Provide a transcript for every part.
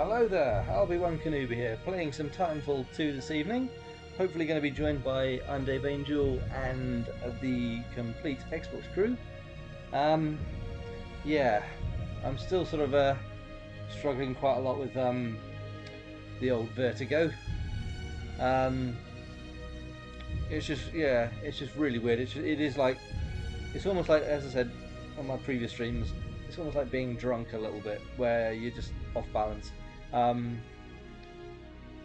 Hello there, Albie-Wan here, playing some Titanfall 2 this evening. Hopefully going to be joined by I'm Dave Angel and the complete Xbox crew. Yeah, I'm still sort of struggling quite a lot with the old vertigo. Um, it's just really weird. It's almost like, as I said on my previous streams, it's almost like being drunk a little bit, where you're just off balance. Um,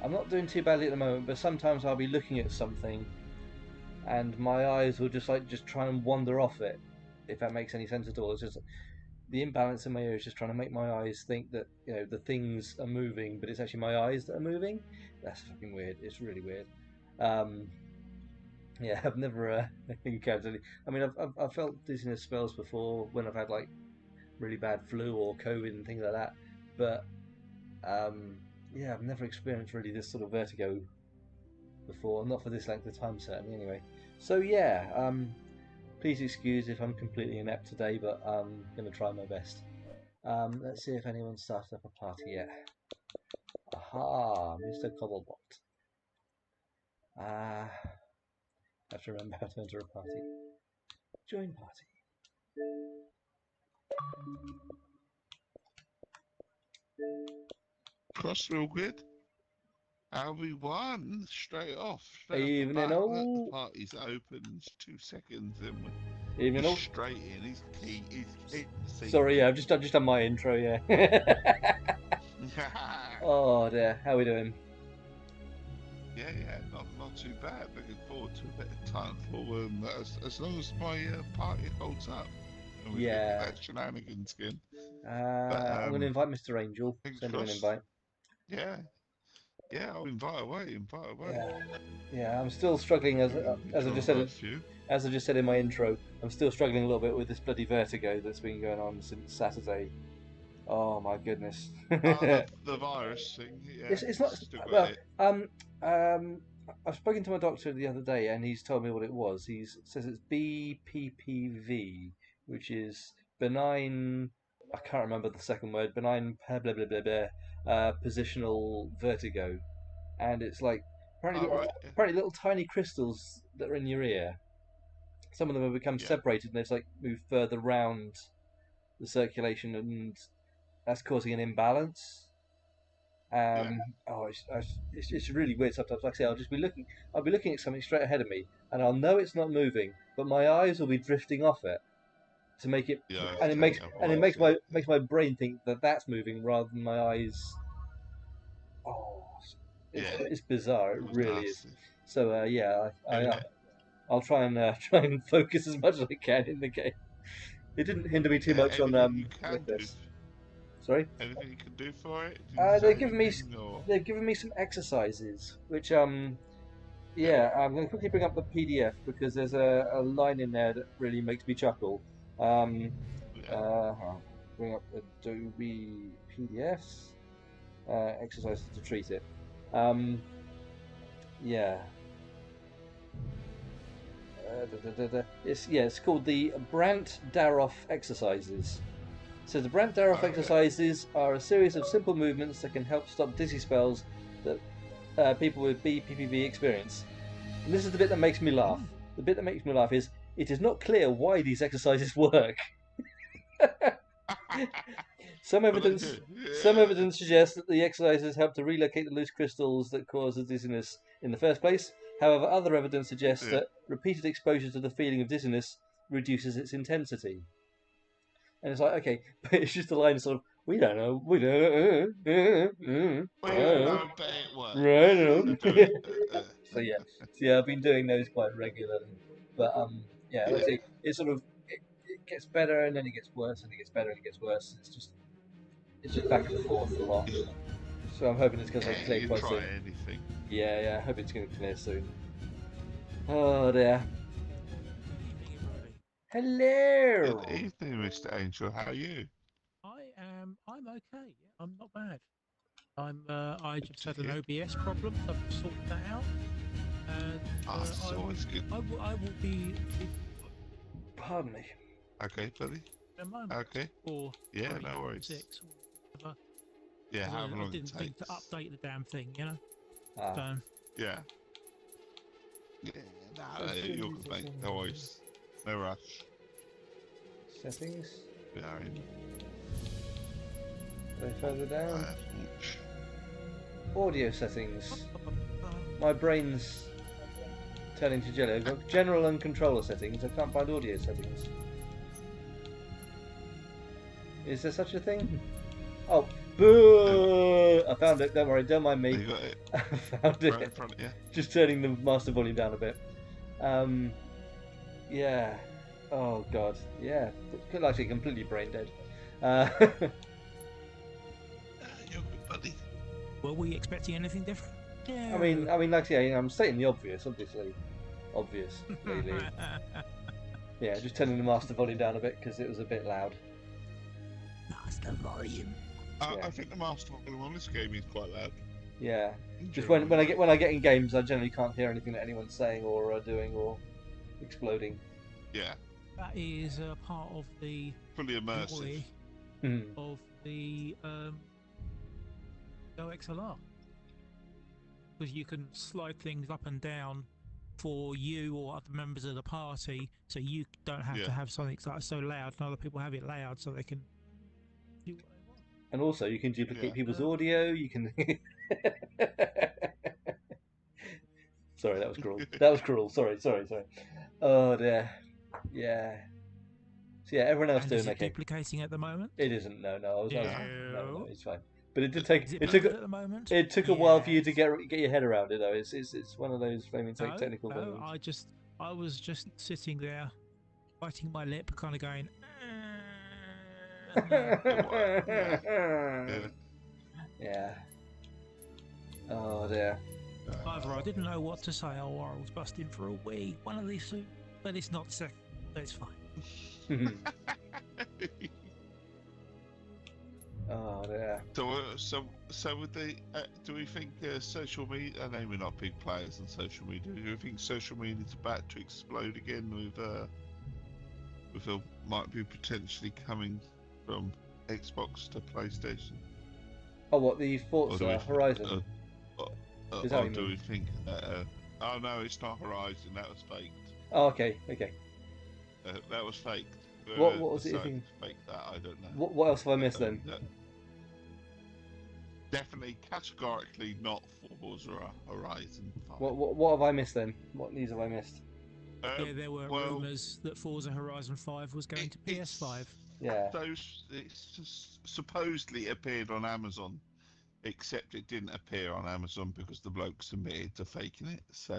I'm not doing too badly at the moment, but sometimes I'll be looking at something, and my eyes will just try and wander off it, if that makes any sense at all. It's just the imbalance in my ear is just trying to make my eyes think that the things are moving, but it's actually my eyes that are moving. That's fucking weird. It's really weird. Um, yeah, I've never encountered any. I mean, I've felt dizziness spells before when I've had like really bad flu or COVID and things like that, but um, yeah, I've never experienced really this sort of vertigo before, not for this length of time certainly anyway. So yeah, please excuse if I'm completely inept today, but I'm going to try my best. Let's see if anyone's started up a party yet. Aha, Mr. Cobblebot. I have to remember how to enter a party. Join party. Cross real good. Albie-Wan straight off, straight off the Evening bat. Look, the all. party's open. It's 2 seconds, and Evening he's all. straight in. He's keen. He's keen to see Sorry, me. yeah, I've just done my intro, yeah. Oh dear, how are we doing? Yeah, not too bad. Looking forward to a bit of Titanfall, and as long as my party holds up, and we get Yeah. that shenanigans again. But I'm going to invite Mr. Angel. fingers Send him an crossed. invite. Yeah, yeah. I'll invite away. Invite away. Yeah, yeah. I'm still struggling We as I try just and said invite it, a few. as I just said in my intro. I'm still struggling a little bit with this bloody vertigo that's been going on since Saturday. Oh my goodness. Oh, the virus thing. Yeah, It's not still got well. it. Um, I've spoken to my doctor the other day, and he's told me what it was. He says it's BPPV, which is benign. I can't remember the second word. Benign blah blah blah blah, blah positional vertigo, and it's like All right. apparently little tiny crystals that are in your ear. Some of them have become Yeah. separated, and they've like moved further round the circulation, and that's causing an imbalance. Yeah. Oh, it's really weird sometimes. Like I say, I'll be looking at something straight ahead of me, and I'll know it's not moving, but my eyes will be drifting off it to make it, Yeah. and it Take otherwise. Yeah. makes my brain think that that's moving rather than my eyes. Oh, Yeah. it's bizarre. It It was really is. nasty. So Any, I'll try and try and focus as much as I can in the game. It didn't hinder me too yeah. much on Anything you can like do. this. Sorry. Anything you can do for it? Did you say anything or? They've given me some exercises, which Yeah. yeah, I'm going to quickly bring up the PDF because there's a line in there that really makes me chuckle. Um, Yeah. I'll bring up Adobe PDFs, exercises to treat it. Yeah. It's called the Brandt-Daroff exercises. So the Brandt-Daroff Oh yeah. exercises are a series of simple movements that can help stop dizzy spells that people with BPPV experience. And this is the bit that makes me laugh. The bit that makes me laugh is it is not clear why these exercises work. Some But they evidence do. some Yeah. evidence suggests that the exercises help to relocate the loose crystals that cause the dizziness in the first place. However, other evidence suggests Yeah. that repeated exposure to the feeling of dizziness reduces its intensity. And it's like, okay, but it's just a line of sort of, we don't know, we don't We don't know, but it works. So right. do it. So yeah, I've been doing those quite regularly. But yeah, Yeah. let's see, it's sort of it gets better and then it gets worse and it gets better and it gets worse. It's just back and forth a lot. So I'm hoping it's going to Yeah. clear You quite try soon. anything. Yeah, I hope it's going to clear soon. Oh dear. Good Hello. evening, Mr. Angel. How are you? I'm okay. I'm not bad. I Good just to had an hear. OBS problem. So I've sorted that out, and Ah, it's always good. I will be in Pardon me. Okay, buddy. a moment Okay. or Yeah, three, no worries. 6, or whatever. Yeah, how I long didn't it think to takes. update the damn thing, you know. Ah, So Yeah. Yeah, no, you're good, mate. No worries. No rush. settings. We are in Go further down. launch. Audio settings. My brain's turning to jelly. I've got general and controller settings. I can't find audio settings. Is there such a thing? Oh, boo! I found it. Don't worry. Don't mind me. You got it I found right in it. front of you. Just turning the master volume down a bit. Yeah. Oh god. Yeah. Actually, completely brain dead. You're good, buddy. were we expecting anything different? I mean, like I say, I'm stating the obvious, obviously. Yeah, just turning the master volume down a bit because it was a bit loud. Master volume. Yeah. I think the master volume on this game is quite loud. Yeah. Just Generally. when I get in games, I generally can't hear anything that anyone's saying or doing or exploding. Yeah, That is part of the fully immersive. joy Hmm. of the Go XLR, because you can slide things up and down for you or other members of the party, so you don't have to have something that's so loud, and other people have it loud, so they can do what they want. And also, you can duplicate people's Oh. audio. You can. Sorry, that was cruel. That was cruel. Sorry. Oh dear. Yeah. So yeah, everyone else And doing is it okay. duplicating at the moment? It isn't. No. No. It's fine. But it did Is take. it It took. bad at the moment? It took a while for you to Yes. get your head around it, though. It's one of those flaming technical No, things. I was just sitting there, biting my lip, kind of going. Yeah. Oh dear. Either I didn't know what to say, or I was busting for a wee. One of these two, but it's not second. But it's fine. Oh dear. So with the do we think social media? I know we're not big players on social media. Do you think social media is about to explode again with might be potentially coming from Xbox to PlayStation? Oh, what the Or do Forza we, Horizon? Is that what or you do mean? we think? Oh no, it's not Horizon. That was faked. Oh, okay. That was faked. What was it you Decided think? to fake that? I don't know. What else have I missed then? Definitely, categorically not Forza Horizon 5. What have I missed then? What news have I missed? Yeah, there were rumours that Forza Horizon 5 was going to PS5. Yeah. So it's just supposedly appeared on Amazon, except it didn't appear on Amazon because the blokes admitted to faking it. So,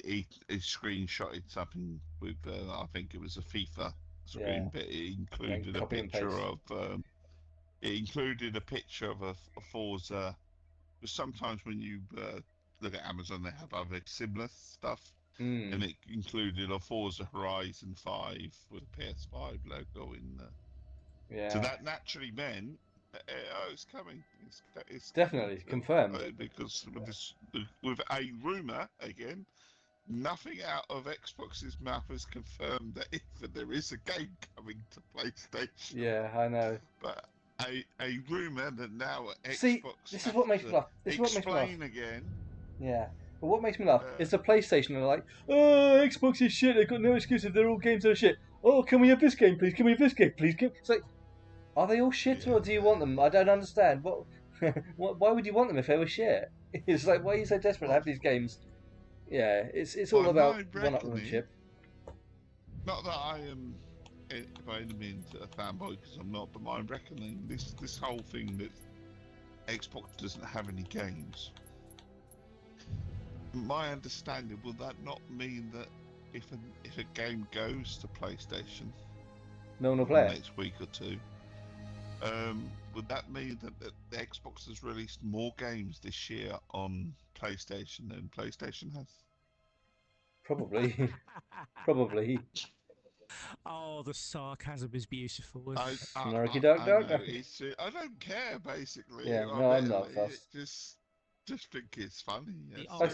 he screenshotted something with I think it was a FIFA screen, but it included a picture of it included a picture of a Forza. Because sometimes when you look at Amazon, they have other similar stuff. And it included a Forza Horizon 5 with a PS5 logo in there. Yeah. So that naturally meant, it's coming. It's definitely confirmed. Because with a rumor again, nothing out of Xbox's mouth has confirmed that if there is a game coming to PlayStation. Yeah, I know. But a rumor that now Xbox. See, this is what makes me laugh. Explain again. Yeah. But what makes me laugh is the PlayStation. They're like, oh, Xbox is shit. They've got no exclusive. They're all games that are shit. Oh, can we have this game, please? Can we have this game, please? It's like, are they all shit or do you want them? I don't understand. What? Why would you want them if they were shit? It's like, why are you so desperate to have these games? Yeah, it's all about one-upmanship. Not that I am by any means a fanboy, because I'm not, but my reckoning this whole thing that Xbox doesn't have any games. My understanding, will that not mean that if a game goes to PlayStation, no one will play it next week or two? Would that mean that the Xbox has released more games this year on PlayStation than PlayStation has? Probably. Oh, the sarcasm is beautiful. I don't care, basically. Yeah, no, I'm not fussed. Just think it's funny. I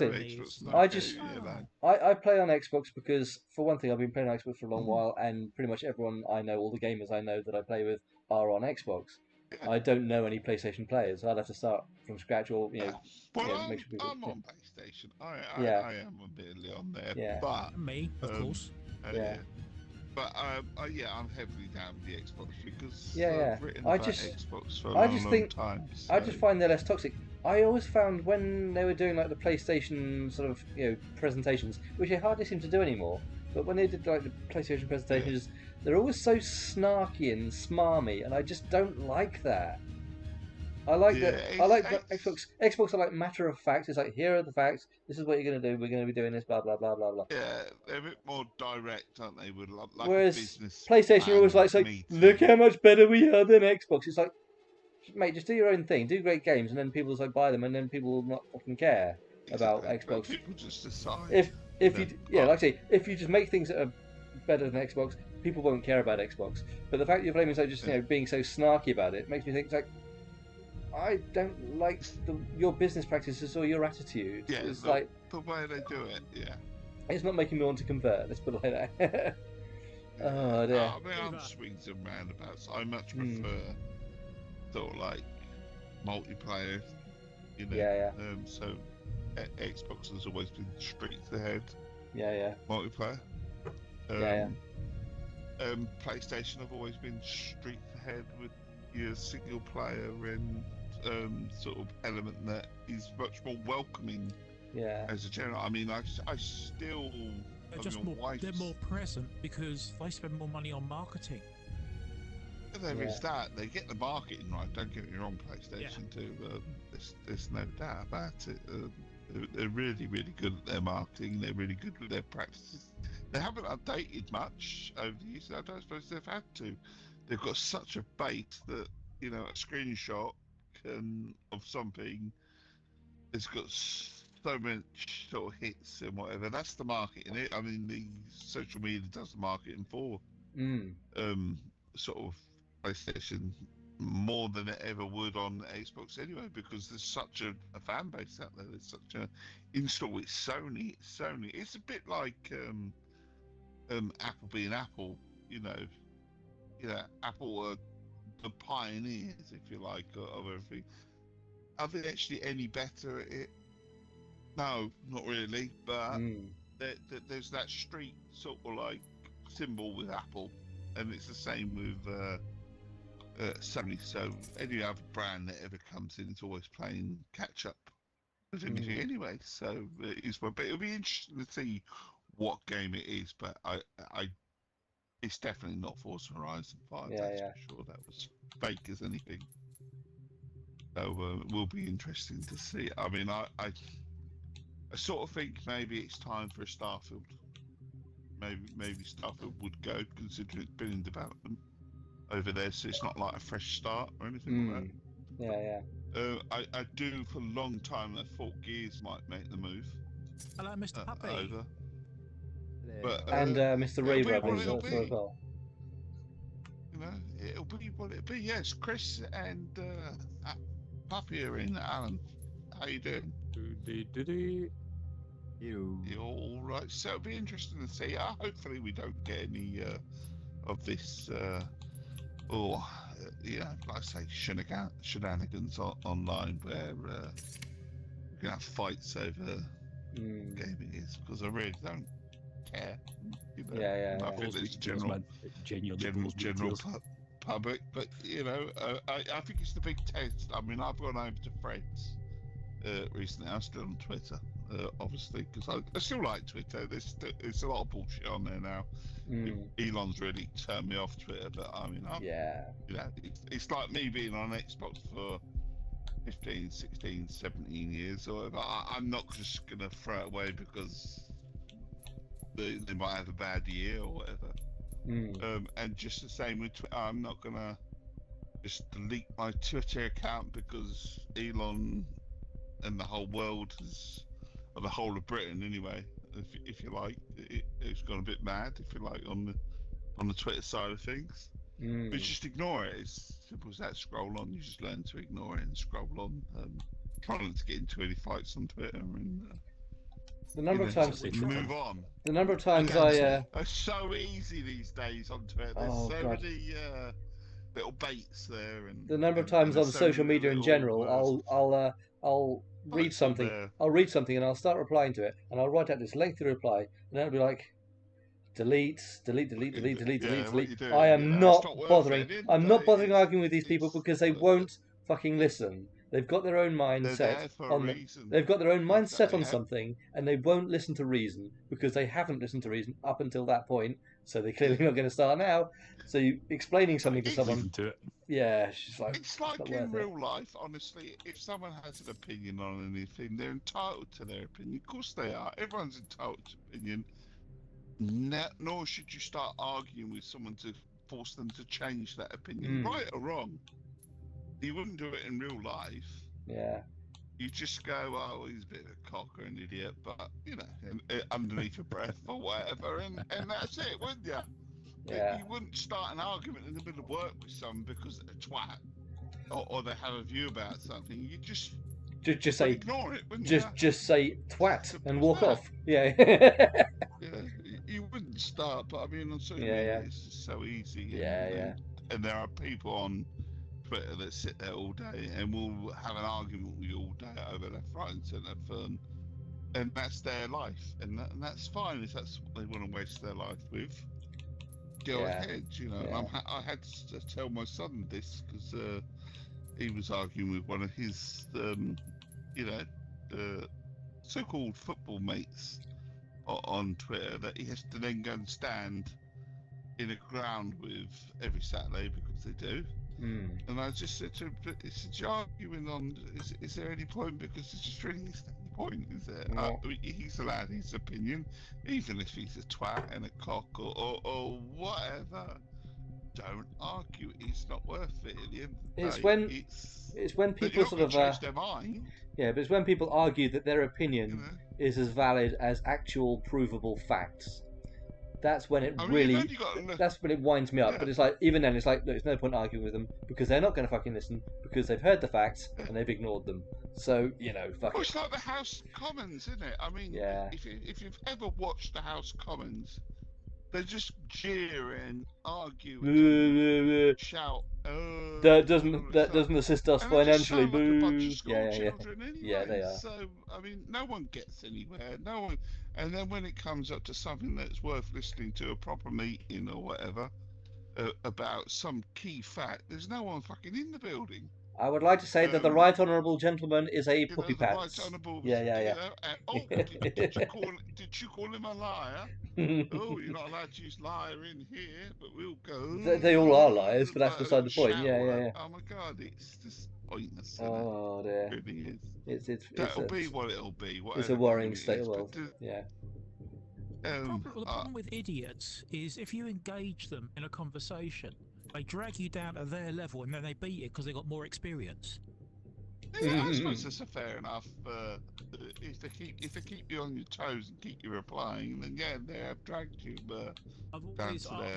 play on Xbox because, for one thing, I've been playing on Xbox for a long while, and pretty much everyone I know, all the gamers I know that I play with, are on Xbox. Yeah. I don't know any PlayStation players. I'd have to start from scratch, or Well, make sure people. I'm on PlayStation. I Yeah. am admittedly on there, Yeah. but Me, of course. Yeah. But I'm heavily down with the Xbox because Yeah. I've written I about just- Xbox for a I long, just long think- time. So. I just find they're less toxic. I always found when they were doing like the PlayStation sort of presentations, which they hardly seem to do anymore. But when they did like the PlayStation presentations, they're always so snarky and smarmy, and I just don't like that. I like that. I like Xbox. Xbox are like matter of fact. It's like, here are the facts. This is what you're going to do. We're going to be doing this. Blah blah blah blah blah. Yeah, they're a bit more direct, aren't they? With like Whereas a business. PlayStation are always like, look how much better we are than Xbox. It's like, mate, just do your own thing. Do great games, and then people just like buy them, and then people will not fucking care about Xbox. People just decide. If you like I say, if you just make things that are better than Xbox, people won't care about Xbox. But the fact you're blaming so just being so snarky about it makes me think it's like, I don't like your business practices or your attitude. Yeah, it's the way they do it. Yeah, it's not making me want to convert. Let's put it like that. Oh dear. I mean, I'm swings and roundabouts. I much prefer sort of like multiplayer. Yeah. So Xbox has always been streets ahead. Yeah. Multiplayer. Yeah. PlayStation have always been streets ahead with your single player and sort of element that is much more welcoming. Yeah. As a general, I mean, I still. They're more present because they spend more money on marketing. There is that. They get the marketing right. Don't get me wrong, PlayStation 2. There's no doubt about it. They're really, really good at their marketing. They're really good with their practices. They haven't updated much over the years. I don't suppose they've had to. They've got such a base that a screenshot of something. It's got so much sort of hits and whatever. That's the marketing. I mean, the social media does the marketing for sort of PlayStation more than it ever would on Xbox anyway, because there's such a fan base out there. There's such a install. It's Sony. It's a bit like Apple being Apple. Apple are the pioneers, if you like, of everything. Are they actually any better at it? No, not really. But there's that street sort of like symbol with Apple, and it's the same with Sony. So any other brand that ever comes in is always playing catch up with anything anyway. So but it'll be interesting to see what game it is. But it's definitely not Forza Horizon 5. That's for sure. That was fake as anything. So it will be interesting to see. I mean, I sort of think maybe it's time for a Starfield. Maybe Starfield would go, considering it's been in development over there, so it's not like a fresh start or anything like that. Yeah. I do for a long time. I thought Gears might make the move. Hello, Mr. Puppy. Over. But, and Mr. Ray Brothers also as well. It'll be what it'll be. Yes, Chris and Puppy are in. Alan, how you doing? You're all right. So it'll be interesting to see. Hopefully, we don't get any of this. Like I say, shenanigans online where we're gonna have fights over gaming is, because I really don't care. I think it's general public, but I think it's the big test. I mean, I've gone over to Fred's recently. I'm still on Twitter, obviously, because I still like Twitter. There's a lot of bullshit on there now. Elon's really turned me off Twitter, but I mean, it's like me being on Xbox for 15, 16, 17 years or whatever. I'm not just gonna throw it away because they might have a bad year or whatever. And just the same with Twitter, I'm not gonna just delete my Twitter account because Elon and the whole world or the whole of Britain anyway, if you like, it's gone a bit mad, if you like, on the Twitter side of things. But just ignore it. It's simple as that. Scroll on. You just learn to ignore it and scroll on. Try not to get into any fights on Twitter and the number of times move on. The number of times it's so easy these days on Twitter. There's little baits there, and the number of times on social media in general, I'll read something. I'll read something and I'll start replying to it, and I'll write out this lengthy reply, and I'll be like, delete. I am not bothering. I'm not bothering arguing with these people because they won't fucking listen. They've got their own mindset they've got their own mindset on something, and they won't listen to reason because they haven't listened to reason up until that point. So they're clearly not going to start now. So you explaining something to someone, yeah, it's like in real life. Honestly, if someone has an opinion on anything, they're entitled to their opinion. Of course they are. Everyone's entitled to opinion. Nor should you start arguing with someone to force them to change that opinion, right or wrong. You wouldn't do it in real life. Yeah. You just go, oh, he's a bit of a cock or an idiot, but, you know, underneath your breath or whatever, and that's it, wouldn't you? Yeah. You wouldn't start an argument in the middle of work with someone because they're a twat, or they have a view about something. You just say, ignore it, wouldn't you? Just say twat and walk off. Yeah. Yeah, you wouldn't start, but I mean, on social media, it's just so easy. And there are people on Twitter that sit there all day and will have an argument with you all day over left, right, and centre fun, and that's their life, and that's fine if that's what they want to waste their life with. Go ahead, you know. I had to tell my son this because he was arguing with one of his, so-called football mates on Twitter that he has to then go and stand in a ground with every Saturday because they do. And I just said to him, but you're arguing on, is there any point? Because there just really isn't any point, is there? No. He's allowed his opinion, even if he's a twat and a cock or whatever. Don't argue. It's not worth it at the end of the day. It's when people sort of change their mind. Yeah, but it's when people argue that their opinion is as valid as actual provable facts. That's when that's when it winds me up. Yeah. But it's like, even then, it's like, there's no point arguing with them because they're not going to fucking listen because they've heard the facts and they've ignored them. So, you know, fuck it. It's like the House Commons, isn't it? I mean, if you've ever watched the House Commons, they're just jeering, arguing, shout. That doesn't assist us financially. Like a bunch of school children anyway. Yeah, they are. So I mean, no one gets anywhere. No one. And then when it comes up to something that's worth listening to, a proper meeting or whatever, about some key fact, there's no one fucking in the building. I would like to say that the Right Honourable Gentleman is a puppy pants. Right Honourable. Yeah. Did you call him a liar? Oh, you're not allowed to use liar in here, but we'll go. They all are liars, but that's beside the point. Yeah. Oh my God, it's just pointless. Oh dear. It really is. It'll be what it'll be. It's a worrying state of world. Yeah. The problem with idiots is if you engage them in a conversation, they drag you down to their level and then they beat it because they got more experience. Yeah, I suppose that's fair enough. If they keep you on your toes and keep you replying, then they have dragged you. I've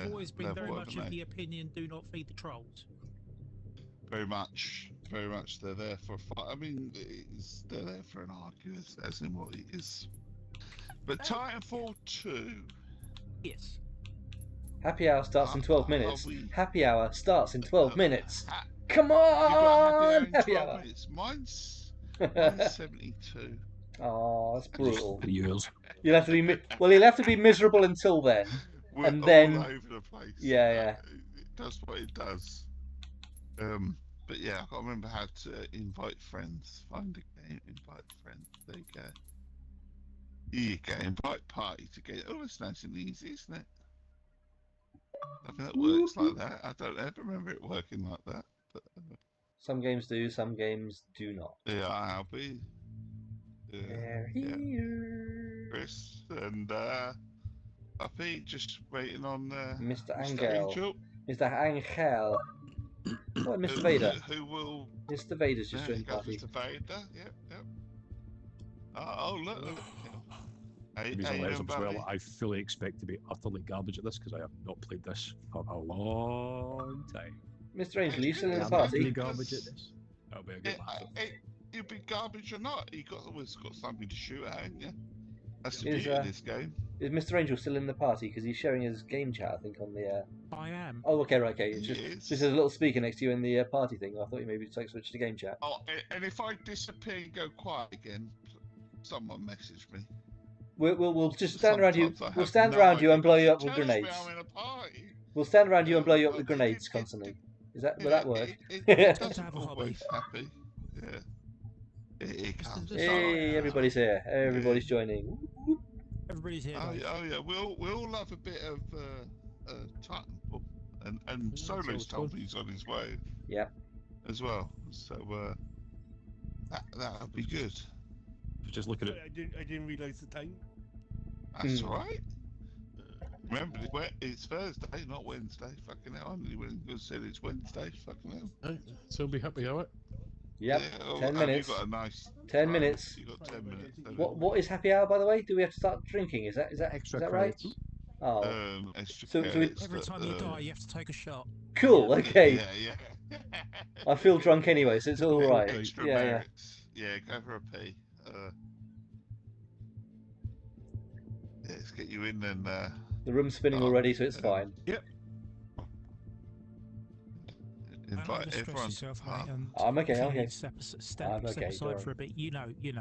always been very much of the opinion: do not feed the trolls. Very much. They're there for a fight. I mean, they're there for an argument, as in what it is. But Titanfall 2. Yes. Happy hour starts in 12 minutes. Happy hour starts in 12 minutes. Come on! Happy hour. Minutes. Mine's 72. Oh, that's brutal. Yours. You'll have to be miserable until then. And then all over the place. Yeah. It does what it does. But yeah, I can't remember how to invite friends. Find a game, invite friends. There you go. You can invite party together. Oh, it's nice and easy, isn't it? I think that works like that. I don't ever remember it working like that. But, some games do, some games do not. Yeah, Albie. Chris and I think just waiting on Mr. Angel. Mr. Angel. Oh, Mr. Vader. Who will? Mr. Vader's just joined the party. Mr. Vader, yep. Oh, look. I fully expect to be utterly garbage at this because I have not played this for a long time. Mr. Angel, are you still in the party? Garbage at this. That'll be a good You'll be garbage or not. You've always got something to shoot at, haven't you? That's the beauty of this game. Is Mr. Angel still in the party? Because he's showing his game chat, I think, on the. I am. Oh, okay, right, okay. It's He just is. there's a little speaker next to you in the party thing. I thought you maybe switch to game chat. Oh, and if I disappear and go quiet again, someone message me. We'll just stand around you. Sometimes I We'll have stand no around you idea, and blow you but up with it tells me grenades. I'm in a party. We'll stand around you and blow you up But with grenades it- constantly. Will you that know, work? It to doesn't have a hobby. always happen. Yeah. It comes. Hey, everybody's here. Everybody's joining. Everybody's here. Oh guys. yeah. We all love a bit of Titanfall, and Solo's told me he's on his way. Yeah. As well, so that'll be good. Just looking at. I didn't realise the time. That's all right. Remember, it's Thursday, not Wednesday. Fucking hell, I only said it's Wednesday. Fucking hell. So be happy, alright? Yep. Yeah, 10 minutes. You got a nice 10 minutes. You got 10 minutes. What is happy hour, by the way? Do we have to start drinking? Is that Extra right? credits. Oh, Extra So credits Every that, time you die, you have to take a shot. cool. Okay. Yeah. I feel drunk anyway, so it's all right. Extra Yeah, yeah. merits. Yeah, go for a pee. Yeah, let's get you in and. The room's spinning already, so it's fine. Yep. Invite Don't everyone. overstress yourself, mate, and I'm okay, if you okay. need to step I'm okay, aside don't for a bit. You know. Yeah,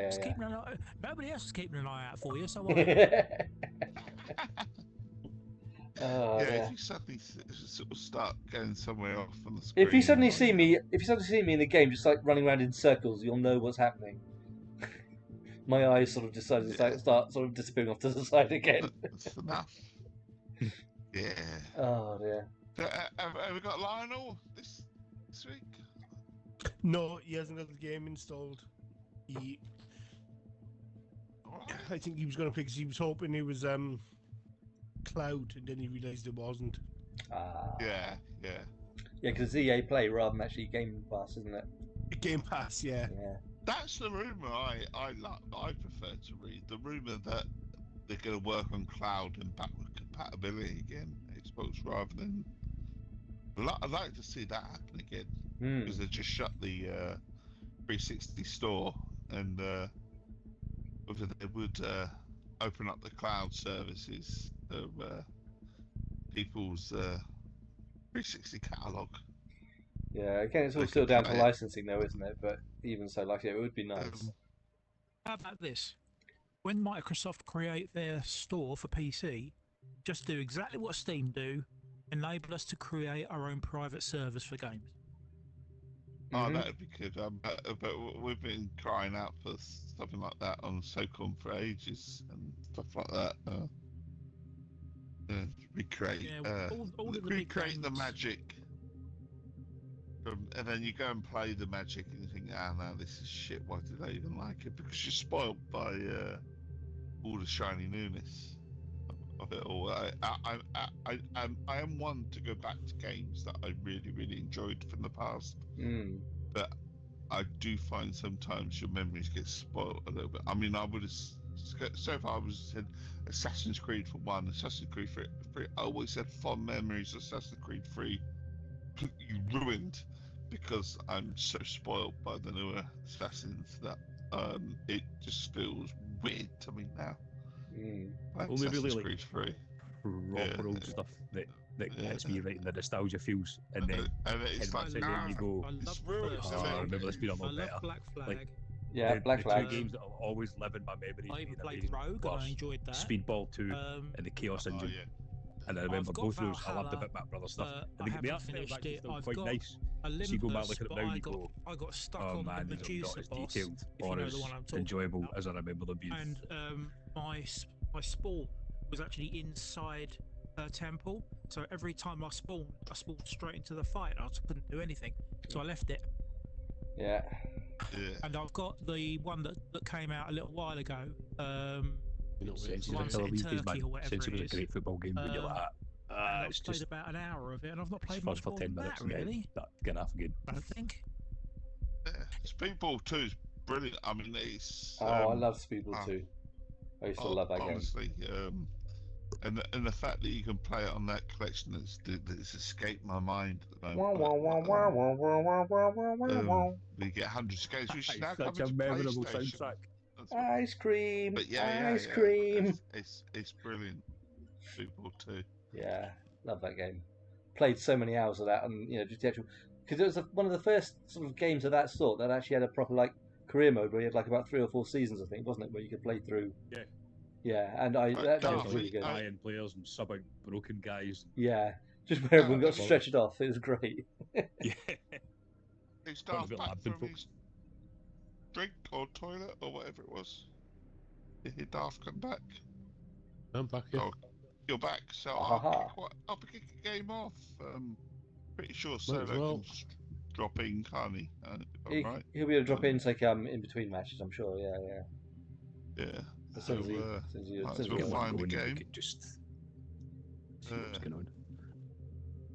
Just yeah, keeping an eye. Nobody else is keeping an eye out for you, so yeah. Yeah, yeah. if you suddenly sort of start going somewhere off on the screen. If you suddenly like, see me, in the game, just like running around in circles, you'll know what's happening. My eyes sort of decided to start sort of disappearing off to the side again. That's enough. Yeah. Oh dear. So, have we got Lionel this week? No, he hasn't got the game installed. I think he was going to play because he was hoping it was Cloud, and then he realised it wasn't. Yeah. Yeah, because EA Play rather than actually Game Pass, isn't it? Game Pass, yeah. Yeah. That's the rumour I prefer to read. The rumour that they're going to work on cloud and backward compatibility again, Xbox, rather than. I'd like to see that happen again because they just shut the 360 store, and whether they would open up the cloud services of people's 360 catalogue. Yeah, again, it's all still down to licensing, though, isn't it? But even so, like, yeah, it would be nice. How about this? When Microsoft create their store for PC, just do exactly what Steam do, enable us to create our own private servers for games. Oh, that'd be good. But we've been crying out for something like that on SOCOM for ages and stuff like that. Recreate, recreate the magic. And then you go and play the magic and you think, no, this is shit. Why did I even like it? Because you're spoiled by all the shiny newness of it all. I am one to go back to games that I really, really enjoyed from the past. But I do find sometimes your memories get spoiled a little bit. I mean, I would have so far I was said Assassin's Creed for 1, Assassin's Creed 3. I always said fond memories of Assassin's Creed 3. You ruined because I'm so spoiled by the newer Assassins that it just feels weird to me now. Like Only Assassin's really Creed 3. Proper old stuff that gets me right in the nostalgia feels, and then it's like, and you go, I remember this being a lot I better. love Black Flag. Like, Yeah, Black Flag. Two games that will always live in my memory. I even played Rogue, and I enjoyed that. Speedball 2 and the Chaos Engine. yeah. And I remember both of those. I loved the Valhalla, Bit Brother stuff. I And the haven't art style was finished actually it. still I've quite got nice. Olympus, So you go back looking at but it now, you go, I got stuck oh on man, the these are Medusa not as boss, detailed if or you know as the one I'm talking enjoyable about. as I remember them being. And my spawn was actually inside her temple, so every time I spawned straight into the fight. I just couldn't do anything, so I left it. Yeah. And I've got the one that came out a little while ago. Sense one set in Turkey or whatever Sense it was a is. great football game, but you're like, I've it's played just about an hour of it, and I've not played fun much for more 10 than minutes. that, really. That get off again. I don't think. Yeah. Speedball 2 is brilliant. I mean, it's. I love Speedball 2. I used to love that game. Honestly, and the fact that you can play it on that collection that's escaped my mind at the moment. We get 100 games, which is now Such coming a to memorable PlayStation. soundtrack. Ice cream. But yeah, Ice cream. It's brilliant. People too. Yeah, love that game. Played so many hours of that, and just the actual, because it was one of the first sort of games of that sort that actually had a proper like career mode where you had like about 3 or 4 seasons, I think, wasn't it, where you could play through. Yeah. Yeah, and that was really good. Iron players and sub out broken guys. Yeah, just where everyone got stretched off. It was great. Yeah. Is Darth back from his drink or toilet or whatever it was? Did Darth come back? I'm back here. Oh, you're back, so I'll pick a game off. Pretty sure Solo can drop in, can't he? Right? He'll be able to drop in, like in between matches, I'm sure. Yeah. As soon as we'll find the game. Just see what's going on.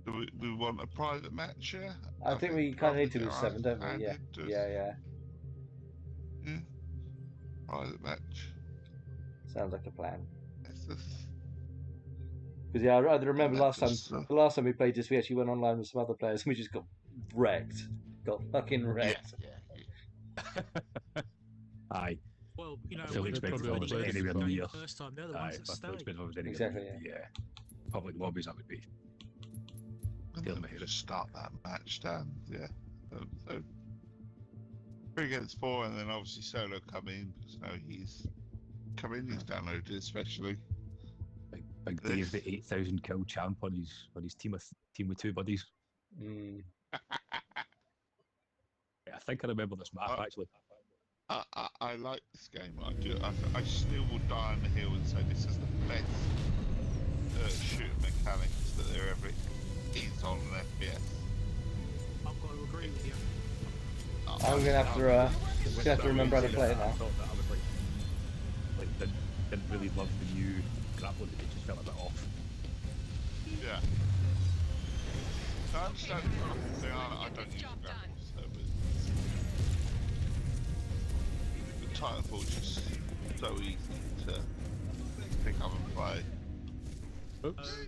Do we want a private match? Yeah. I think we kind of need to do 7, don't we? Yeah. Yeah. Private match. Sounds like a plan. Because I remember the last time we played this, we actually went online with some other players and we just got wrecked. Got fucking wrecked. Yeah. Aye. Well, I fully expect if I was anywhere near. First time, they're the ones that stay. Exactly. Yeah. Public lobbies, that would be. Just start that match down. Yeah. So 3 against 4, and then obviously Solo come in because now he's come in. He's downloaded, especially. Big Dave, the 8,000 kill champ on his team with 2 buddies. Mm. Yeah, I think I remember this map actually. I like this game. I do. I still will die on the hill and say this is the best shooting mechanics that there ever is on an FPS. I've got to agree with you. I'm gonna have to remember how to play it now. I thought that I was like didn't really love the new grappling. It just felt a bit off. Yeah. I understand. I don't use grapples, so but Titanfall is just so easy to pick up and play. Oops.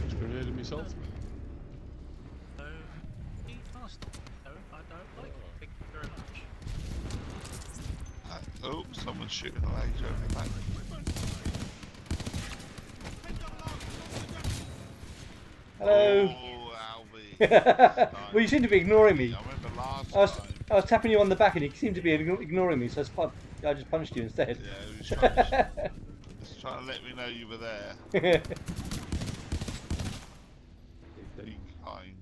Just grenaded myself. I don't like it. Thank you very much. Oh, someone's shooting a laser over the back. Hello. Oh, Albie. Well, you seem to be ignoring me. I remember last time. I was tapping you on the back and you seemed to be ignoring me, so I just punched you instead. Yeah, he was trying to let me know you were there. Be kind.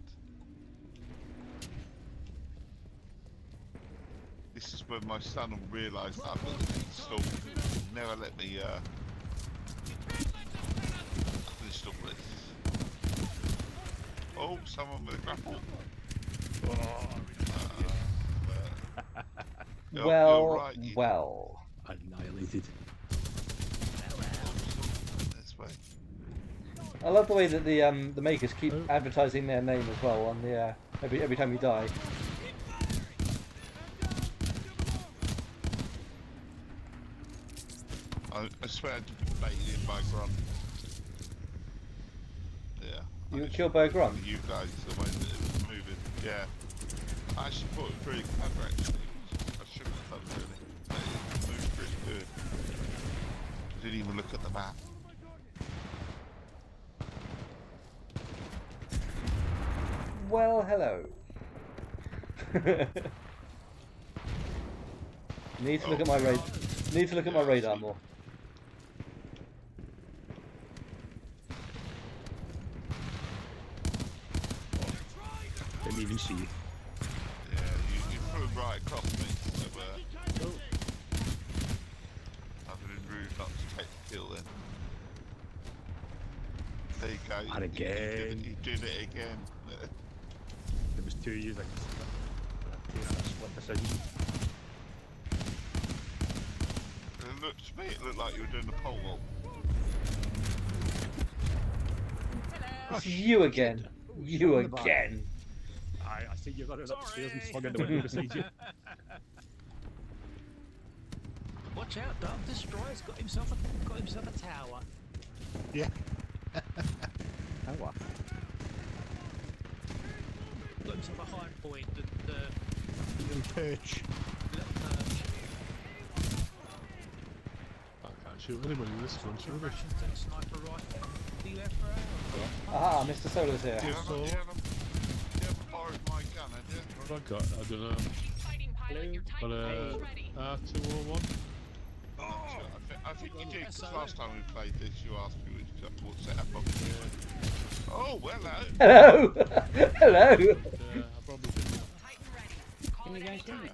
This is when my son will realise that I've got the install. He'll never let me install this. Oh, someone with a grapple. Well. Annihilated. This way. I love the way that the makers keep advertising their name as well on the every time you die. I swear I didn't bait it in by Grunt. Yeah. You got killed by a Grunt? You guys, the way that it was moving. Yeah. I actually thought it was pretty clever actually. I shouldn't have done really. But it moved pretty good. I didn't even look at the map. Well, hello. Need to look at my radar. Need to look at my radar more. Didn't even see you. Yeah, you flew right across me. So, I've been rude not to take the kill then. There you go. And again. He did it again. It was 2 years like a split decision. To me it looked like you were doing the pole vault. It's you again. You again. I see you running up the stairs and swung in the window beside you. Watch out, Dark Destroyer's got himself a tower. Yeah. Tower. Got himself a high point, the Little perch. little perch. shoot anybody with this one, surely. Rations and sniper rifle. Do you have for Aha, Mr. Solar's here. Do you have a borrowed my gun, have you? What have I got? I don't know. But R201? I think you did, because last time we played this, you asked me what setup I was doing. Oh, hello! Hello! Hello! I probably did. Can you guys hear me?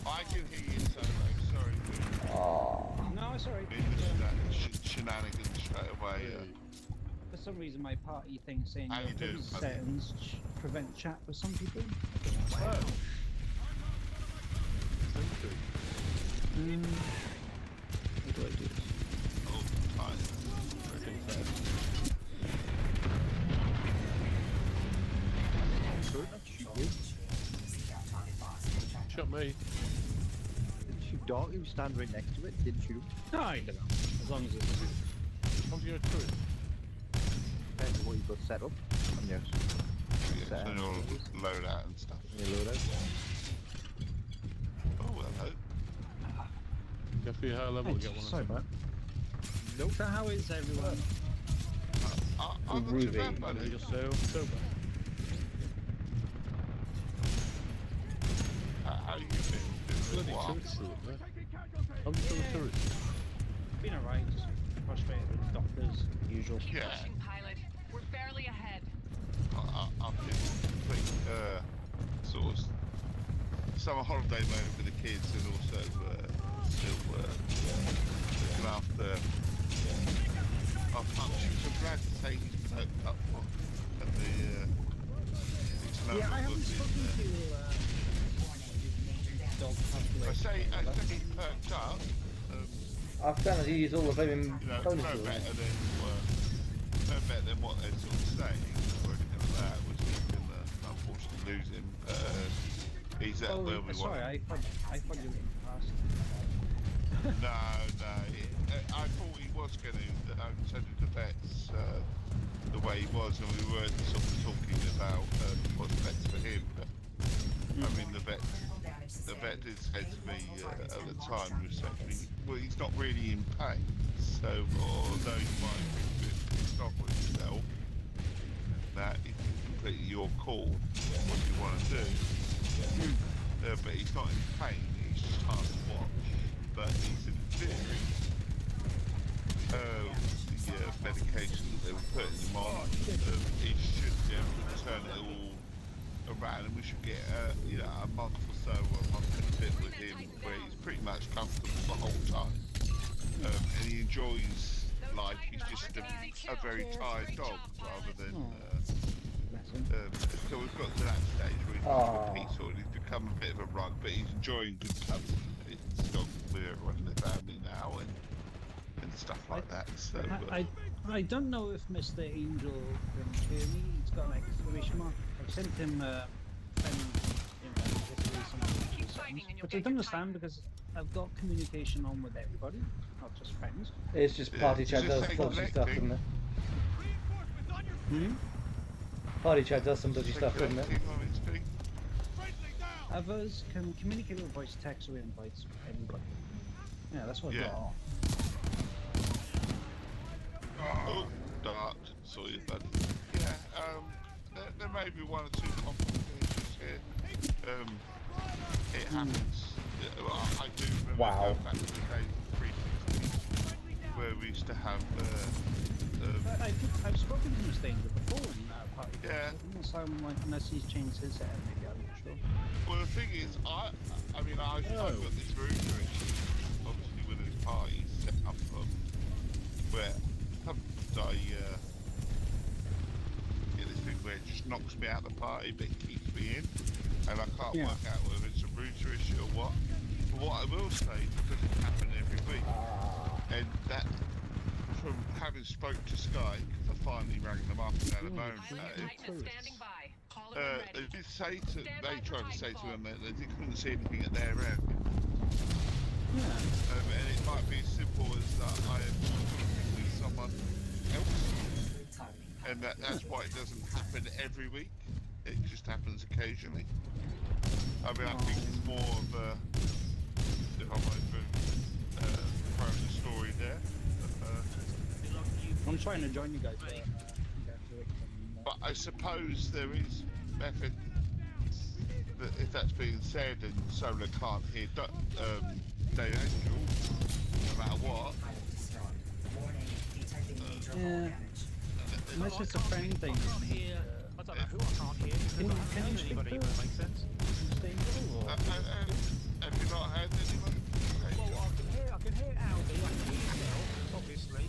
I can hear you, Solo, sorry. Oh. No, sorry. Shenanigans straight away. For some reason, my party thing saying How you doing, buddy? settings prevent chat with some people. Wow. Thank you. How do I do this? Oh, time. Freaking fast. Shot me. Didn't shoot dog, you stand right next to it, didn't shoot. No, I don't know. As long as it's... How do you go through it? Depends on what you've got set up. And yes. So you'll load out and stuff. You load out. Oh, hello. Go for your high level, get one of Sorry, them. man. Nope. So how is everyone? I'm not too bad, buddy. You're so bad. How you been? Bloody What? turrets through it, man. How do you kill the turrets? Been alright. Just frustrated with doctors, usual. Yeah. Pilot. We're barely ahead. I've been complete, sort of summer holiday mode with the kids, and also still looking after our functions. I'm glad to say he's perked up at the Yeah, I haven't spoken to dog I say he perked up. I've found that you use all the blooming You know, no bonuses. better than what they're sort of saying or anything like that. Was unfortunately lose him. He's at where we sorry, want. I thought you were past. No. I thought he was going to. So did the vets. The way he was, and we were sort of talking about what's best for him. But I mean, the vet did say to me at the time, he was saying to me, well, he's not really in pain. So, although you might be a bit pissed off with yourself, that is completely your call, what you want to do. But he's not in pain, he's just hard to watch. But he's in theory, the medication that they were putting him on, he should be able to turn it all around, and we should get a month or so, or a month and a bit with him, where he's pretty much comfortable the whole time. And he enjoys life, he's just a very tired dog, rather than... so we've got to that stage where he's sort of become a bit of a rug, but he's enjoying good company. He's got with everyone in the family now, and stuff like that. So I don't know if Mr. Angel can hear me. He's got an exclamation mark. I've sent him but I don't understand because I've got communication on with everybody, not just friends. It's just party chat does dodgy stuff, doesn't it? Party chat does some dodgy stuff, doesn't it? Others can communicate with voice, text, or invites everybody. Yeah, that's what I've got on. Oh, dart, saw you, bud. Yeah, there may be one or two complications here. It happens. I do remember back in the day, 360, where we used to have. I've spoken to Mr. Angel before in party. Yeah. It doesn't sound like unless he's changed his set, maybe I'm not sure. Well, the thing is, I've got this router issue, obviously with his party set up where sometimes I get this thing where it just knocks me out of the party but keeps me in, and I can't work out whether it's a router issue or what. But what I will say, because it happens every week, and that from having spoke to Sky, because I finally rang them up and had a moan about it. They did say they tried to say to them that they couldn't see anything at their end. And it might be as simple as that I am talking with someone else, and that's why it doesn't happen every week. It just happens occasionally. I mean, I think it's more of if I might throw the story there. I'm trying to join you guys. But I suppose there is method that if that's being said and Solar can't hear Day Angel, no matter what. Yeah. Unless it's a friend thing. I can't hear. I don't know who I can't hear. Can you speak anybody? to If that makes sense. Have you not heard anyone? Well, I can hear Albie. I can hear yourself, obviously.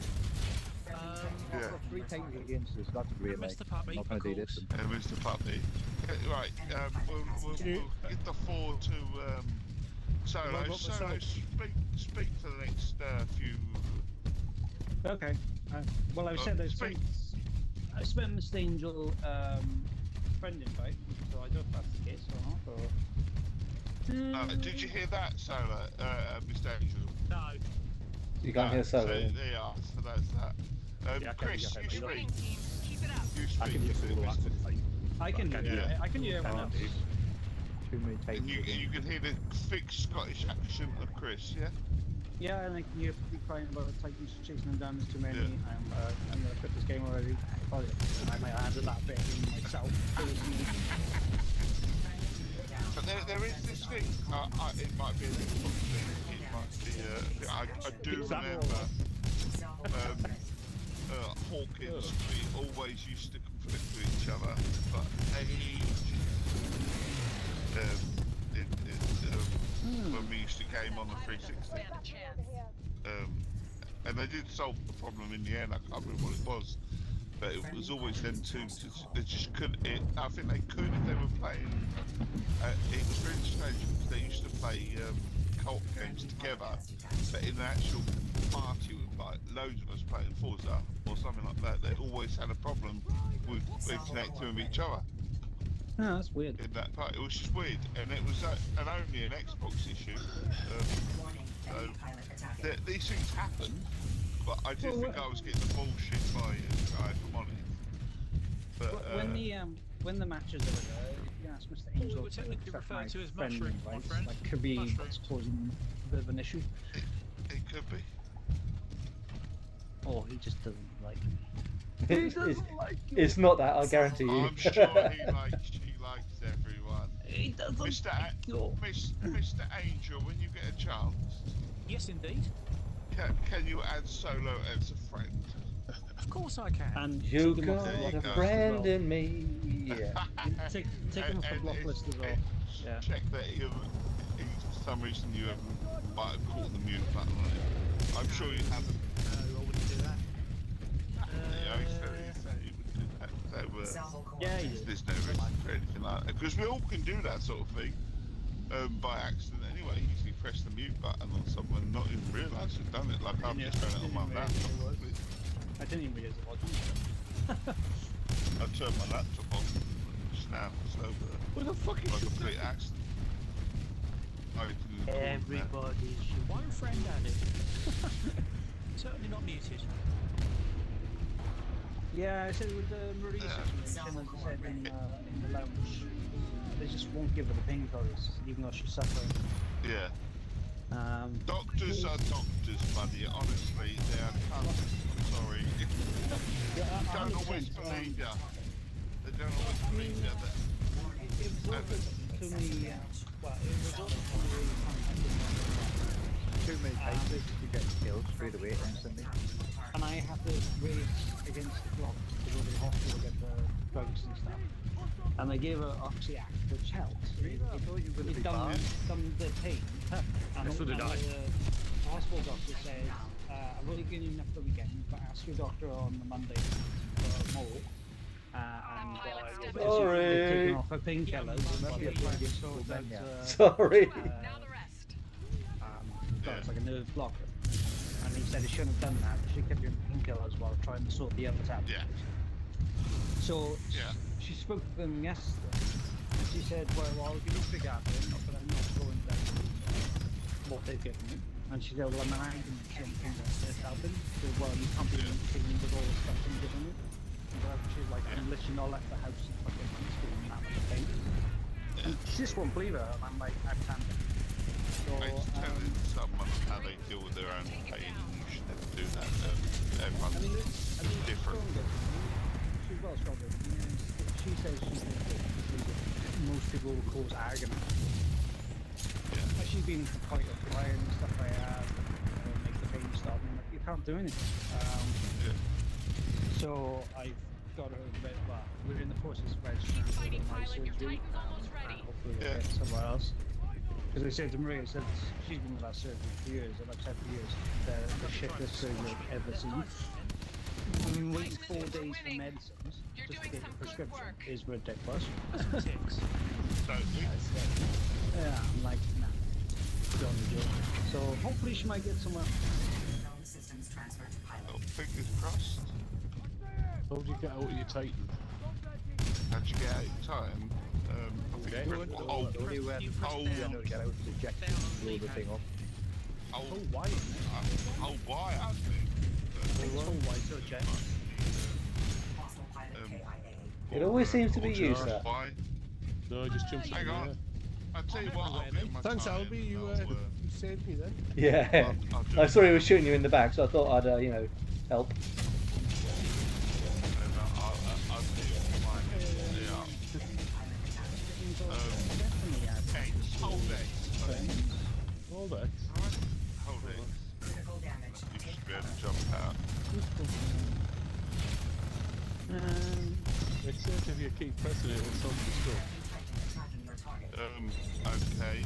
I've got 3 times against us, that's great. Like, Mr. Puppy, not going to do this. Mr. Puppy. Right, we'll get the 4 to Solo. Solo, speak to the next few. Okay. Well, I said I spent Mr. Angel friend invite, so I don't know if that's the case or not. Or... Did you hear that, Solo, Mr. Angel? No. You can't hear Solo. So they are, so that's that. Chris, you speak. Keep it up. You I can hear speak. solo, that's fine. I can hear. Yeah. I can hear everyone else. Too many times. And you can hear the thick Scottish accent of Chris, yeah? Yeah, and I can hear people crying about the Titans chasing them down. There's too many. Yeah. I'm gonna quit this game already. I might have that bit in myself. But there is this thing. It might be a difficult thing. It might be. I do remember. Hawkins, we always used to conflict with each other, but when we used to game on the 360. And they did solve the problem in the end. I can't remember what it was, but it was always them two. They just couldn't. I think they could if they were playing. It was really strange because they used to play co-op games together, but in the actual party with like loads of us playing Forza or something like that, they always had a problem with connecting with each other. Oh, that's weird. In that part, it was just weird, and it was only an Xbox issue. These things happen, but I did think I was getting the bullshit by you, if I'm honest. But when the matches are there, you can ask Mr. Angel We're technically accept referred my to as friend mushroom, my invites. friend. Like, could be Mushroom. what's causing a bit of an issue. it could be. Or he just doesn't like me. It's not that, I guarantee you. I'm sure he likes everyone. He doesn't Mr. Mr. Angel, when you get a chance, Yes, indeed. can you add Solo as a friend? Of course I can. And You take him off got the block a list friend as well. in me. Yeah. Take him off the block list as well. Yeah. Check that for some reason you might have caught the mute button on it. I'm sure you haven't. No, I wouldn't do that. Yeah, he would do that. Yeah, he did. There's no reason for anything like that. Because we all can do that sort of thing by accident anyway. You usually press the mute button on someone and not even realise you've done it. Like I've just done it on my laptop. I didn't even realise it was. I turned my laptop on just now, so What the fuck by complete accident. Everybody should. One friend added. Certainly not muted. Yeah, I said with the Marie situation, as I said in the lounge, they just won't give her the painkillers, even though she's suffering. Yeah. Doctors are doctors, buddy. Honestly, they are cunts. I'm sorry. They don't always believe you. They don't always believe you. It wasn't to me. Well, it was also really Too many times they just get killed straight away instantly. and I had to race against the clock to go to the hospital to get the drugs and stuff. And they gave her Oxyac, which helped. It dumbed the pain. And So did I. The hospital doctor said, I've only given you enough for the weekend, but ask your doctor on the Monday tomorrow. And Sorry. they've taken off her painkillers. Sorry. Now the rest. It's like a nerve blocker. And he said he shouldn't have done that. She kept doing painkillers while trying to sort the other tablet. Yeah. So she spoke to them yesterday. And she said, well, I'll give you a big apple, but I'm not going down what they've given me. And she said, well, I'm an angry something that's helping. She said, well, you can't be taking with all the stuff I'm giving you. But she's like, I'm literally not left the house in fucking months doing that much pain. And she just won't believe her. And I'm like, I can't. It's telling someone how they deal with their own pain, and you should never do that. Everyone's different. She's well stronger. She says most people will cause agony. Yeah. She's been quite upright and stuff like that. Make the pain stop. And you can't do anything. So I've got her. Well, we're in the process of registering for my surgery. Hopefully we'll get somewhere else. Because I said to Maria, I said she's been with our surgery for years, and I've said for years, the shittest surgery I've ever seen. I mean, waiting 4 days for medicines just to get a prescription is ridiculous. Yeah, I'm like, nah, don't do it. So hopefully she might get somewhere. Oh, fingers crossed. How did you get out of your Titan? How'd you get out in time? Get out of the ejector, blow the thing off. Hold wire. Hold wire. Hold wire to eject. It always seems to be you, sir. No, just jump Hang on. I'll tell you what, I'll get my Thanks, time. Albie. You saved me then. Yeah. I saw he was shooting you in the back, so I thought I'd, you know, help. Hold it. Hold it. Hold it. You should be able to jump out. It says if you keep pressing it, it'll solve the stuff. Okay.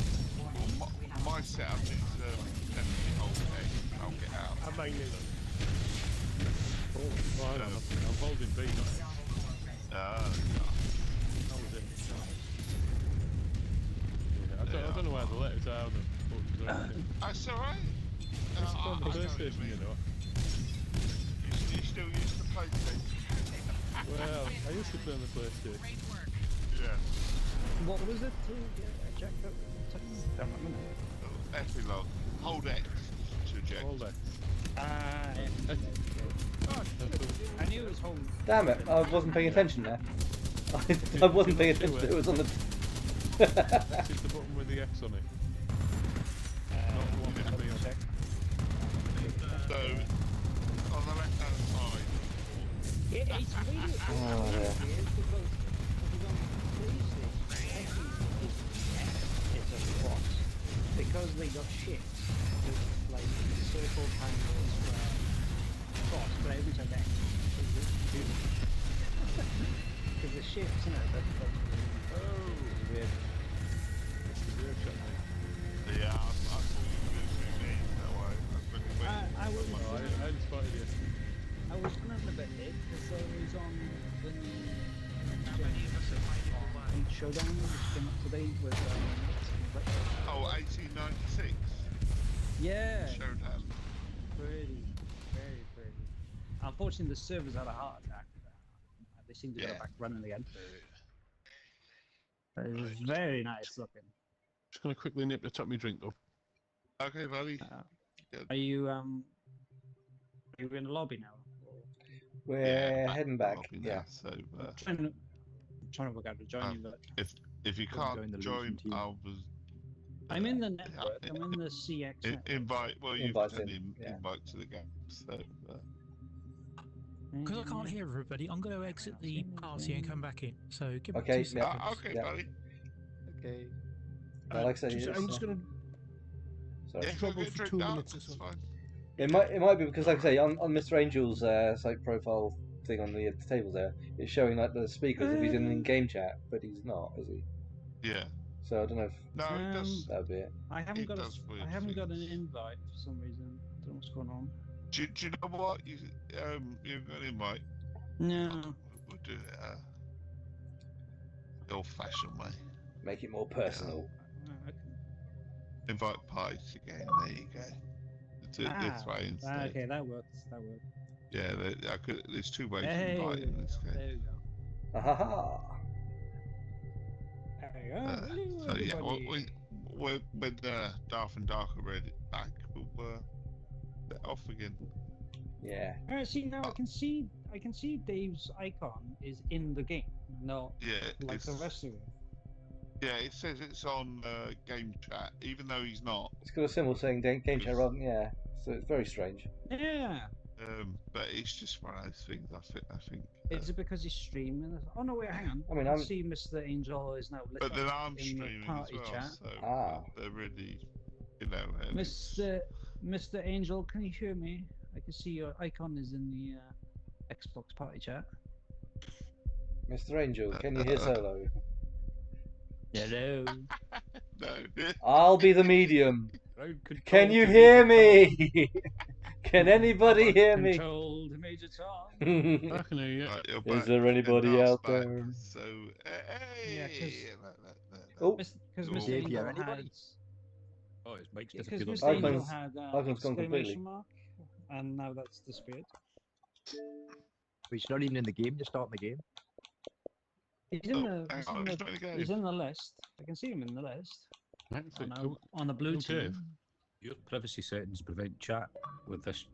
Well, my setup is definitely okay. I'll get out. I'm like this. Oh, fine, I'm holding B now. Ah. That was it. Yeah, I don't know where the letters are. That's alright. It's on the PlayStation, you know. You still use the PlayStation? Well, I used to play on the PlayStation. Yeah. What was it to eject it? Don't remember. Epilogue. Hold X to eject. Hold X. I knew it was home. Damn it, I wasn't paying attention there. I wasn't paying attention, it was on the... That's just the button with the X on it. Not the one with the B on it. So, on the left hand side. It's really dear. It's a cross. Because they got ships, there's like circle triangles cross, but every time that because the ships, you know, that's weird. Yeah, I thought you were going to shoot me. No, I was I hadn't spotted you. I was running a bit late because I was on the showdown which came up today with oh, 1896? yeah, Showdown. pretty. Unfortunately, the servers had a heart attack. They seem to get back running again. It was very nice looking. Just gonna quickly nip the top of my drink up. Okay, buddy. Are you in the lobby now? We're heading back. Yeah. So I'm trying to work out to join you, but if you can't join, I'm in the network. I'm in the CX network. Invite. Well, you Invite can in, yeah. invite to the game. So. Because I can't hear everybody, I'm going to exit the party and come back in. So give me Okay, 2 seconds. Okay, Yeah. buddy. Okay. Yeah, like I said, I'm just gonna Yeah, trouble go for drink 2 that, minutes or it's so. fine. It might be because, like I say, on Mr. Angel's like profile thing on the tables there, it's showing like the speakers if he's in in-game chat, but he's not, is he? Yeah. So I don't know if No, it does. that would be it. I haven't got does weird I haven't got an things. invite for some reason. Don't know what's going on. Do you know what? You've got an invite. No. We'll do it the old-fashioned way. Make it more personal. Invite pies again. There you go. Do it this way instead. Okay, that works. That works. Yeah, there's 2 ways to invite in this case. There we go. Ahaha. There we go. So yeah, when Darth and Dark are ready back, we'll let off again. Yeah. See now I can see Dave's icon is in the game, not like the rest of it. Yeah, it says it's on game chat, even though he's not. It's got a symbol saying game chat rather than, yeah. So it's very strange. Yeah. But it's just one of those things. I think. Is it because he's streaming? Oh no, wait, hang on. I mean, I see Mr. Angel is now lit But then up I'm in streaming the as party well, chat. so they're really, you know. Mr. Angel, can you hear me? I can see your icon is in the Xbox party chat. Mr. Angel, can you hear Solo? Hello. No. I'll be the medium. Can you hear me? Can anybody hear me? Controlled Major Tom. I can hear you. Is there anybody out there? So, hey. Yeah, because Mr. Angel had. Oh, his mic's Because disappeared. Mr. Angel Icon's had gone completely. exclamation mark, and now that's disappeared. He's not even in the game. Just starting the game. He's in he's in the list. I can see him in the list. On the blue team. Your privacy settings prevent chat with this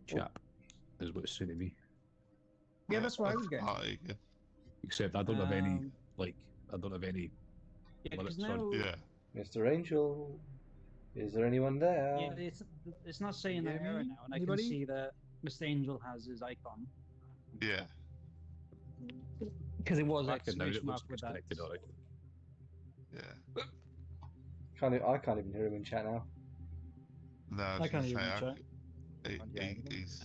chap, is what it's saying to me. Yeah, that's what I was getting. Except I don't have any, I don't have any limits on. Yeah. Mr. Angel, is there anyone there? Yeah, it's not saying that error now, and I can see that Mr. Angel has his icon. Yeah. Because it was exclamation mark with that. Yeah. I can't even hear him in chat now. No, I can't even chat. His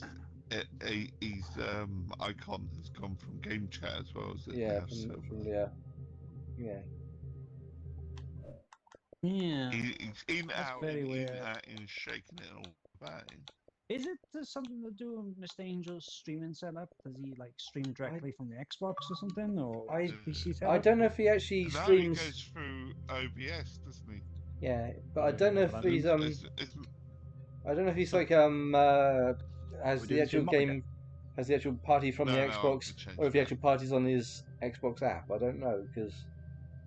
icon has gone from game chat as well as it Yeah, now, yeah. He's in out weird. and shaking it all about. Is it something to do with Mr. Angel's streaming setup? Does he stream directly from the Xbox or something, or PC setup? I don't know if he actually streams. He goes through OBS, doesn't he? Yeah, but I don't know if he's I don't know if he's has the actual game, has the actual party from the Xbox, or if the actual party's on his Xbox app. I don't know, because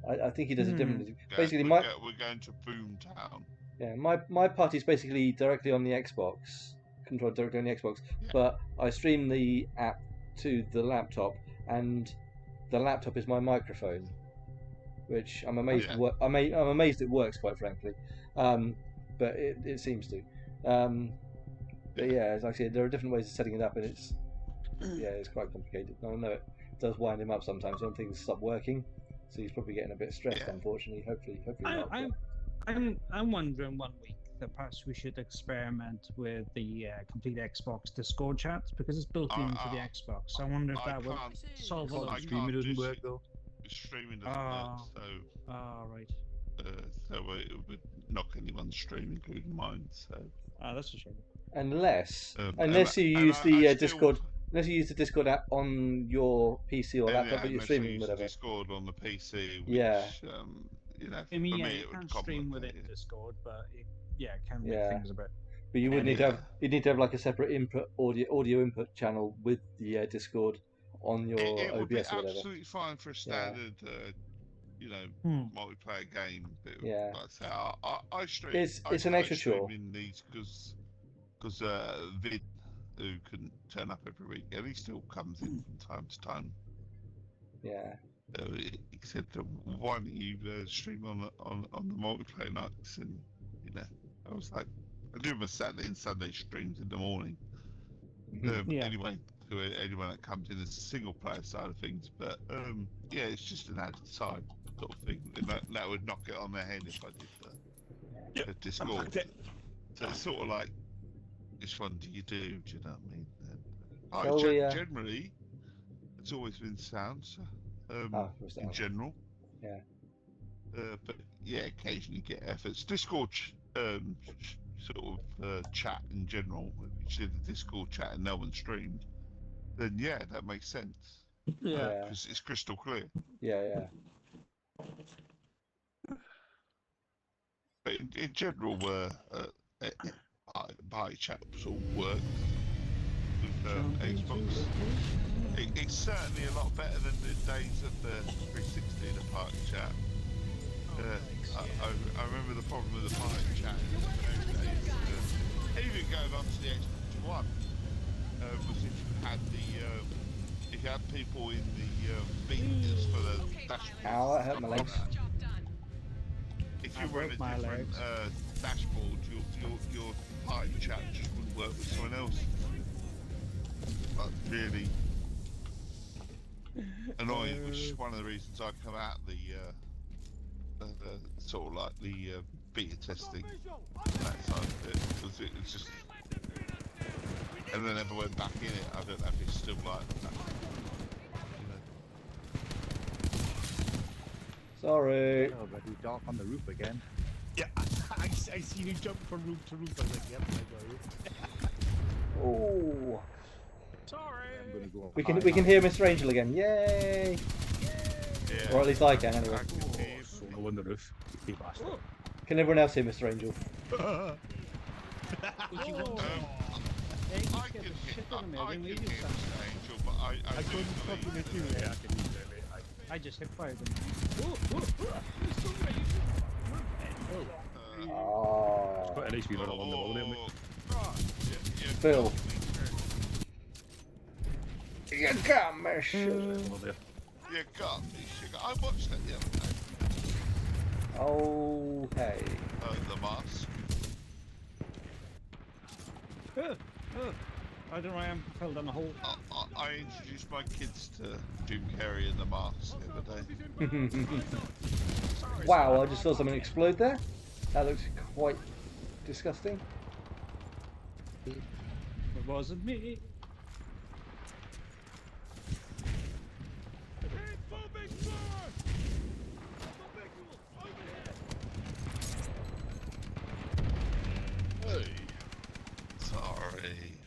I think he does it differently. Basically, we're going to Boomtown. Yeah, my party's basically directly on the Xbox, controlled directly on the Xbox, but I stream the app to the laptop, and the laptop is my microphone, which I'm amazed. I'm amazed it works, quite frankly, but it seems to. But yeah, as I said, there are different ways of setting it up, and it's quite complicated. I know it does wind him up sometimes when things stop working, so he's probably getting a bit stressed. Unfortunately, hopefully not. I'm wondering one week that perhaps we should experiment with the complete Xbox Discord chat, because it's built into the Xbox. I wonder if that would solve a lot of streaming doesn't work though. Streaming doesn't work, so. Right. So it would knock anyone's stream, including mine. So. That's a shame. Unless you use the Discord. Unless you use the Discord app on your PC or laptop, but you're streaming whatever. Discord on the PC. Which, you know, I mean, for me, you can stream within Discord, but it can make things a bit. But you would need to have like a separate input audio input channel with the Discord on your it would OBS be or whatever. Absolutely fine for a standard, multiplayer game. But like I say, I stream. It's an extra chore. These because Vid, who couldn't turn up every week, and he still comes in from time to time. Yeah. He said, "Why don't you stream on the multiplayer nights?" And I was like, I do my Saturday and Sunday streams in the morning. Anyway, to anyone that comes in as a single player side of things, but it's just an added side sort of thing. That would knock it on the head if I did the Discord. So it's sort of like, which one do you do? Do you know what I mean? Generally, it's always been sound. So, in general, but occasionally get efforts. Discord sort of chat in general. If you did the Discord chat and no one streamed, then that makes sense. Because it's crystal clear. Yeah. But in general, by chat sort of works with Xbox. It's certainly a lot better than the days of the 360 and the party chat. I remember the problem with the party chat in those days. Even going on to the Xbox One, was if you had people in the beaters for the dash. Ow, that hurt my legs. if you were in a different dashboard, your party chat just wouldn't work with someone else. That's really annoying, which is one of the reasons I come out the sort of like the beta testing that side of it, because it was just, and then never went back in it. I don't know if it's still like that. Sorry. Already dark on the roof again. Yeah, I seen you jump from roof to roof. I was like, yep, I got you. Oh. Sorry. I'm gonna go We can hear Mr. Angel again. Yay! Yeah. Or at least I can anyway. Solo on the roof. You bastard. Can everyone else hear Mr. Angel? I can hear Mr. Angel, but I couldn't fucking hit you. Yeah, I can use it, mate. I just hit fired them. Oh. Quite a nice wee run along the wall there, mate. Phil. You got me, shit. Over there. You got me, sugar. I watched that the other day. Okay. The Mask. I don't know why I'm fell down a hole. I introduced my kids to Jim Carrey and the Mask the other day. Wow, I just saw something explode there. That looks quite disgusting. It wasn't me. Hey. Sorry.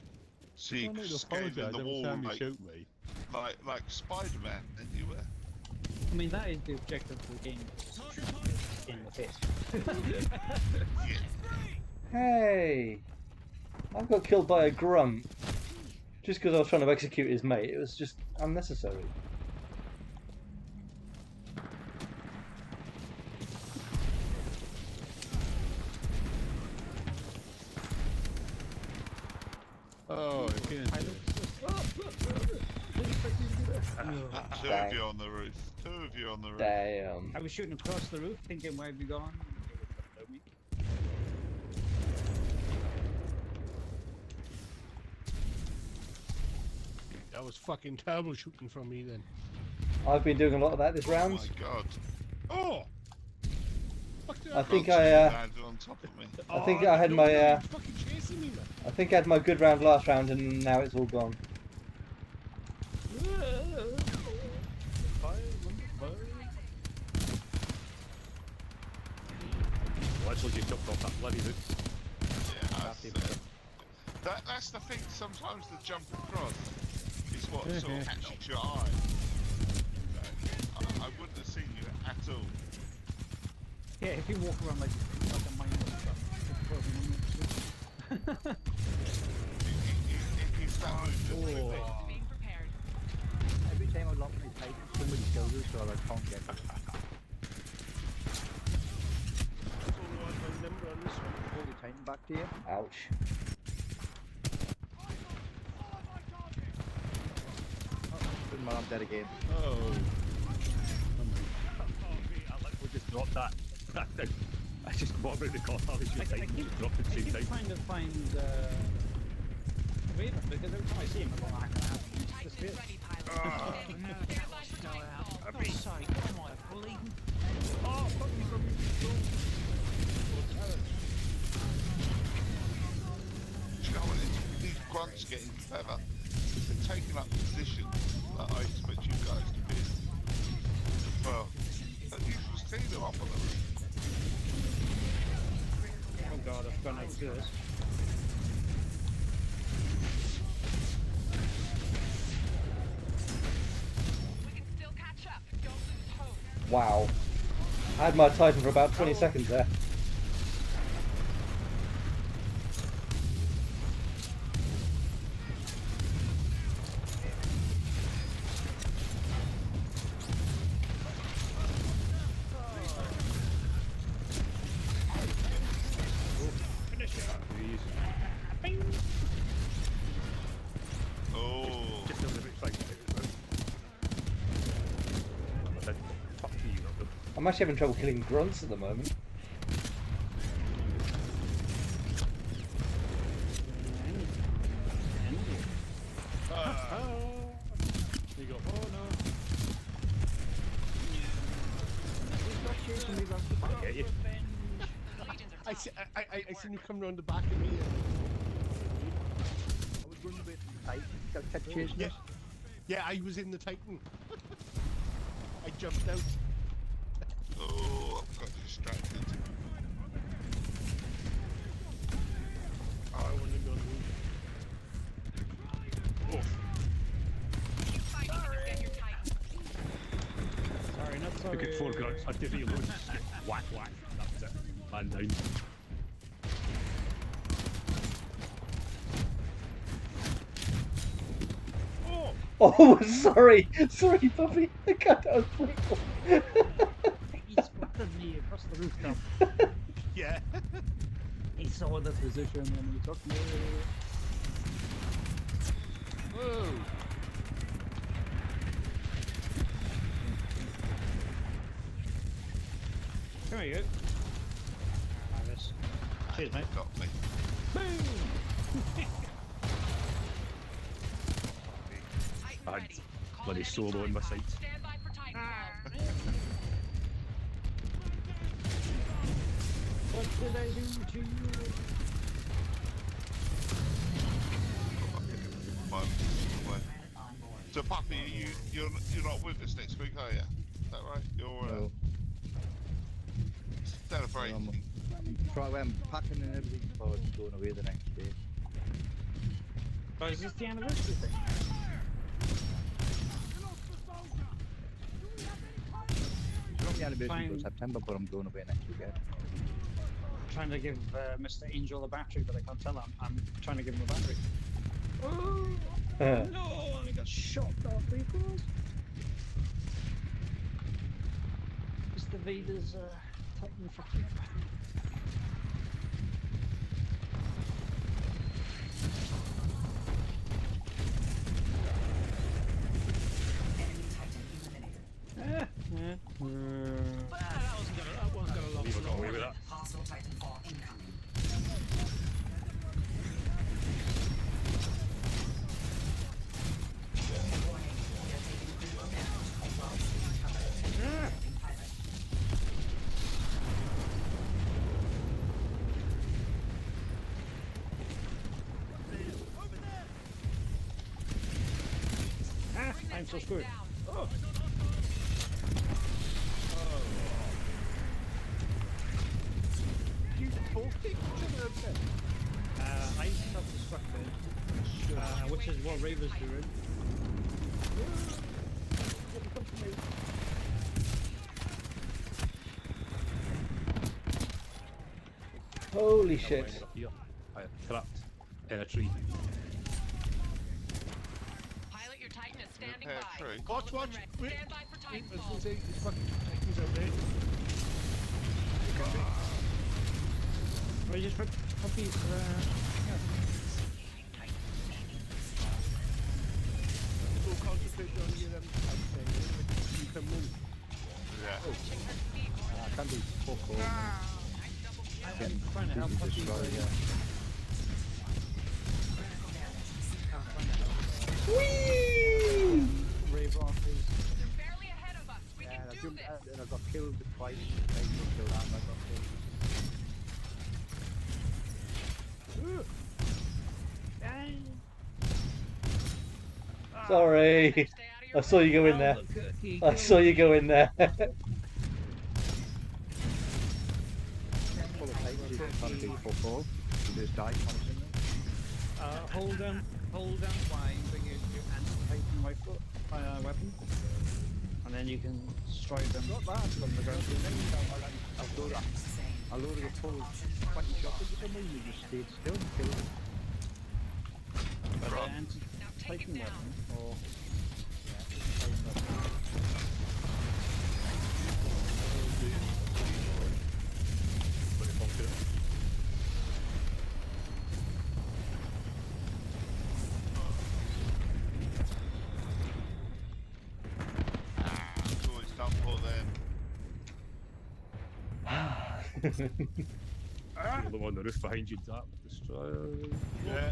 See, scaling the wall like Spider-Man, and you were. I mean, that is the objective of the game. In the face. Hey! I got killed by a grunt. Just because I was trying to execute his mate. It was just unnecessary. Oh, okay. Two of you on the roof. Two of you on the roof. Damn. I was shooting across the roof, thinking, where have you gone? That was fucking terrible shooting from me then. I've been doing a lot of that this round. Oh my god. Oh! I think I think I had my fucking chasing me, man. I think I had my good round last round and now it's all gone. Literally just jumped off that bloody roof. Yeah, that's the thing, sometimes the jump across is what sort of catches your eye. I wouldn't have seen you at all. Yeah, if you walk around like a mindless stuff, Being prepared. Every time I lock my Titan, somebody kills us, so I can't get back. Hold the Titan back to you. Ouch. Doesn't matter, I'm dead again. Oh. I literally just dropped that. I just got around the corner, I was just like, dropped at the same time. Trying to find Raven, because every time I see him, I'm like, he's disappeared. For God's sake, am I bleeding? Oh, fuck me from me. Do you know what? These grunts getting clever. They're taking up positions that I expect you guys to be in. Well, you should see them up on the roof. Oh god, I've gone out to this. We can still catch up. Don't lose hope. Wow. I had my Titan for about 20 seconds there. I'm actually having trouble killing grunts at the moment. You go, oh no. I'll get you. I seen you come round the back of me. I was running a bit tight. Kept chasing us. Yeah, I was in the Titan. I jumped out. Oh, I've got distracted. Oh, I wanted to go on the roof. Keep fighting and get your Titan. Sorry, not sorry. Look at 4 grunts. I'd give you a load. Just get whack, whack. That was it. Man down. Oh, sorry, puppy. I got out of playful. He spotted me across the rooftop. Yeah. He saw the position and he took me. Whoa. There you go. Cheers, mate. Got me. I had bloody solo in my sights. Stand by for Titanfall. What did I do to you? So, Puppy, you're not with us next week, are you? Is that right? You're No. celebrating. I'm packing and everything before it's going away the next day. Oh, is this the anniversary thing? It's not the anniversary Fine. until September, but I'm going away next weekend. I'm trying to give Mr. Angel a battery, but I can't tell him. I'm trying to give him a battery. No, I got shot off because Mr. Vader's Titan for keep. That wasn't gonna last Leave it long. away with that. Hostile Titanfall incoming. I'm so screwed. Down. You both take each other upset. I self-destructed, which is what Raver's doing. Holy shit. Up here. I trapped in a tree. Pilot, your Titan is standing Repair by. tree. Watch. Wait. Stand by for Wait, I was Titanfall. gonna say, the fucking Titans out there. I just put puppies, Go concentrate on your you can move. Yeah. I can't do fuck all. I'm trying to help Busy puppies. destroy, yeah. Rave off is. They're barely ahead of us. We Yeah, can do this. and I got killed twice. I got killed and I got killed. Sorry. Stay out of I your saw you go in there. I saw you go in there. Full of Titans, you can't do fuck all. You just die constantly. Hold down Y and bring your anti-Titan rifle weapon, and then you can destroy them Not bad from the ground. I loaded a full 20 shots into someone, you just stayed still and killed them. but Right. the anti-Titan weapon, or Pretty confident. It's always done for them. The one on the roof behind you, that destroyer. Yeah.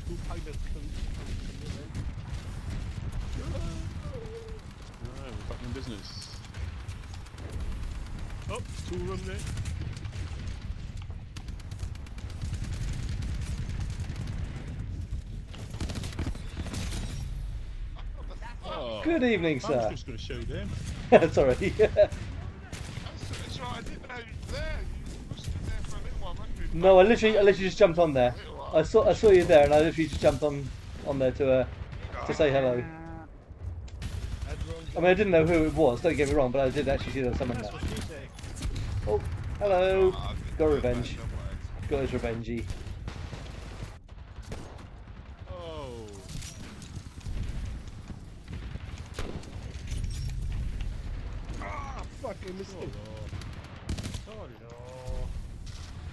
two pilots come in. Alright, we're back in business. Oh, two of them there. Oh, Good evening, I was sir. just going to show them. Sorry. That's right, I didn't know you were there. You must have been there for a little while, haven't you? No, I literally just jumped on there. I saw you there, and I literally just jumped on there to say hello. I mean, I didn't know who it was. Don't get me wrong, but I did actually see there was someone there. That's what she said. Oh, hello. Oh, Got revenge. don't worry. Got his revengey. Oh. Ah, fucking mistake. Sorry, no.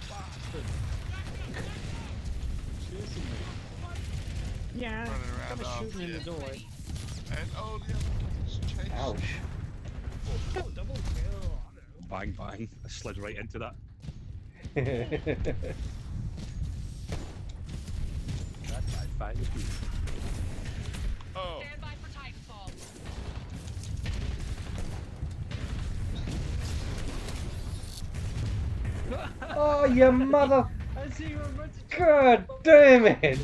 Bastard. chasing me. Yeah, Running around kind of after shooting in you. the door. And oh, the other one's chased. Ouch. Oh, double kill. Bang, bang. I slid right into that. That guy banged me. Oh. Stand by for Titanfall. Oh, you mother... I see you were meant to God damn it!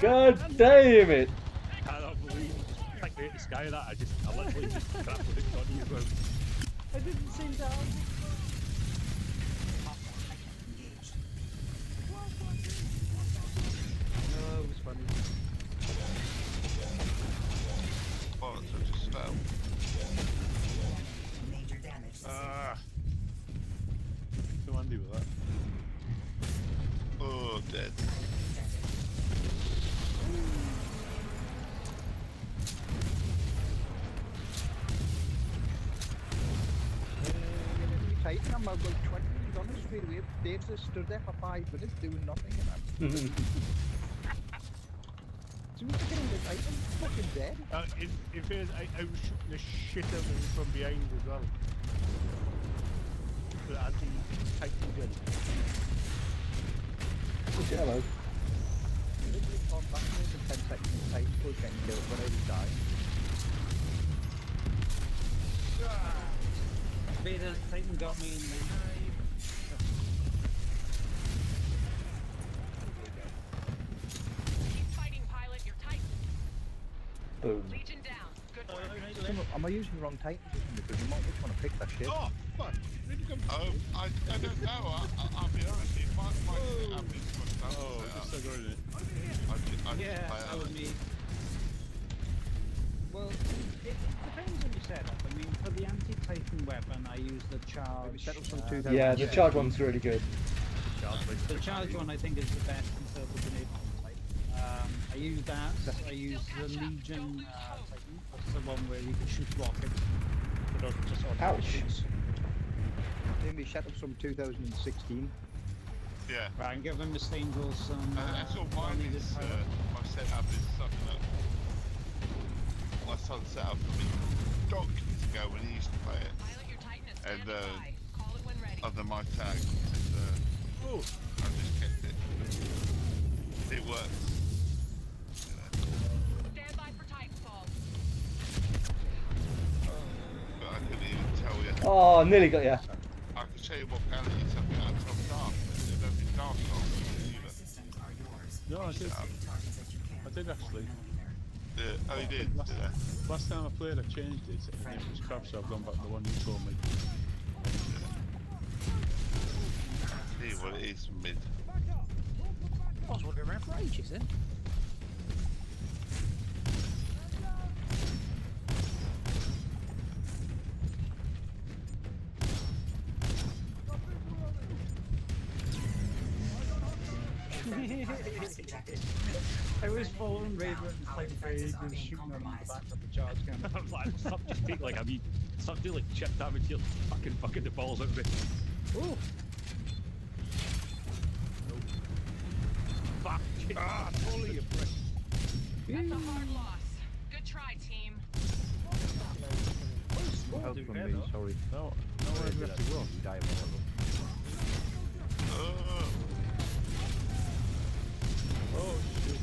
God damn it! I cannot believe you just picked me out the sky of that. I literally just crapped the hook on you as well. I didn't seem to have No, it was funny. Oh, so just fell. Ah. No handy with that. Oh, dead. Titan, I'm about 20 minutes on it straight away. Dave just stood there for 5 minutes doing nothing and I'm... As soon as I get in the Titan, fucking dead. In fairness, I was shooting the shit out of him from behind as well. The anti-Titan gun. Hello. Literally caught back in 10 seconds in Titan was getting killed when I was dying. Vader, Titan got me in the Keep fighting, pilot. You're Titan. Boom. Legion down. Good work. Am I using the wrong Titan system? Because you might just want to pick that shit. Oh, fuck! Where'd you come from? I don't know. I'll be honest. It might have been some Oh, just still going in it. I yeah, that was me. Well, it depends on your setup. I mean, for the anti-Titan weapon, I use the charge. Maybe set up some 2000. Yeah, the charge one's really good. The charge one, I think, is the best in terms of grenade type. I use that. I use the Legion Titan. That's the one where you can shoot rockets. But just Ouch. shoots. Maybe set up some 2016. Yeah. Right, and give them Mr. Angel some. That's all mine needed is, power. my setup is something that my son set up for me donkeys ago when he used to play it Pilot, your Titan is And, standing by. Call it when ready. under my tag. And, Oh, I just kept it. It works. You know. Stand by for Titanfall. But I couldn't even tell you. Oh, nearly got ya. I could tell you what planet it's something out from dark. It don't be dark on either. No, I did. I did actually. Oh, you did? Last, Did I? last time I played, I changed it and it was crap, so I've gone back to the one you told me. See what it is mid. I was wandering around for ages then. I was following Raider and playing Raider and shooting him in the back of the charge gun. I'm like, stop just being like, I mean, stop doing like chip damage, you're fucking the balls out of it. Ooh! Fuck! ah, totally you prick. That's a hard loss. Good try, team. Help from me, sorry. No, where do we have to go? You die of all of them. Oh, Oh shit.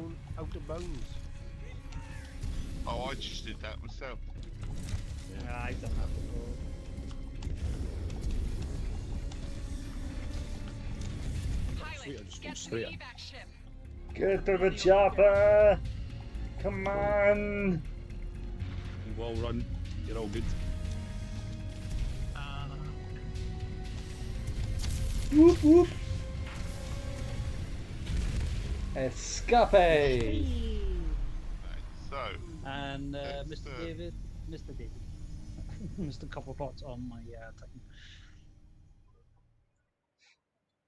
own out of bounds. Oh, I just did that myself. Yeah, I've done that before. Pilot, get to the evac ship. Get to the chopper! Come on! Well run. You're all good. Whoop whoop! Escape! Right, so. And Let's, Mr. David, Mr. Copperpot on my Titan.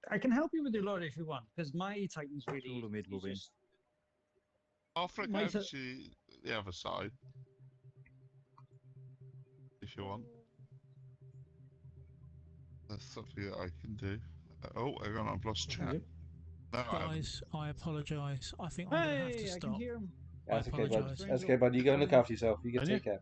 I can help you with the lot if you want, because my Titan's really. I'll flick over to the other side. If you want. That's something that I can do. Oh, hang on, I've lost chat. No, Guys, I apologise. I think I'm going to have to stop. I can hear him. That's okay, bud. apologise. That's okay, bud. You go and look after yourself. You can take care.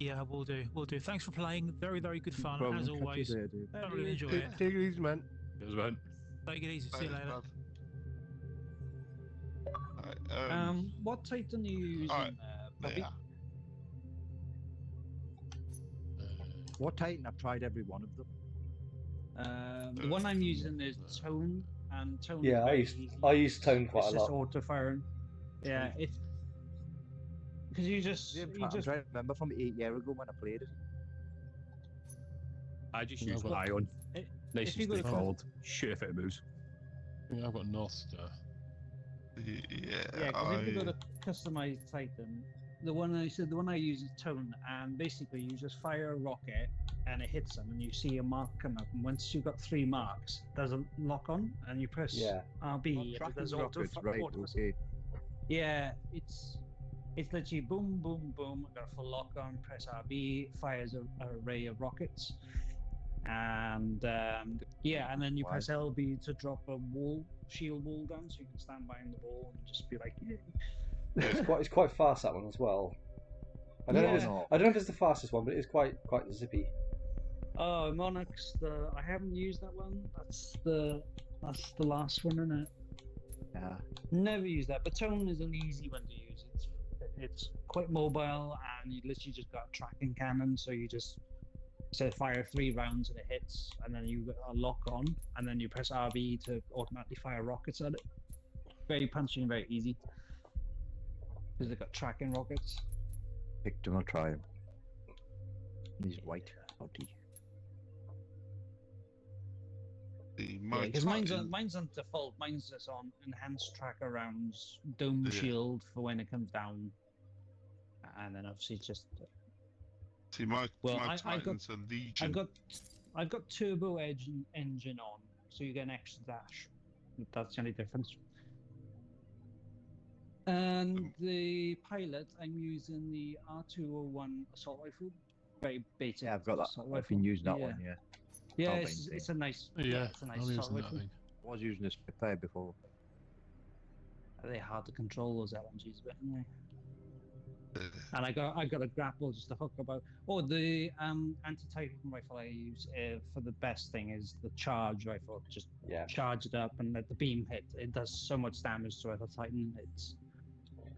Yeah, we'll do. We'll do. Thanks for playing. Very, very good fun, as always. Thoroughly enjoy it. Take it easy, man. Cheers, man. Take it easy. See you later. Right, what Titan are you using, Bobby? What Titan? I've tried every one of them. The one I'm using is Tone, and Tone. Yeah, I use Tone quite a lot. It's just auto firing. Yeah, it's because you just. I'm trying to remember from 8 years ago when I played it. I just use Ion. Nice and straightforward. Shoot if it moves. Yeah, I've got North Star. Yeah, because if you go to customize Titan, the one I use is Tone, and basically you just fire a rocket and it hits them, and you see a mark come up, and once you've got 3 marks, there's a lock on, and you press RB. There's okay. Yeah, it's literally boom, boom, boom. Got a full lock on. Press RB, fires an array of rockets, and and then you press LB to drop a shield wall down, so you can stand behind the wall and just be like, yeah. It's quite fast, that one as well. I don't know if it's the fastest one, but it's quite zippy. Oh, Monarch's I haven't used that one. That's the last one, isn't it? Yeah. Never used that, but Tone is an easy one to use. It's quite mobile, and you literally just got a tracking cannon, so you just fire 3 rounds and it hits, and then you got a lock on, and then you press RB to automatically fire rockets at it. Very punchy and very easy because they've got tracking rockets. Picked him, I'll try him. He's white. Howdy. Because mine's on default. Mine's just on enhanced tracker rounds, dome shield for when it comes down, and then obviously just. See, my Titan's a Legion. I've got turbo engine on, so you get an extra dash. That's the only difference. And the pilot, I'm using the R201 assault rifle. Very basic. Yeah, I've got that. I've been using that one. Yeah. Yeah, it's a nice. Yeah, it's a nice assault rifle. I was using a Spitfire before. They're hard to control, those LMGs, but anyway. And I got a grapple just to hook about. Oh, the anti-Titan rifle I use for the best thing is the charge rifle. Just charge it up and let the beam hit. It does so much damage to a Titan. It's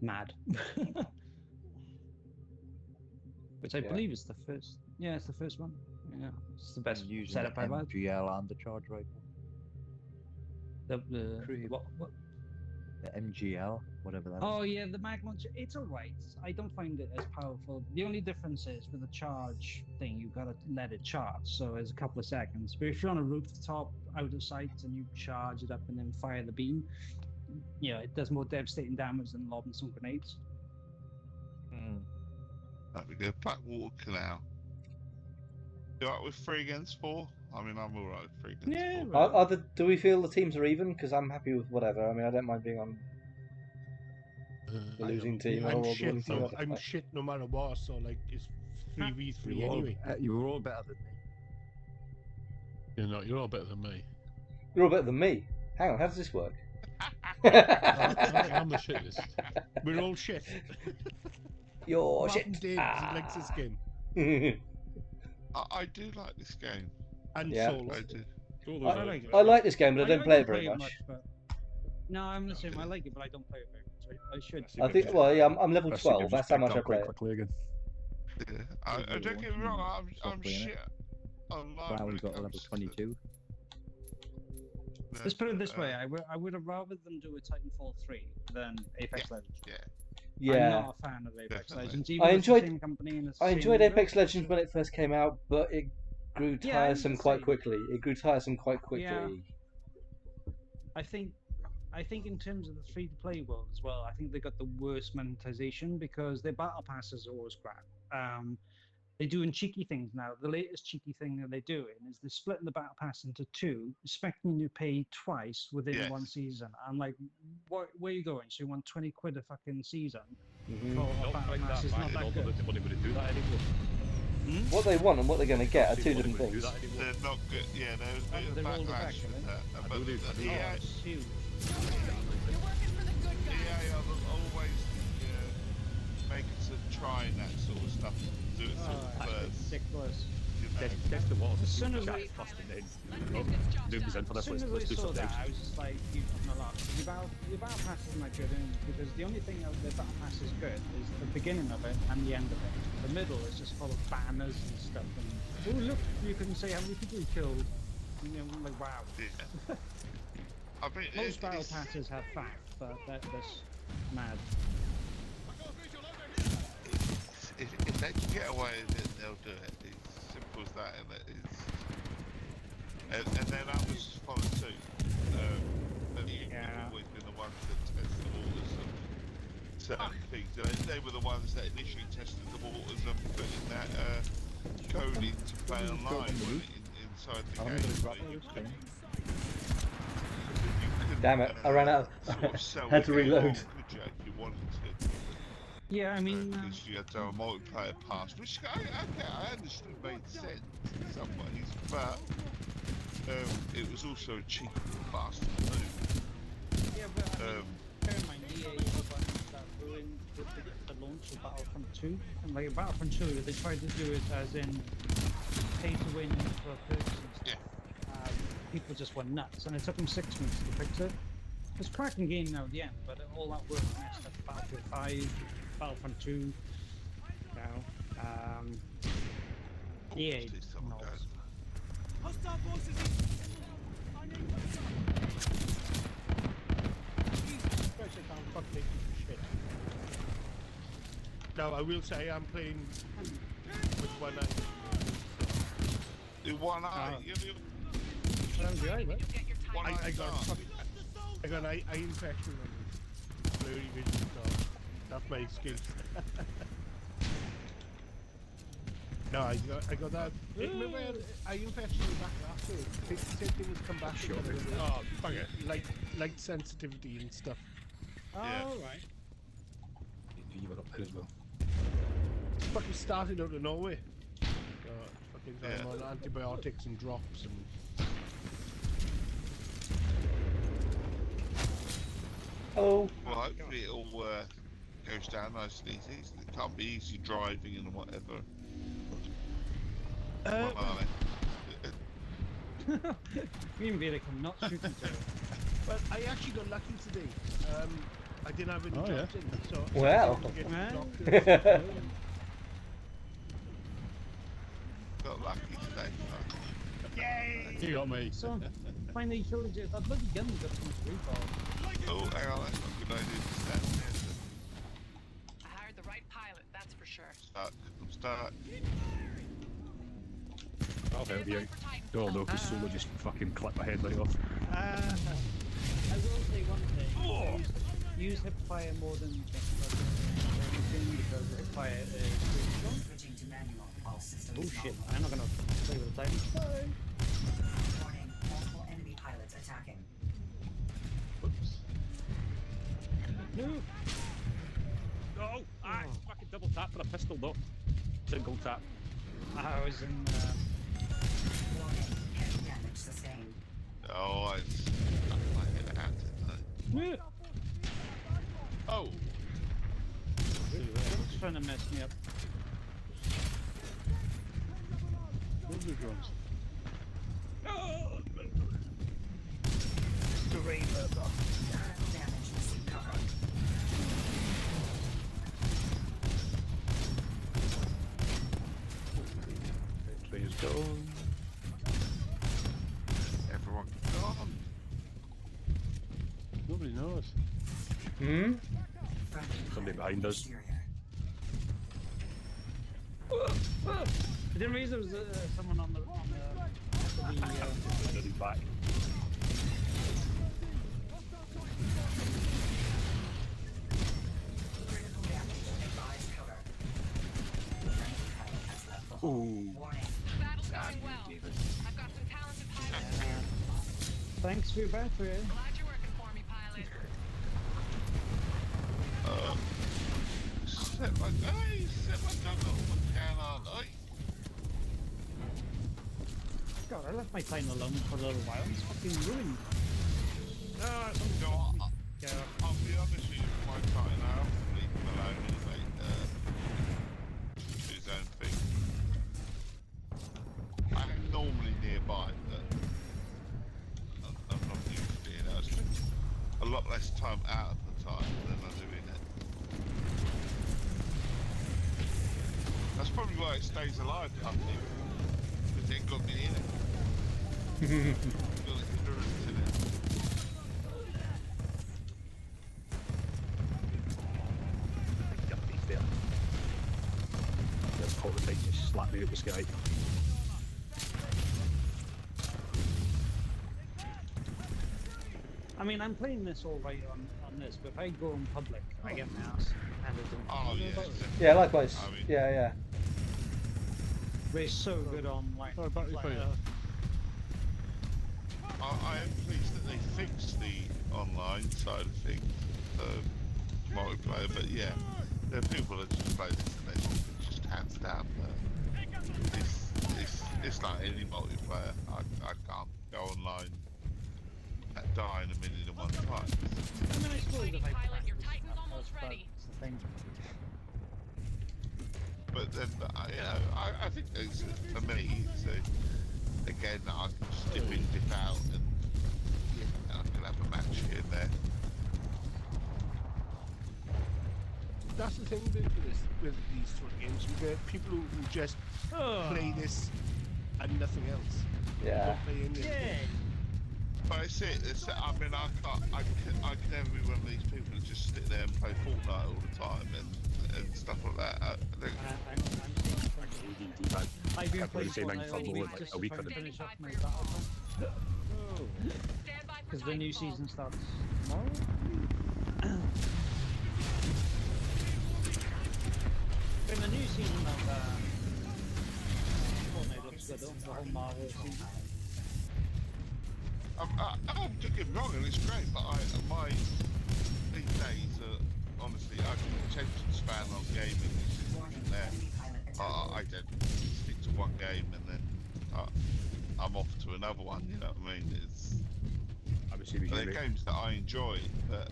mad. Which I believe is the first. Yeah, it's the first one. Yeah, it's the best setup I've had. MGL and the charge rifle. The MGL, whatever that is. Oh yeah, the mag launcher. It's alright. I don't find it as powerful. The only difference is with the charge thing, you've got to let it charge. So it's a couple of seconds. But if you're on a rooftop, out of sight, and you charge it up and then fire the beam, it does more devastating damage than lobbing some grenades. There we go. Blackwater Canal. You alright with 3 against 4? I mean, I'm alright with 3 against 4. Right. Do we feel the teams are even? Because I'm happy with whatever. I mean, I don't mind being on the losing team. I'm shit no matter what, so like it's 3v3 anyway. You were all better than me. You're all better than me. You're all better than me? Hang on, how does this work? I'm the shittest. We're all shit. You're shit. Dave, he likes this game. I do like this game. And Solo. I do. I like this game, but I don't play it very much. No, I'm the same. I like it, but I don't play it very much. I should. I think. Well, yeah, I'm level 12. That's how much I play. Quickly again. Yeah. I don't get me wrong. I'm shit. Wow, we got a level 22. Let's put it this way: I would have rather them do a Titanfall 3 than Apex Legends. Yeah. I'm not a fan of Apex Legends. Even I enjoyed. the same company and I enjoyed Apex Legends when it first came out, but it grew tiresome quite quickly. Yeah. I think in terms of the free-to-play world as well, I think they got the worst monetization because their battle passes are always crap. They're doing cheeky things now. The latest cheeky thing that they're doing is they're splitting the battle pass into two, expecting you to pay twice within one season. I'm like, where are you going? So you want 20 quid a fucking season for a battle pass? It's not that good. Nobody would do that anymore. What they want and what they're going to get are two different things. They're not good. Yeah, there's all the back, EA are always making some trying that sort of stuff. Do it first. Ridiculous. Test the waters. As soon as chat we first and then nobody's in for this. Let's do saw something that, else. I was just like, you're not allowed. Your battle pass isn't that good, because the only thing that the battle pass is good is the beginning of it and the end of it. The middle is just full of banners and stuff. And oh look, you can say how many people you killed. You know, like wow. Yeah. I mean, most battle passes have facts, but that's mad. If they can get away with it, they'll do it. It's simple as that, and then others follow suit. You've always been the ones that test the waters of certain things. They were the ones that initially tested the waters of putting that code into play online inside the game. Damn it! I ran out. Had to reload. If you wanted to. Yeah, I mean, because you had to have a multiplayer pass, which I understood made sense in some ways, but it was also a cheap bastard move. Yeah, but I mean, bear in mind, EA were the ones that ruined the launch of Battlefront 2. And like Battlefront 2, they tried to do it as in pay to win for purchase and stuff. People just went nuts, and it took them 6 months to fix it. It's a cracking game now at the end, but all that work messed up Battlefield 5, Battlefront 2, now, EA, no. Hostile forces No, I will say I'm playing with one eye. The one eye? I got an eye infection and blurry vision, so that's my excuse. No, I got that. Remember I had eye infection back last week? The same thing has come back. Sure. Oh, bugger. Light sensitivity and stuff. Oh, right. You were up there as well. Fucking started out of nowhere. I'm on antibiotics and drops and... Oh. Well, hopefully it all goes down nice and easy. It can't be easy driving and whatever. Me and Vera can not shoot each other. Well, I actually got lucky today. I didn't have any drops in, so... Well. Got lucky today. Yay! You got me. So, finally killed it. That bloody gun got so much recall. Oh, hang on, that's not a good idea to stand there. I hired the right pilot, that's for sure. I'm stuck. I'll help you out. No, because Solo just fucking clipped my head right off. I will say one thing. Use hipfire more than anything because hipfire is oh shit, I'm not gonna play with the Titan. Warning, multiple enemy pilots attacking. Whoops. No! Oh! Fucking double tap for a pistol, though. Single tap. I was in Warning, heavy damage sustained. Oh, I hit a hat, didn't I? Oh! It's trying to mess me up. Where's the drums? The rain burger. gone. Everyone gone. Nobody knows. Hmm? Somebody behind us. I didn't realize there was someone on the back. Ooh. Battle's going well. I've got some talented pilots. Thanks for your battery. Glad you're working for me, pilot. Set my juggle. What's going on? Oi. God, I left my plane alone for a little while. It's fucking ruined. No, I'll be honest with you, my time now, leave him alone anyway, do his own thing. I'm normally nearby, but I'm not used to being out. I spend a lot less time out of the time than I do in it. That's probably why it stays alive, I think, because it ain't got me in it. Got endurance in it. Caught the thing, just slapped me up the sky. I mean, I'm playing this all right on this, but if I go in public, I get my ass handed to me. Oh, yeah. Yeah, likewise. I mean, yeah. But it's so good on, like... Sorry, battery failure. I am pleased that they fixed the online side of things, multiplayer, but yeah, there are people that just play this and they just hands down. It's like any multiplayer. I can't go online and die in a minute and one time. I mean, I suppose if I Pilot, your Titan's almost ready. that's the thing. But then, I think it's, for me, it's again, I can just dip in, dip out, and I can have a match here and there. That's the thing with these sort of games. We get people who just play this and nothing else. Yeah. Don't play any Yeah. But it's it. I mean, I can never be one of these people that just sit there and play Fortnite all the time and stuff like that. I've been playing saying Fortnite all week just to try and finish off my battle pass. Because the new season starts tomorrow. In the new season of Fortnite looks good, the whole Marvel season. Don't get me wrong, and it's great, but these days, honestly, I can attention span on gaming isn't there. I don't stick to one game and then I'm off to another one, you know what I mean? They're games that I enjoy, but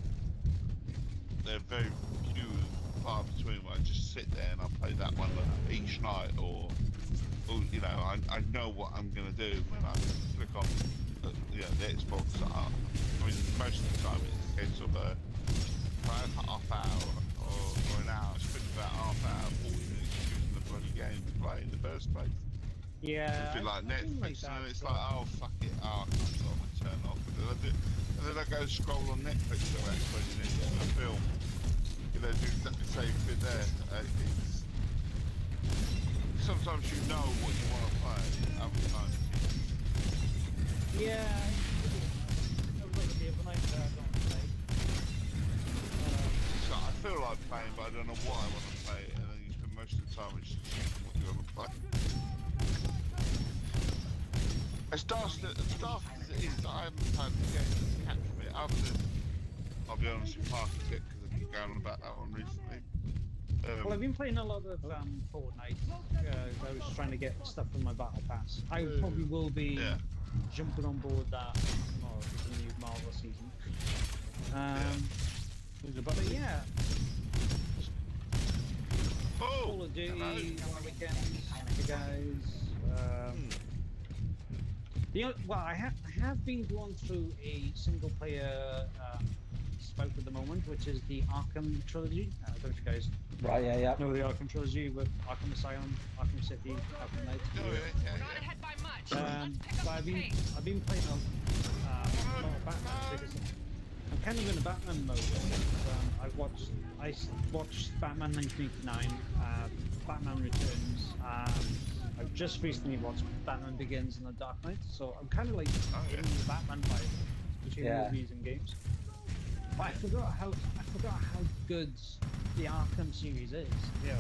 they're very few and far between where I just sit there and I play that one each night, or you know, I know what I'm going to do when I click on the Xbox. I mean, most of the time it's a case of half hour or an hour. I spend about half hour, 40 minutes choosing the bloody game to play in the first place. Yeah. It's a bit like Netflix, and then it's like, oh fuck it, I can't stop and turn off. And then I go scroll on Netflix for about 20 minutes on a film. You know, do exactly the same thing there. Sometimes you know what you want to play, other times yeah, I was like the other night that I don't play. So I feel like playing, but I don't know what I want to play, and then you spend most of the time it's just choosing what you want to play. As daft as it is, I haven't had the game that's catch me, other than, I'll be honest with Parker because I've been going on about that one recently. Well, I've been playing a lot of Fortnite. I was trying to get stuff from my battle pass. I probably will be jumping on board that tomorrow for the new Marvel season. But yeah. Call of Duty on the weekends, you guys. Well, I have been going through a single player about at the moment, which is the Arkham trilogy. I don't know if you guys Right, yeah. know the Arkham trilogy with Arkham Asylum, Arkham City, Arkham Knight. Not ahead by much. So I've been playing a lot of Batman because I'm kind of in a Batman mode. I watched Batman 1989, Batman Returns. I've just recently watched Batman Begins and The Dark Knight, so I'm kind of like in the Batman vibe between movies and games. But I forgot how good the Arkham series is. You know,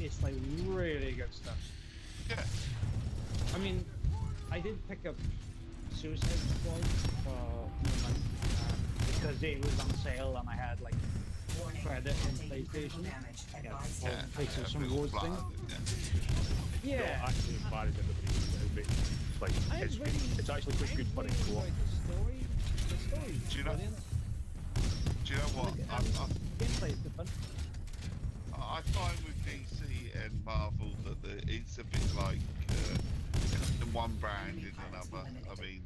it's like really good stuff. Yeah. I mean, I did pick up Suicide Squad for no money because it was on sale and I had like credit in PlayStation. PlayStation Rewards thing. Yeah. No, actually, I'm glad everybody like it's actually quite good fun and co-op. The story's brilliant. Do you know what? Gameplay is good fun. I find with DC and Marvel that it's a bit like in one brand in another. I mean,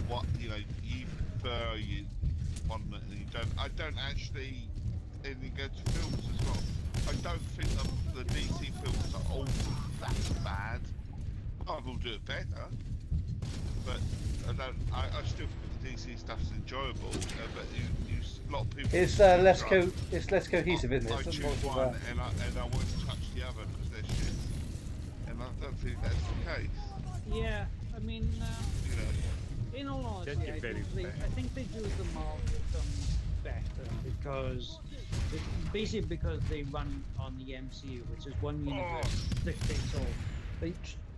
what you prefer one and you don't. I don't actually. And you go to films as well. I don't think the DC films are all that bad. Marvel do it better, but I still think the DC stuff's enjoyable. But a lot of people. It's less cohesive, isn't it? I choose one and I won't touch the other because they're shit. And I don't think that's the case. Yeah, I mean, in all honesty, I think they do the Marvel films better because they run on the MCU, which is one universe dictates all.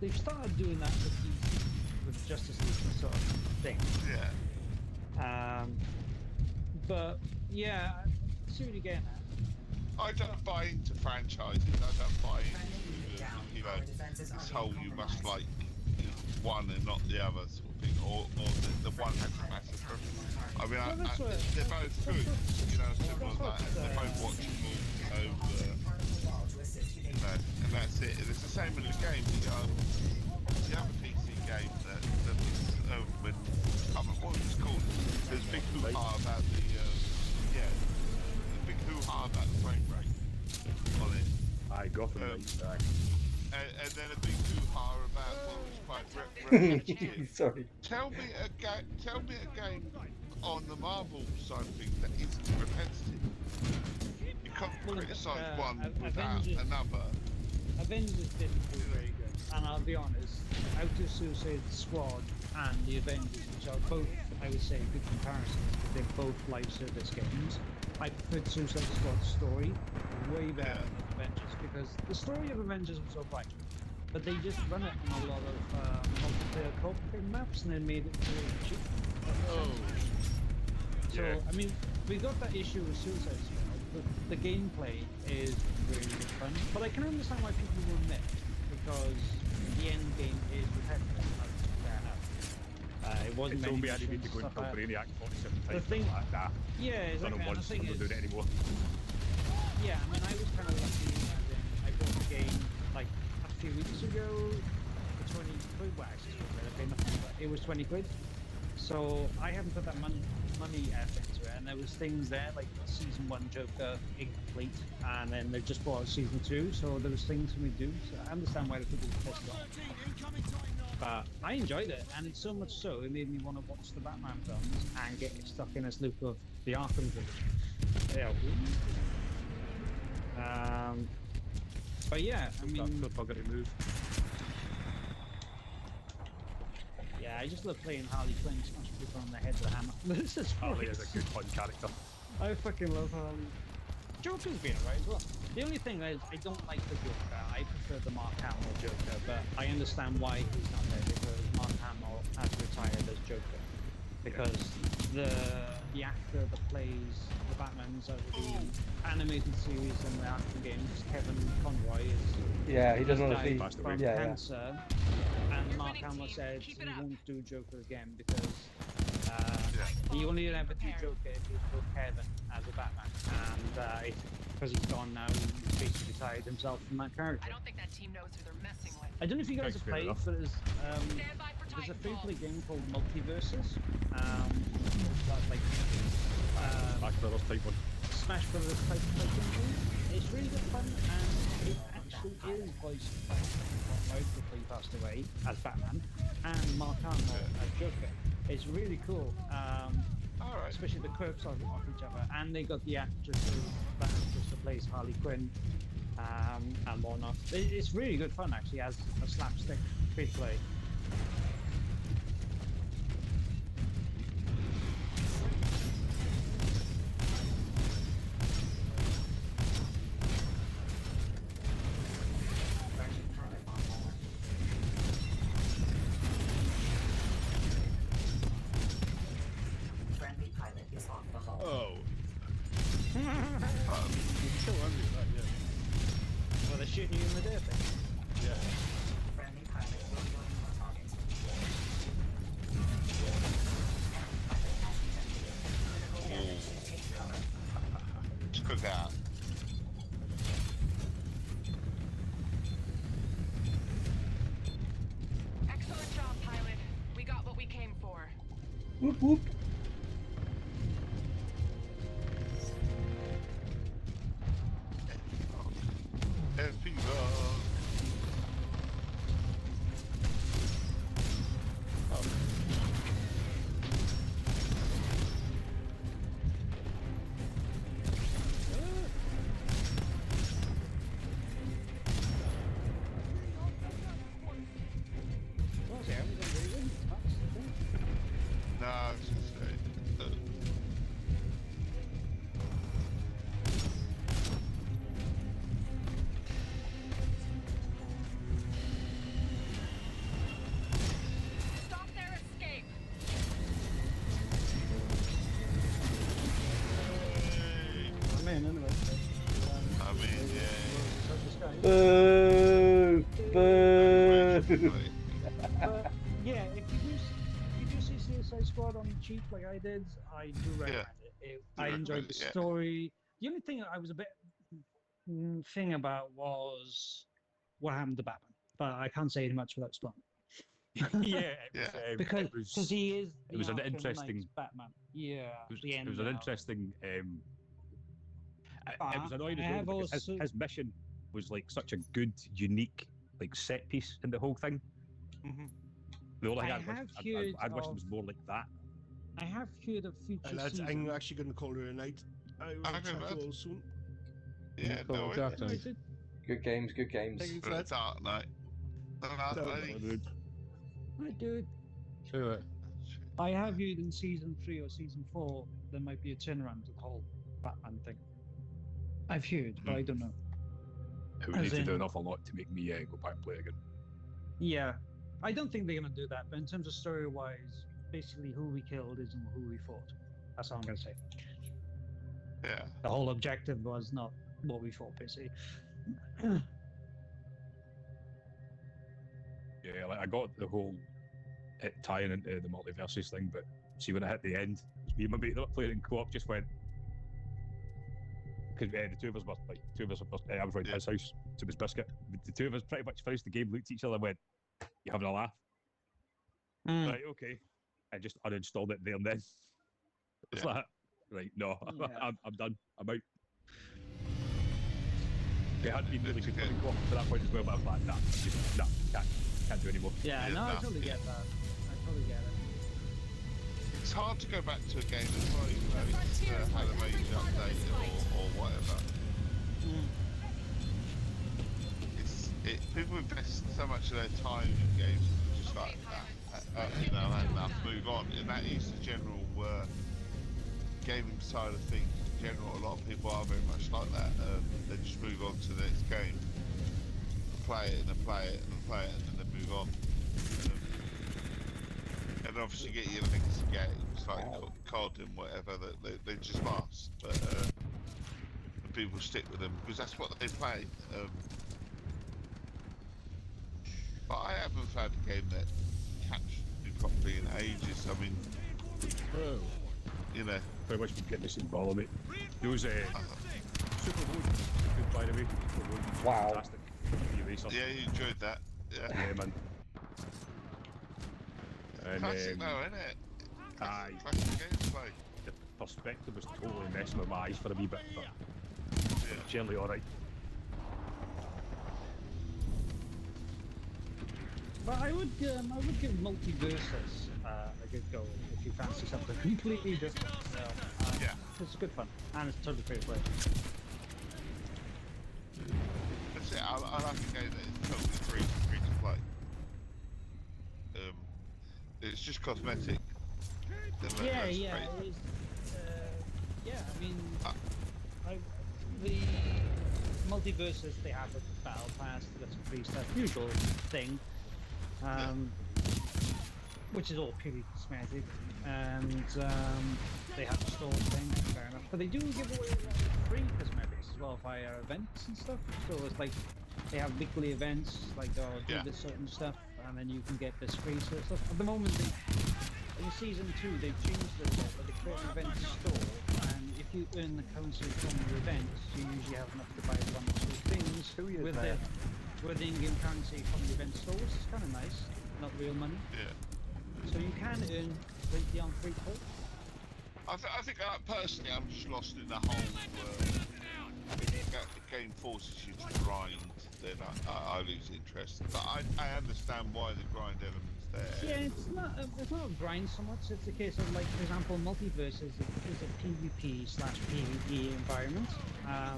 They've started doing that with DC, with Justice League sort of thing. Yeah. But yeah, I see what you're getting at. I don't buy into franchises. I don't buy into this whole you must like one and not the other sort of thing, or the one has a massive preference. I mean, they're both good, simple as that. They're both watchable, and that's it. And it's the same with the game. The other PC game that when what was it called? There's big hoo-ha about the big hoo-ha about the frame rate on it. I got them. And then a big hoo-ha about what was quite repetitive. Sorry. Tell me a game on the Marvel side of things that isn't repetitive. You can't criticise one without another. Avengers didn't do very good, and I'll be honest, out of Suicide Squad and the Avengers, which are both, I would say, good comparisons, because they're both live service games, I preferred Suicide Squad's story way better than Avengers, because the story of Avengers was alright, but they just run it on a lot of multiplayer co-op maps, and they made it really cheap. So, I mean, we got that issue with Suicide Squad, but the gameplay is really good fun, but I can understand why people were mixed, because the end game is repetitive, that's fair enough. It wasn't it's only animated to go and kill Brainiac 47 times. Yeah, exactly. Done it once, I'm not doing it anymore. Yeah, I mean, I was kind of lucky as in I bought the game like a few weeks ago for 20 quid. Well, actually, I paid nothing, but it was 20 quid. So I haven't put that money effort into it, and there was things there like season 1 Joker incomplete, and then they just brought out season 2, so there was things for me to do. So I understand why the people were pissed off. But I enjoyed it, and it's so much so it made me want to watch the Batman films and get stuck in this loop of the Arkham trilogy. But yeah, I mean, yeah, I just love playing Harley Quinn, smash people on the head with a hammer. This is Harley is a good fun character. I fucking love Harley. Joker's been right as well. The only thing is, I don't like the Joker. I prefer the Mark Hamill Joker, but I understand why he's not there, because Mark Hamill has retired as Joker. Because the actor that plays the Batmans of the animated series and the Arkham games, Kevin Conroy, he doesn't want to be from cancer. And Mark Hamill said he won't do Joker again because he only ever do Joker if he put Kevin as a Batman, and because he's gone now, he's basically retired himself from that character. I don't think that team knows who they're messing with. I don't know if you guys have played, but there's a free-play game called Multiverses. That's like Smash Brothers type one. Smash Brothers type game. It's really good fun, and it actually is voiced by Mark before he passed away as Batman, and Mark Hamill as Joker. It's really cool. Alright. Especially the quirks of each other, and they got the actress who plays Harley Quinn, and whatnot. It's really good fun actually, as a slapstick free play. Friendly pilot is off the hull. Oh. You're so angry at that, yeah. Well, they're shooting you in the dirt then. Yeah. Friendly pilot will join your target. Critical damage. Take cover. Just cook out. Excellent job, pilot. We got what we came for. Whoop whoop. No, I was just saying. Stop their escape. I'm in anyway. I mean, yeah. Boo! Boo! But yeah, if you do see Suicide Squad on the cheap like I did, I do recommend it. I enjoyed the story. The only thing I was a bit thing about was what happened to Batman, but I can't say much without spoiling. Because he is. It was an Arkham interesting Knight's Batman. Yeah, it was an interesting. It was annoying as well because his mission was like such a good, unique, like set piece in the whole thing. Mm-hmm. The only thing I wish it was more like that. I have heard of future Lads, seasons. I'm actually going to call her a night. I will chat to you all soon. Yeah, no, Good games, good games. Thanks, lads. Dark Knight. Hi, dude. See you later. I have heard in season 3 or season 4 there might be a turnaround to the whole Batman thing. I've heard, but I don't know. It would need to do an awful lot to make me go back and play again. Yeah, I don't think they're going to do that, but in terms of story-wise, basically who we killed isn't who we fought. That's all I'm going to say. Yeah. The whole objective was not what we fought, basically. Yeah, like I got the whole tying into the multiverses thing, but see when I hit the end, me and my mate that were playing in co-op just went, because the two of us were I was right at his house, so it was Biscuit. The two of us pretty much finished the game, looked at each other and went, "You having a laugh?" Right, okay. I just uninstalled it there and then. It's like, right, no, I'm done. I'm out. It hadn't been really good playing co-op to that point as well, but I was like, can't do anymore. Yeah, no, I totally get that. I totally get it. It's hard to go back to a game as well, even though it's had a major update or whatever. People invest so much of their time in games, just like that, you know, and move on. And that is the general gaming side of things. In general, a lot of people are very much like that. They just move on to the next game, play it and then play it and then play it and then move on. And obviously get your next games like COD and whatever that they just last, but and people stick with them because that's what they play. But I haven't found a game that captured me properly in ages. I mean, you know, very much been getting this in ball, mate. There was a Super Road, good by the way. Wow. Fantastic. Yeah, you enjoyed that. Yeah, man. And, classic though, isn't it? Aye. Classic gameplay. perspective was totally messing with my eyes for a wee bit, but generally alright. But I would give Multiversus a good go if you fancy something completely different. So, it's good fun, and it's totally free to play. That's it. I like a game that is totally free to play. It's just cosmetic. Yeah, it is. Yeah, I mean, the Multiversus, they have a battle pass, that's a free stuff, usual thing. Which is all purely cosmetic, and they have the store thing, fair enough. But they do give away a lot of free cosmetics as well via events and stuff. So it's like they have weekly events, like do this certain stuff, and then you can get this free sort of stuff. At the moment, in season 2, they've changed it a bit, but they create an event store, and if you earn the currency from your events, you usually have enough to buy 1 or 2 things with the in-game currency from the event store, which is kind of nice, not real money. Yeah. So you can earn completely on free play. I think personally, I'm just lost in the whole. If the game forces you to grind, then I lose interest. But I understand why the grind element's there. Yeah, it's not a grind so much. It's a case of, like, for example, Multiverse is a PvP/PvE environment.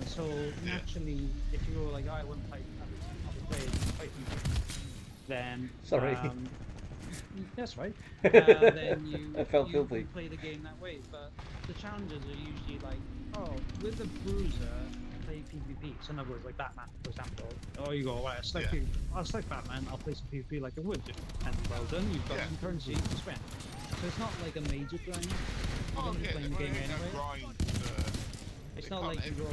So naturally, if you were like, I want to play Titan, then that's right. Then you can play the game that way. But the challenges are usually like, with the bruiser, play PvP. So in other words, like Batman, for example. Oh, you go, right, I'll select Batman, I'll play some PvP like I would. And well done, you've got some currency to spend. So it's not like a major grind. You're going to be playing the game anyway. It's not like you go...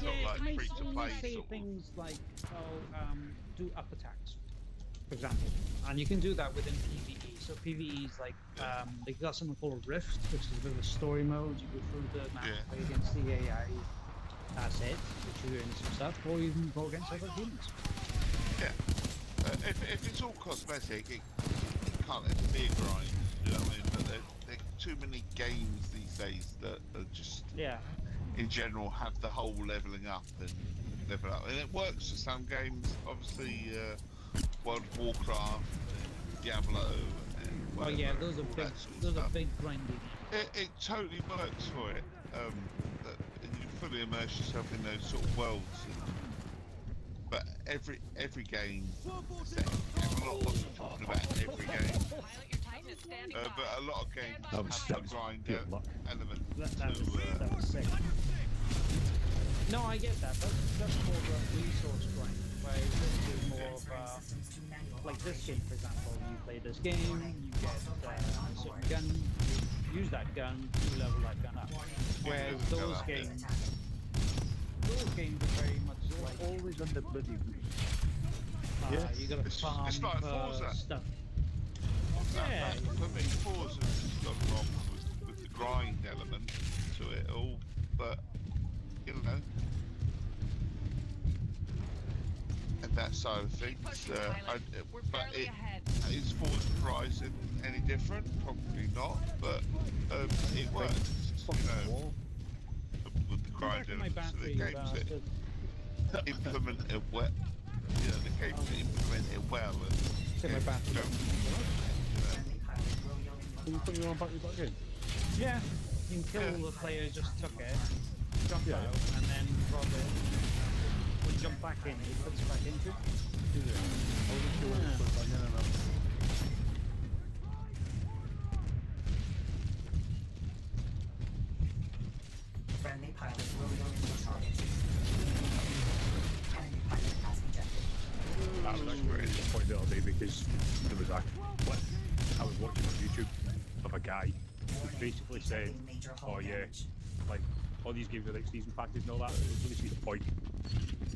It may say things like, do up attacks, for example, and you can do that within PvE. So PvE is like, they got something called Rift, which is a bit of a story mode. You go through the map, play against the AI assets, which you earn some stuff, or you can go against other humans. Yeah. If it's all cosmetic, it can't let it be a grind. You know what I mean? But there are too many games these days that are just in general have the whole leveling up and level up, and it works for some games. Obviously, World of Warcraft, and Diablo, and those are big grinding. It totally works for it. You fully immerse yourself in those sort of worlds. But every game, I'm not talking about every game. But a lot of games have a grind element. That was sick. No, I get that. That's more of a resource grind. Whereas this is more of like this game, for example. You play this game, you get a certain gun, you use that gun, you level that gun up. Whereas those games are very much like always under bloody roof. You gotta farm it's like Forza stuff. Yeah. For me, Forza's got wrong with the grind element to it all, but you know, and that side of things. But is Forza Horizon any different? Probably not, but it works. You know, with the grind elements of the games that implement it well. You know, the games that implement it well. Take my battery. Can you put your own battery back in? Yeah, you can kill the player who just took it, jump out, and then drop it. When you jump back in, it puts it back into it. Friendly pilot will go into target. Enemy pilot has ejected. That was actually really disappointing the other day because there was a clip I was watching on YouTube of a guy who basically said, oh yeah, like all these games are like season passes and all that, I really see the point.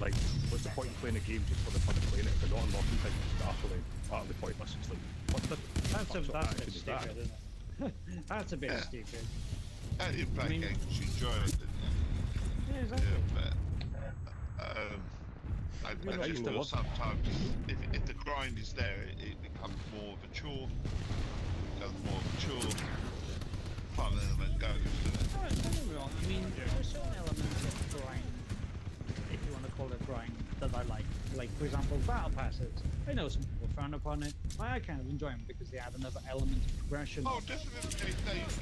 Like, what's the point of playing a game just for the fun of playing it if they're not unlocking things that are actually part of the pointless? It's like, what the that's a bit stupid, isn't it? That's a bit stupid. You play games, you enjoy it, didn't you? Yeah, exactly. But I just feel sometimes if the grind is there, it becomes more of a chore. It becomes more of a chore. fun element goes, isn't it? No, don't get me wrong. I mean, there are certain elements of grind, if you want to call it grind, that I like. Like, for example, battle passes. I know some people frown upon it. I kind of enjoy them because they add another element of progression. Oh, definitely.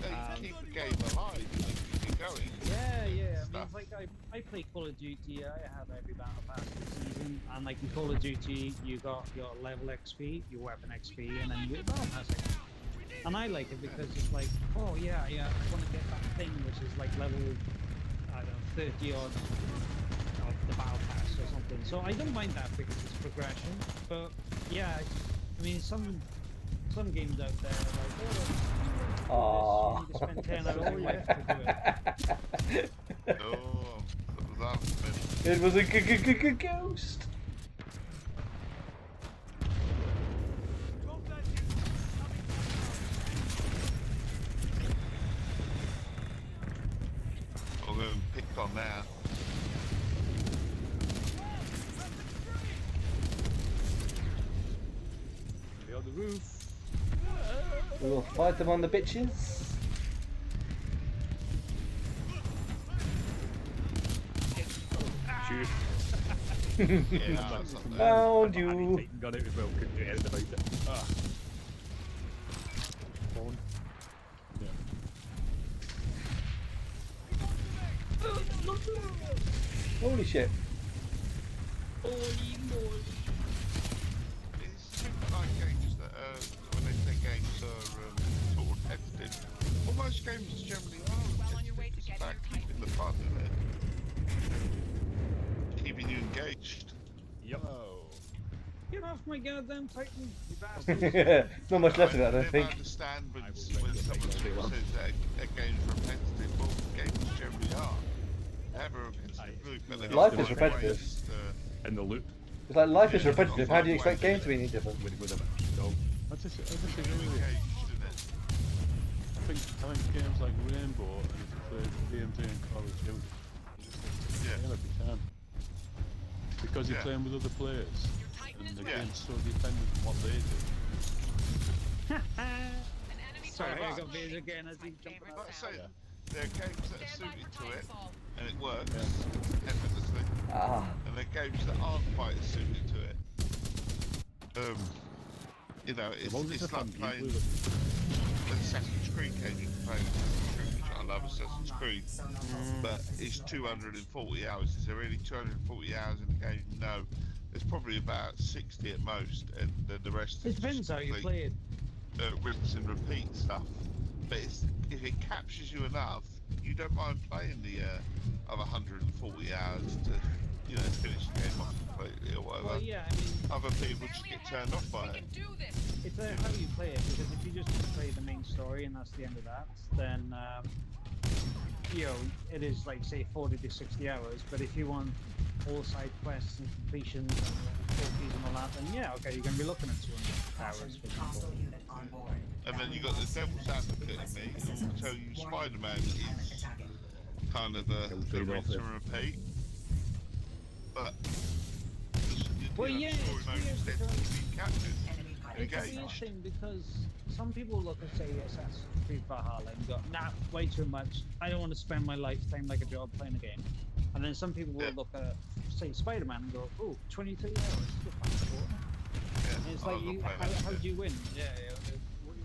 They keep the game alive. They keep it going. Yeah, yeah. I mean, like I play Call of Duty. I have every battle pass this season, and like in Call of Duty, you got your level XP, your weapon XP, and then you get battle pass XP. And I like it because it's like, oh yeah, I want to get that thing which is like level, I don't know, 30 odd of the battle pass or something. So I don't mind that because it's progression. But yeah, I mean some games out there are like, oh, you need to spend 10 hours all your life to do it. Oh, that was It was a ghost. I'm going to pick on now. Be on the roof. We will fight them on the bitches. Shoot. Yeah, that's something. Found you. Titan gun out as well, couldn't do anything about it. Ah. Phone. Yeah. Holy shit. Holy moly. It's like games that when they say games are sort of repetitive. Well, most games generally are Well on your way to repetitive. It's getting about your keeping the fun in it. Keeping you engaged. Yep. Get off my goddamn Titan, you bastards. Not much left of that, I don't never think. understand when someone says that a game's repetitive. Well, games generally are. They have a repetitive loop, but they Life just is find repetitive. ways In the loop. It's like life is repetitive. How do you expect games to be any different? With a dog. I to disagree get with you. engaged in it. I think games like Rainbow, if you play DMZ and Call of Duty, Yeah. they be can. Because you're Yeah. playing with other players, and the Yeah. game's so dependent on what they do. Sorry, I got bit again as he's jumping out. Like I say, there are games that are suited to it, and it works Yeah. effortlessly, Ah. and there are games that aren't quite as suited to it. You know, it's like playing Assassin's Creed game. You can play Assassin's Creed, which I love Assassin's Creed, but it's 240 hours. Is there really 240 hours in the game? No. There's probably about 60 at most, and then the rest It is depends just how you complete, play it. rinse and repeat stuff. But if it captures you enough, you don't mind playing the other 140 hours to, you know, finish the game off completely or whatever. Well, yeah, I mean, Other people just get turned off by it. it's how you play it, because if you just play the main story and that's the end of that, then you know, it is like say 40 to 60 hours. But if you want all side quests and completions and trophies and all that, then yeah, okay, you're going to be looking at 200 hours for example. And then you got the devil's advocate in me who will tell you Spider-Man is kind of the rinse and repeat. But Well, yeah, it's weird because it's a weird engaged. thing because some people look at say Assassin's Creed Valhalla and go, nah, way too much. I don't want to spend my lifetime like a job playing a game. And then some people will look at say Spider-Man and go, oh, 23 hours. And it's like, how do you win? Yeah,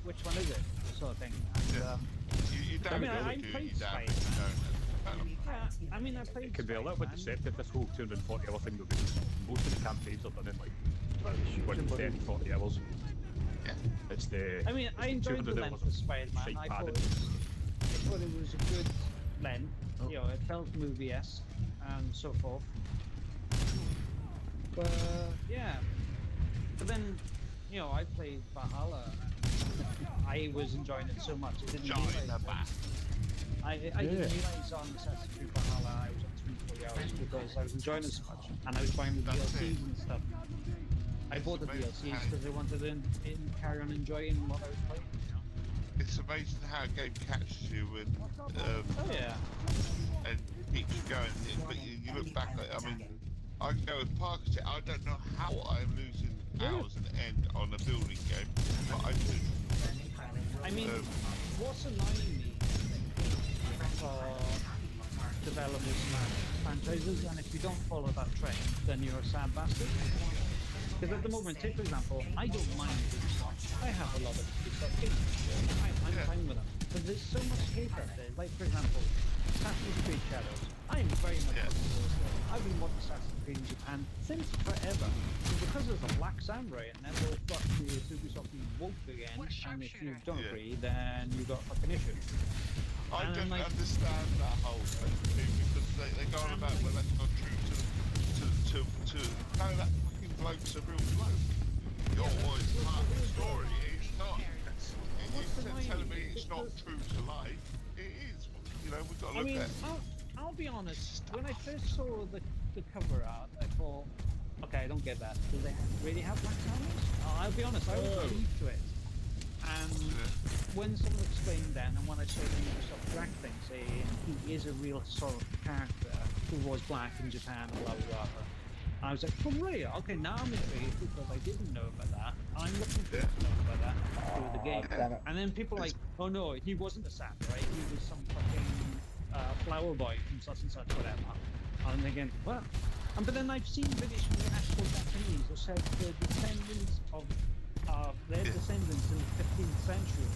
which one is it? Sort of thing. And, you don't I mean, I do played you damage, Spider-Man. Yeah, I mean, I played. It can be a little bit deceptive, this whole 240 hour thing, because most of the campaigns are done in like 30, 40 hours. Yeah. It's the. I mean, I enjoyed the length of Spider-Man. I thought it was a good length. You know, it felt movie-esque and so forth. But yeah, but then you know, I played Valhalla. And I was enjoying it so much. I didn't realize I didn't realize on Assassin's Creed Valhalla I was on 3-4 hours because I was enjoying it so much, and I was buying the DLCs and stuff. I bought the DLCs because I wanted to carry on enjoying what I was playing. You know? It's amazing how a game catches you and and keeps you going. But you look back at it, I mean, I can go with Parker. I don't know how I'm losing hours and end on a building game, but I do. I mean, what's annoying me for developers and franchises, and if you don't follow that trend, then you're a sad bastard. Because at the moment, take for example, I don't mind Ubisoft. I have a lot of Ubisoft games. I'm fine with them. But there's so much hate out there. Like, for example, Assassin's Creed Shadows. I am very much looking forward to it. I've been watching Assassin's Creed in Japan since forever. And because there's a Black Samurai in there, well, fuck the Ubisoft being woke again. And if you don't agree, then you've got fucking issues. I don't understand that whole thing, because they go on about, well, that's not true to no, that fucking bloke's a real bloke. You're always part of the story. It's not. You're telling me it's not true to life. It is. You know, we've got to look at. I'll be honest. When I first saw the cover art, I thought, okay, I don't get that. Do they really have black samurais? I'll be honest. I was naive to it. And when someone explained that, and when I saw the Ubisoft Black thing saying he is a real historical character who was black in Japan, blah blah blah. I was like, for real? Okay, now I'm intrigued because I didn't know about that. I'm looking forward to knowing about that through the game. And then people are like, oh no, he wasn't a samurai, he was some fucking flower boy from such and such, whatever. And I'm thinking, well, but then I've seen videos from the actual Japanese who said the descendants of their descendants in the 15th century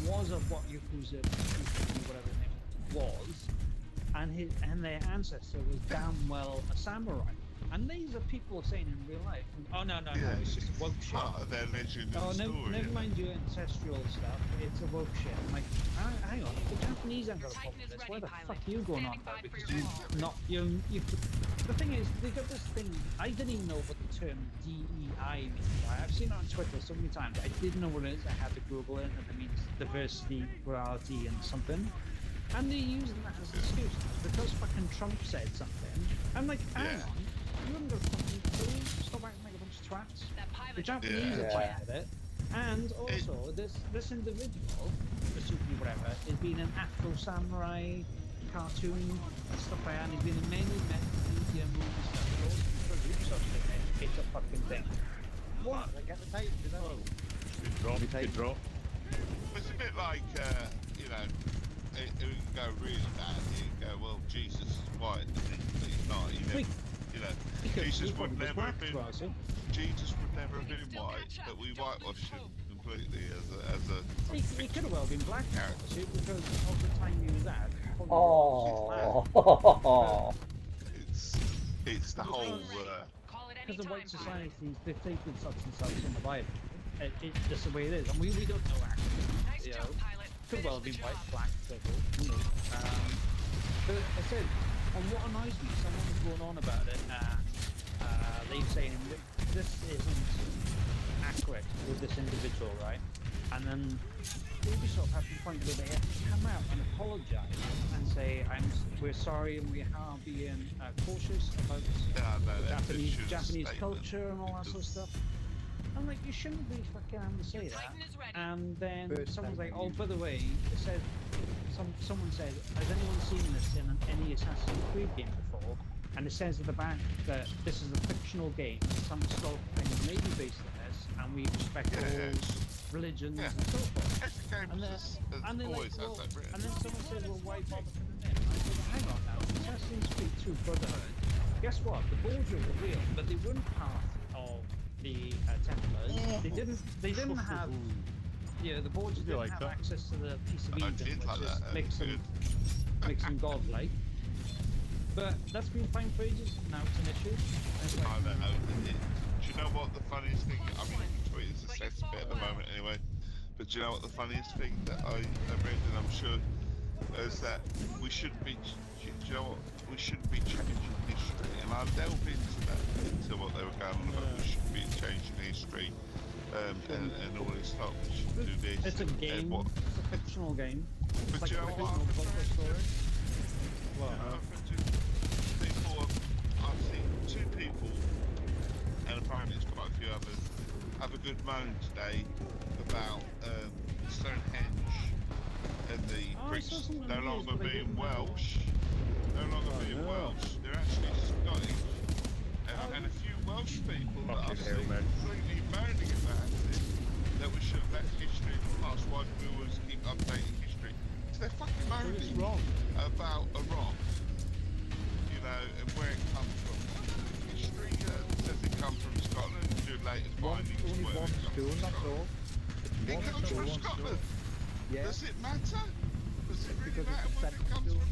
was of what Yakuza, whatever his name was, and their ancestor was damn well a samurai. And these are people saying in real life, oh no, it's just woke shit. Part of their legend and story. Never mind your ancestral stuff, it's a woke shit. I'm like, hang on, the Japanese ain't got a problem with this. Why the fuck are you going on about it? Because the thing is, they got this thing, I didn't even know what the term DEI means. Right? I've seen it on Twitter so many times, I didn't know what it is, I had to Google it, and it means diversity, plurality, and something. And they're using that as an excuse. Because fucking Trump said something, I'm like, hang on. You haven't got a fucking clue. Stop acting like a bunch of twats. The Japanese are playing with it, and also this individual, presumably whatever, has been an Afro samurai cartoon and stuff like that. And he's been in many media movies and stuff. It's a fucking thing. What? I get the tape. Good drop. It's a bit like you know, it can go really bad. You can go, well, Jesus is white, and he's not. You know, Jesus would never have been white, but we whitewashed him completely as a. He could have well been black character because of the time he was at. It's the whole. Because the white societies dictated such and such in the Bible. It's just the way it is, and we don't know actually. You know, could well have been white, black, purple. Who knows? But I said. And what annoys me, someone was going on about it, they're saying this isn't accurate with this individual, right? And then Ubisoft have to point where they have to come out and apologise and say, we're sorry and we are being cautious about Japanese culture and all that sort of stuff. I'm like, you shouldn't be fucking having to say that. And then someone's like, oh, by the way, it said, someone said, has anyone seen this in any Assassin's Creed game before? And it says at the back that this is a fictional game, some historical things may be based on this, and we respect all religions and so forth. And then someone said, well, why bother putting it in? I said, well, hang on now, Assassin's Creed 2 Brotherhood, guess what? The Borgia were real, but they weren't part of the Templars. They didn't have. Yeah, the Borgia didn't have access to the piece of Eden, which makes them godlike. But that's been fine for ages. Now it's an issue. I don't know. Do you know what the funniest thing? I mean, it's a sense bit at the moment anyway. But do you know what the funniest thing that I read, and I'm sure, is that we shouldn't be. Do you know what? We shouldn't be changing history, and I'll delve into what they were going on about. We shouldn't be changing history, and all this stuff. We should do this. It's a game. It's a fictional game. But like you know what? I've seen two people, and apparently it's quite a few others, have a good moan today about Stonehenge and the bricks no longer being Welsh. No longer being Welsh, they're actually Scottish. And a few Welsh people that I've seen completely moaning about it, that we should have left history in the past. Why do we always keep updating history? they're fucking moaning about Iraq, you know, and where it comes from. History, does it come from Scotland? Do latest findings? Only one stone, that's all. It comes from Scotland. Yeah. Does it matter? Does it really Because matter it's where it comes from?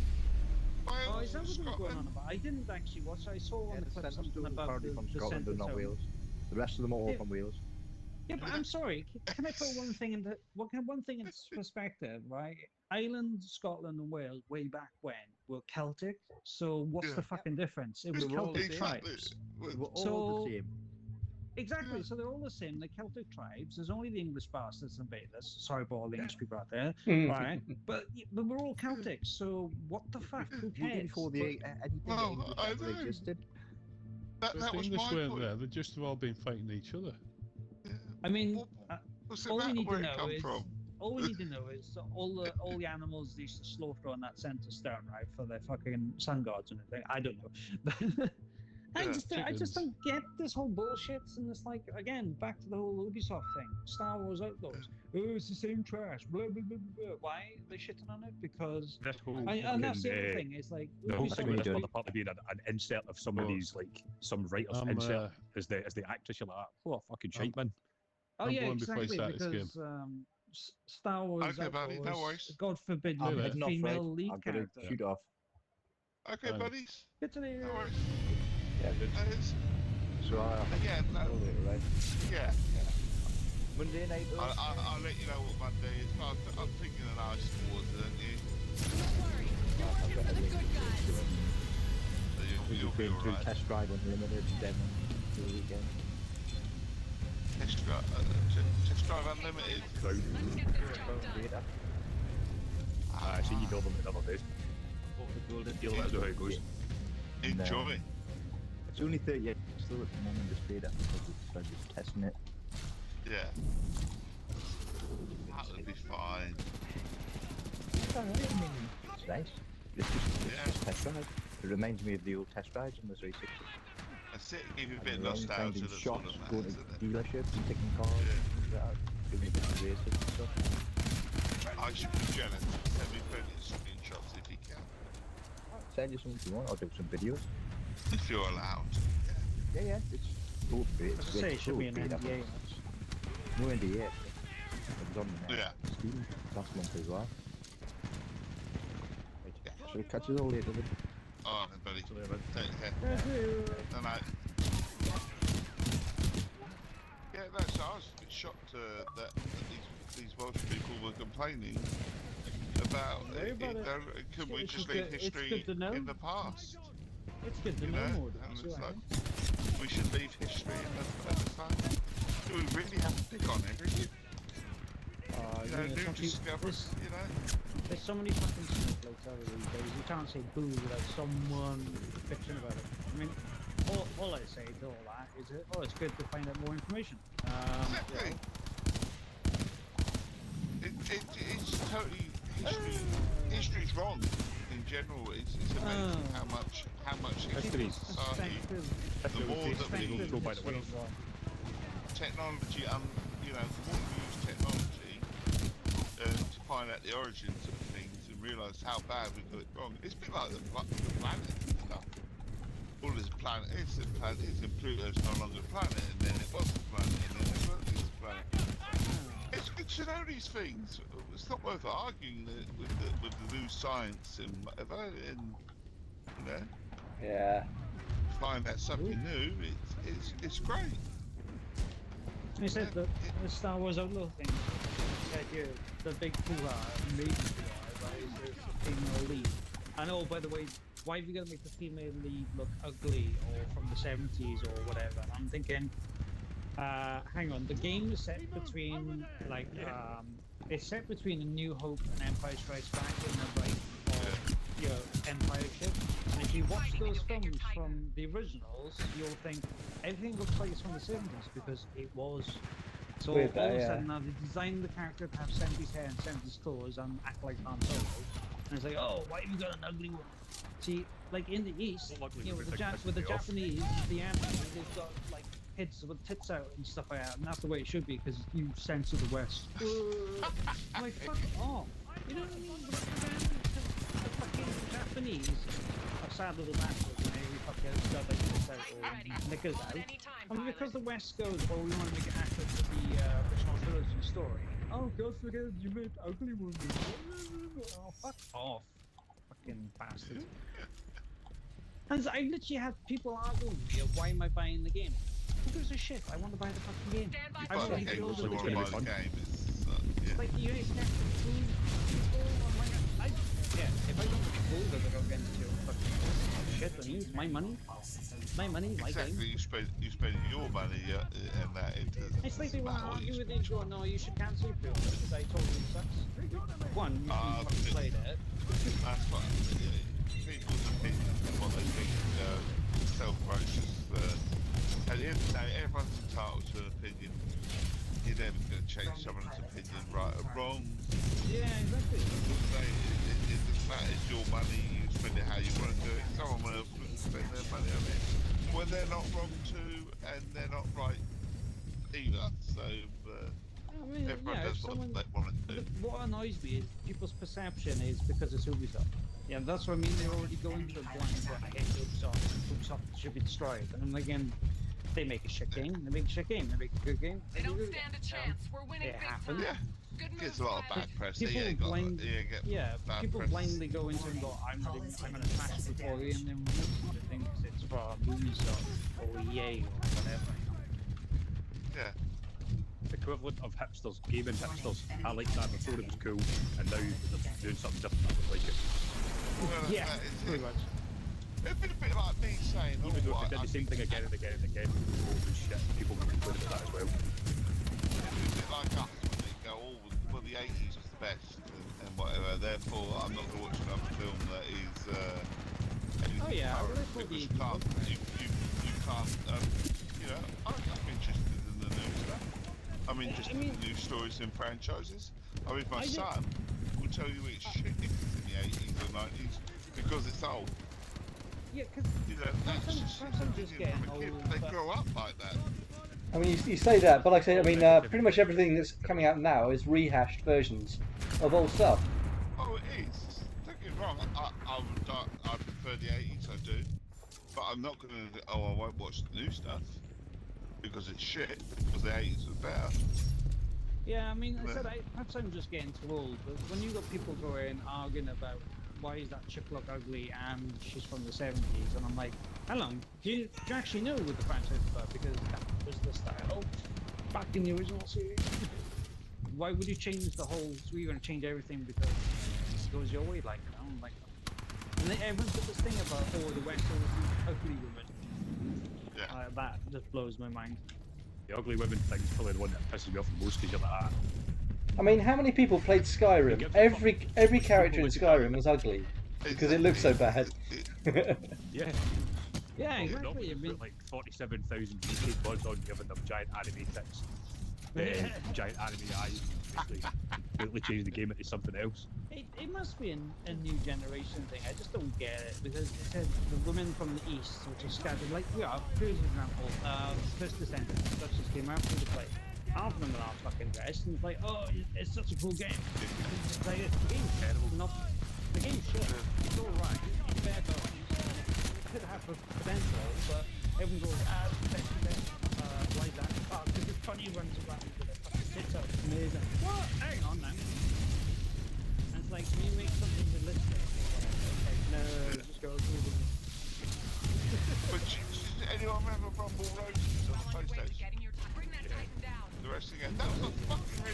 Oh, is that what they were going on about? I didn't actually watch. I saw on the clip something about the Scotland and not Wales. The rest of them are all from Wales. Yeah, but I'm sorry. Can I put one thing into perspective, right? Ireland, Scotland, and Wales, way back when, were Celtic. So what's the fucking difference? It was Celtic tribes. We're all the same. Exactly. So they're all the same. They're Celtic tribes. There's only the English bastards invade us. Sorry for all the English people out there, right? But we're all Celtic. So what the fuck? Who cares? Before the English ever existed. That was the English weren't there. They'd just have all been fighting each other. I mean, all we need to know is all the animals they used to slaughter on that center stone, right, for their fucking sun gods and everything. I don't know. I just don't get this whole bullshit, and it's like, again, back to the whole Ubisoft thing. Star Wars Outlaws. Oh, it's the same trash. Blah blah blah blah. Why are they shitting on it? Because and that's the other thing. It's like the whole thing with the part of being an insert of some of these, like some writer's insert as the actress. You're like, oh, fucking shite, man. Oh yeah, exactly. Because Star Wars Outlaws, no worries. God forbid, you had a female lead character. Shoot off. Okay, buddies. Good to hear. No worries. Yeah, good. So again, no. Right? Yeah. Monday night. I'll let you know what Monday is. I'm thinking an ice water, aren't you? Don't worry. You're working for the good guys. So you'll be alright. Test drive unlimited demo for the weekend. Test drive unlimited. Let's get this job done. I see you build them the other day. You'll let us know how it goes. Enjoy. It's only 38 still at the moment, this beta, because I'm just testing it. Yeah. That'll be fine. It's alright, I mean, it's nice. It's just test drive. It reminds me of the old test drives on the 360. That's it, give you a bit of nostalgia. That's shops, sort of going nice, to dealerships and picking cars and things like that. Doing a bit of racing and stuff. I should be jealous. Send me plenty of screenshots if you can. I'll send you some if you want, I'll do some videos. If you're allowed. Yeah, it's cool. As I say, it should be an NDA. No NDA. It was on the Steam last month as well. Right. So catch you all later then. Alright, buddy. Take care. Good night. Yeah, no, so I was a bit shocked that these Welsh people were complaining about could we just leave history in the past? It's good to know more. And it's like, we should leave history in the past. Do we really have to pick on everything? New discoveries, you know? There's so many fucking snowflakes out these days. You can't say boo without someone bitching about it. I mean, all I say to all that is, it's good to find out more information. Exactly. It's totally history's wrong in general. It's amazing how much history in society. The more that we go by the way, technology, you know, the more we use technology to find out the origins of things and realise how bad we got it wrong. It's a bit like the planet and stuff. All this planet is a planet, and Pluto's no longer a planet, and then it was a planet, and then it wasn't a planet. It's good to know these things. It's not worth arguing with the new science and whatever, and you know. Yeah. Find out something new. It's great. I said the Star Wars Outlaw thing. Said the big hoo-ha, major hoo-ha, right, is the female lead. And oh, by the way, why have you got to make the female lead look ugly or from the 70s or whatever? And I'm thinking, hang on, the game is set between it's set between A New Hope and Empire Strikes Back in the right of Empire ship. And if you watch those films from the originals, you'll think everything looks like it's from the 70s because it was. So all of a sudden now they designed the character to have 70s hair and 70s clothes and act like Han Solo. And it's like, oh, why have you got an ugly one? See, like in the East, you know, with the Japanese, the anime, they've got like kids with tits out and stuff like that, and that's the way it should be because you censor the West. I'm like, fuck off. You know what I mean? The fucking Japanese are sad little bastards when they fucking stuff like this out or knickers out. And because the West goes, well, we want to make it accurate to the original trilogy story. Oh, God forget you made ugly movies. Oh, fuck off. Fucking bastards. And I literally have people arguing with me of why am I buying the game? Who gives a shit? I want to buy the fucking game. I want to buy the game. It's like you expect food people online. If I don't get food, they're going to get into fucking shit. I mean, it's my money. My money, my game. Exactly, you spend your money and that into. It's like they want to argue with you, going, no, you should cancel your film because I told you it sucks. One, you haven't played it. That's what people's opinions and what they think self-righteous. At the end of the day, everyone's entitled to an opinion. You're never going to change someone's opinion, right or wrong. Yeah, exactly. It doesn't matter. It's your money. You spend it how you want to do it. Someone else will spend their money on it when they're not wrong too, and they're not right either. So everyone does what they want to do. What annoys me is people's perception is because it's Ubisoft. Yeah, that's what I mean. They're already going to the blind going, I hate Ubisoft. Ubisoft should be destroyed. And again, they make a shit game. They make a shit game. They make a good game. They don't stand a chance. We're winning big time. Yeah. Gets a lot of bad press. People blindly go into and go, I'm gonna smash it before the end, and then they think it's from Ubisoft or EA or whatever. Yeah. Equivalent of hipsters, gaming hipsters. I liked that before it was cool, and now they're doing something different. I don't like it. Well, yeah, pretty much. It'd be a bit like me saying, even though if they did the same thing again and again and again, shit, people would complain about that as well. It's a bit like us when they go, well, the 80s was the best and whatever. Therefore, I'm not going to watch another film that is. Because you can't. You know, I'm interested in the new stuff. I'm interested in new stories and franchises. I mean, my son will tell you it's shit if it's in the 80s or 90s because it's old. Yeah, because they grow up like that. I mean, you say that, but like I say, I mean, pretty much everything that's coming out now is rehashed versions of old stuff. Oh, it is. Don't get me wrong. I prefer the 80s. I do, but I'm not going to. I won't watch the new stuff because it's shit. Because the 80s was better. Yeah, I mean, perhaps I'm just getting too old. But when you got people going arguing about why is that chick look ugly and she's from the 70s, and I'm like, how long? Do you actually know what the franchise is about? Because that was the style back in the original series. Why would you change the whole? So you're going to change everything because it goes your way, like, you know, like. And then everyone's got this thing about the West always ugly women. Yeah. That just blows my mind. The ugly women thing's probably the one that pisses me off the most because you're like, I mean, how many people played Skyrim? Every character in Skyrim was ugly because it looked so bad. Yeah. Yeah, exactly. Put like 47,000 UK mods on giving them giant anime tits. Giant anime eyes. Completely changed the game into something else. It must be a new generation thing. I just don't get it because it said the women from the east, which is scattered. Like, here's an example. First Descendants, that just came out through the play. Half of them are fucking dressed, and it's like, oh, it's such a cool game. It's like, the game's terrible. The game's shit. It's alright. It's fair dollars. It could have potential, but everyone goes, why is that? Oh, because it's funny runs around with their fucking tits out. It's amazing. What? Hang on now. And it's like, can you make something realistic? Like, no, just go through the... But anyone remember Rumble Roses on the PlayStation? The wrestling game. That was a fucking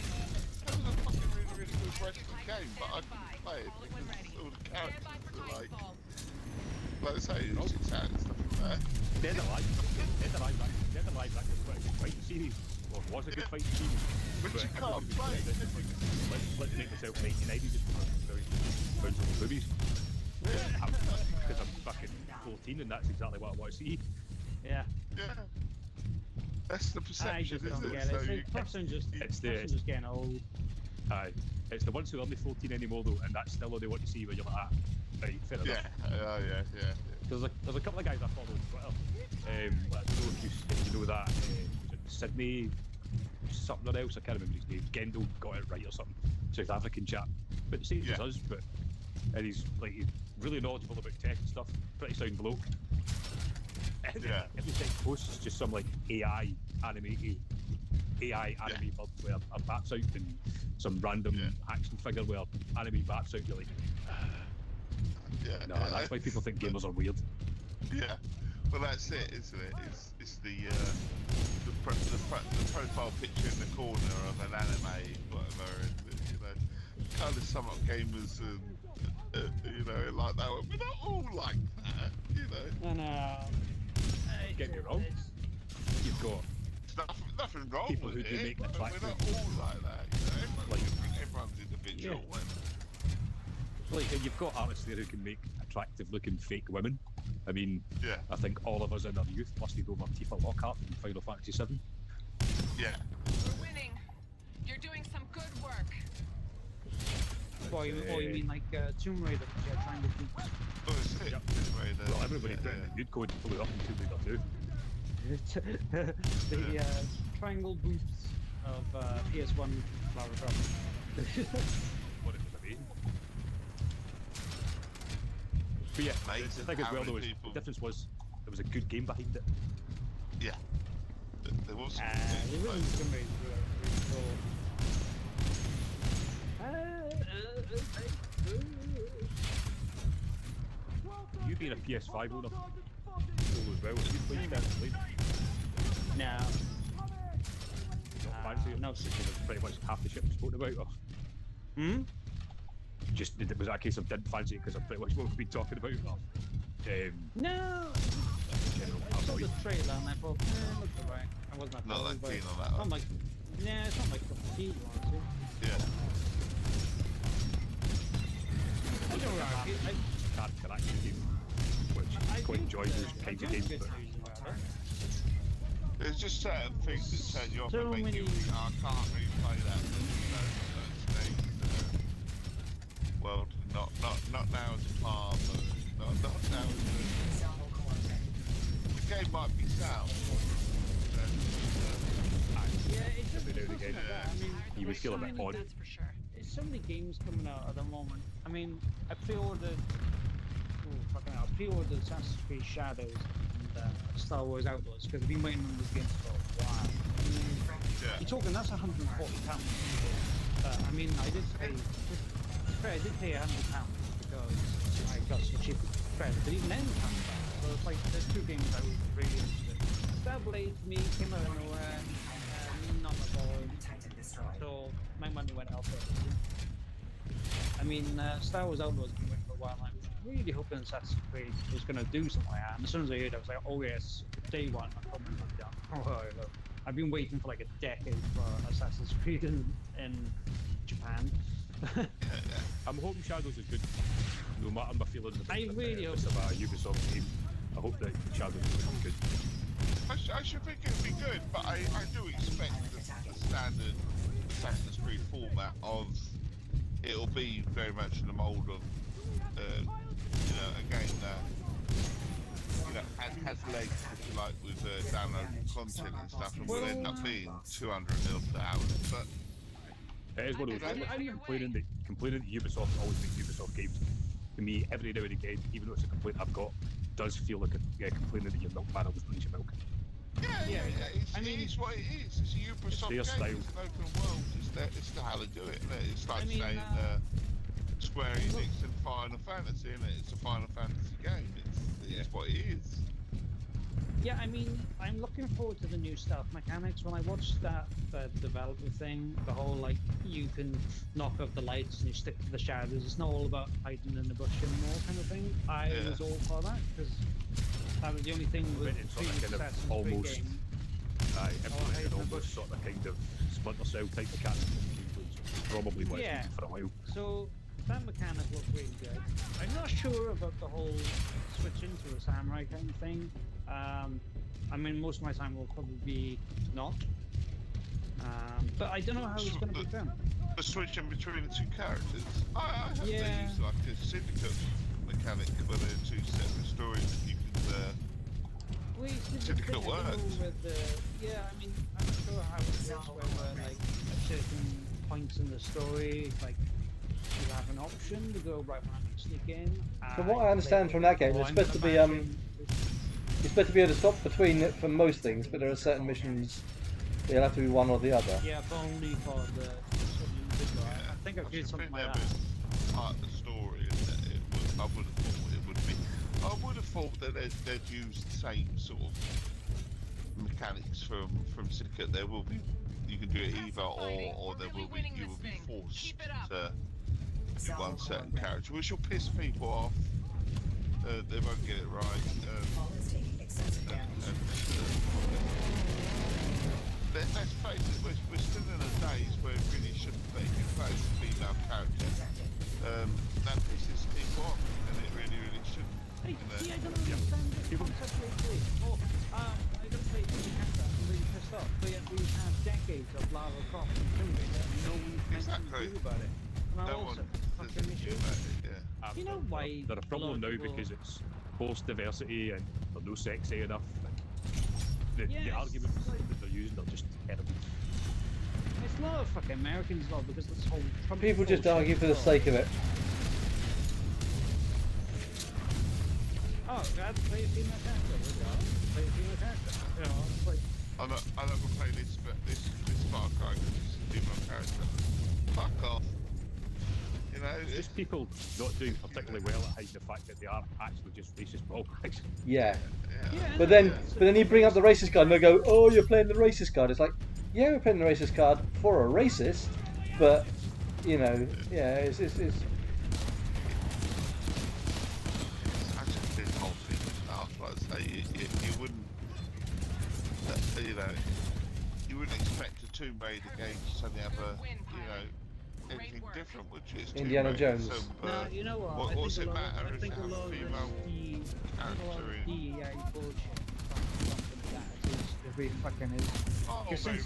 really good wrestling game, but I couldn't play it because all the characters were like I say, it's sad and stuff like that. Dead Alive Act was quite a good fighting series. Or was a good fighting series. But you can't play it. Let's make myself 1990 just for movies. Because I'm fucking 14 and that's exactly what I want to see. Yeah. Yeah. That's the perception, isn't it? Perhaps I'm just getting old. Aye. It's the ones who are only 14 anymore though, and that's still all they want to see when you're like, right, fair enough. Yeah. There's a couple of guys I follow on Twitter. I don't know if you know that. Was it Sydney something else? I can't remember his name. Gendel got it right or something. South African chap. but the same as us. But and he's really knowledgeable about tech and stuff. Pretty sound bloke. And every time he posts just some AI anime bird where a bat's out and some random action figure where anime bat's out. You're like, no, that's why people think gamers are weird. Yeah, well that's it, isn't it? It's the profile picture in the corner of an anime, whatever. Kind of sum up gamers and like that. We're not all like that, No. Get me wrong. You've got nothing wrong people with who do make attractive. We're not all like that. Everyone's individual. You've got artists there who can make attractive-looking fake women. I mean, I think all of us in our youth lusted over Tifa Lockhart from Final Fantasy VII. We're winning. You're doing some good work. Or you mean like Tomb Raider, Triangle Boots? Tomb Raider. Well, everybody put in the nude code and blew up in Tomb Raider 2. The Triangle Boots of PS1 Lara Croft. What it was amazing. But yeah, the thing as well though is, the difference was there was a good game behind it. Yeah. There was. There wasn't Tomb Raider. You being a PS5 owner, as well, have you played that? No. Fancy it? No. Pretty much half the shit we spoke about, or? Just, was that a case of didn't fancy it because of pretty much what we've been talking about? Or, no! I saw the trailer and I thought, it looks alright. I wasn't not that keen on that one. I'm like, it's not like the tea, honestly. Yeah. Card interaction game, which I quite enjoy those kinds of games. But there's just certain things that turn you off and make you think, I can't really play that. World, not now as a part, but not now as the game might be sound. It's just every now and again. I mean, you would feel a bit odd. There's so many games coming out at the moment. I mean, I pre-ordered Assassin's Creed Shadows and Star Wars Outlaws because I've been waiting on those games for a while. You're talking, that's £140. I mean, I did pay £100 because I got some cheap credit, but even then it comes back. So it's like, there's two games I was really interested in. Starblade to me came out of nowhere, not my ball. So my money went elsewhere. I mean, Star Wars Outlaws has been waiting for a while, and I was really hoping Assassin's Creed was going to do something like that. And as soon as I heard it, I was like, oh yes, day one, I'm probably not down. I've been waiting for like a decade for Assassin's Creed in Japan. I'm hoping Shadows is good, no matter my feelings about I really hope it's about a Ubisoft game. I hope that Shadows is good. I should think it'll be good, but I do expect the standard Assassin's Creed format of it'll be very much in the mould of a game that has legs, if you like, with downloading content and stuff, and will end up being 200 mil per hour. But it is one of those things. Complaining that Ubisoft always makes Ubisoft games. To me, every now and again, even though it's a complaint I've got, does feel like complaining that your milk panel was bleaching milk. Yeah. It's what it is. It's a Ubisoft game. It's an open world. It's how they do it. It's like saying Square Enix and Final Fantasy, isn't it? It's a Final Fantasy game. It's what it is. Yeah, I mean, I'm looking forward to the new stealth mechanics. When I watched that developer thing, the whole you can knock off the lights and you stick to the shadows. It's not all about hiding in the bush anymore, kind of thing. I was all for that because that was the only thing with previous Assassin's Creed games. Implemented almost sort of kind of Splinter Cell type mechanic. Probably what it's been for a while. So that mechanic looked really good. I'm not sure about the whole switching to a samurai kind of thing. I mean, most of my time will probably be not. But I don't know how it's going to be done. The switching between the two characters. I have to use like a syndicate mechanic where there are two separate stories that you can. Syndicate works. I mean, I'm not sure how it works where like at certain points in the story, like you'll have an option to go right when I sneak in. From what I understand from that game, it's supposed to be you're supposed to be able to swap between it for most things, but there are certain missions you'll have to be one or the other. Yeah, but only for the certain individual. I think I've did something like that. Part of the story, I would have thought it would be. I would have thought that they'd use the same sort of mechanics from Syndicate. There will be, you can do it either or there will be, you will be forced to do one certain character, which will piss people off. They won't get it right. Let's face it, we're still in a days where it really shouldn't be. You play as a female character. That pisses people off, and it really, really shouldn't. Hey, see, I don't understand the concept of this. I gotta say, I'm really pissed off. But yet we have decades of Lara Croft and Tomb Raider, and no one's meant to do about it. No one doesn't do about it, yeah. You know why? They're a problem now because it's forced diversity and they're no sexy enough. The arguments that they're using are just terrible. It's not a fucking Americans law because this whole Trump people just argue for the sake of it. Oh, God, play a female character. Play a female character. You know, it's like. I'm not gonna play this Far Cry because it's a female character. Fuck off. You know, it's just people not doing particularly well at hiding the fact that they are actually just racist politics. Yeah. But then you bring up the racist card and they go, "Oh, you're playing the racist card." It's like, yeah, we're playing the racist card for a racist, but you know, yeah, it's I just did the whole thing after. Like I say, you wouldn't, you know, you wouldn't expect a Tomb Raider game to suddenly have a, you know, anything different, would you? It's Indiana Jones. No, you know what? What's it matter if I think you have a female character in? DEA bullshit. Something like that. It really fucking is. Because since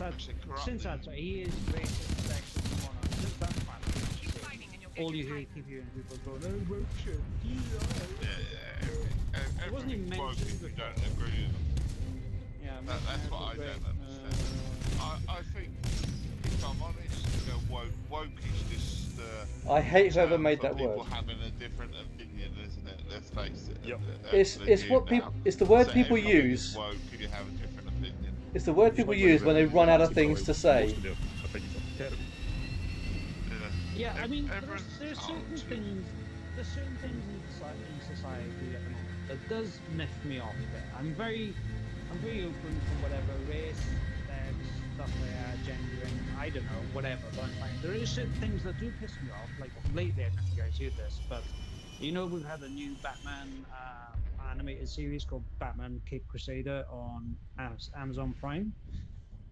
that, he is racist, sexist, and whatnot. Since that fact, all you hear, keep hearing people going, "Oh, bullshit." Yeah. It wasn't even mentioned. If you don't agree with them. Yeah, that's what I don't understand. I think, if I'm honest, you know, woke is just. I hate whoever made that word. People having a different opinion, isn't it? Let's face it. Yep. It's what people. It's the word people use. Woke if you have a different opinion. It's the word people use when they run out of things to say. Yeah, I mean, there's certain things. There's certain things in society at the moment that does myth me off a bit. I'm very open to whatever race, sex, stuff like that, gender, and I don't know, whatever. But I'm fine. There is certain things that do piss me off. Like lately, I don't know if you guys hear this, but you know we've had a new Batman animated series called Batman Caped Crusader on Amazon Prime.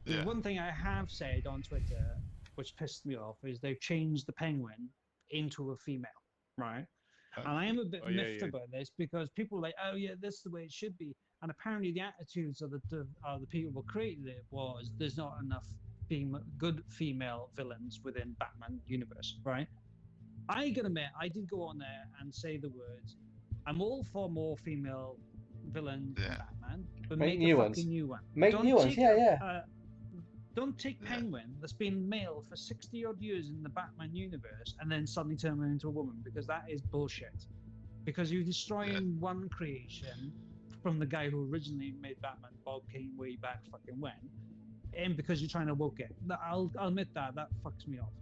Yeah. One thing I have said on Twitter, which pissed me off, is they've changed the Penguin into a female, right? And I am a bit miffed about this because people are like, "Oh yeah, this is the way it should be." And apparently the attitudes of the people who created it was there's not enough good female villains within Batman universe, right? I gotta admit, I did go on there and say the words, I'm all for more female villains in Batman, but make a fucking new one. Make new ones, Don't take Penguin, that's been male for 60 odd years in the Batman universe, and then suddenly turn him into a woman, because that is bullshit. Because you're destroying one creation from the guy who originally made Batman, Bob Kane, way back fucking when, and because you're trying to woke it. I'll admit that fucks me off.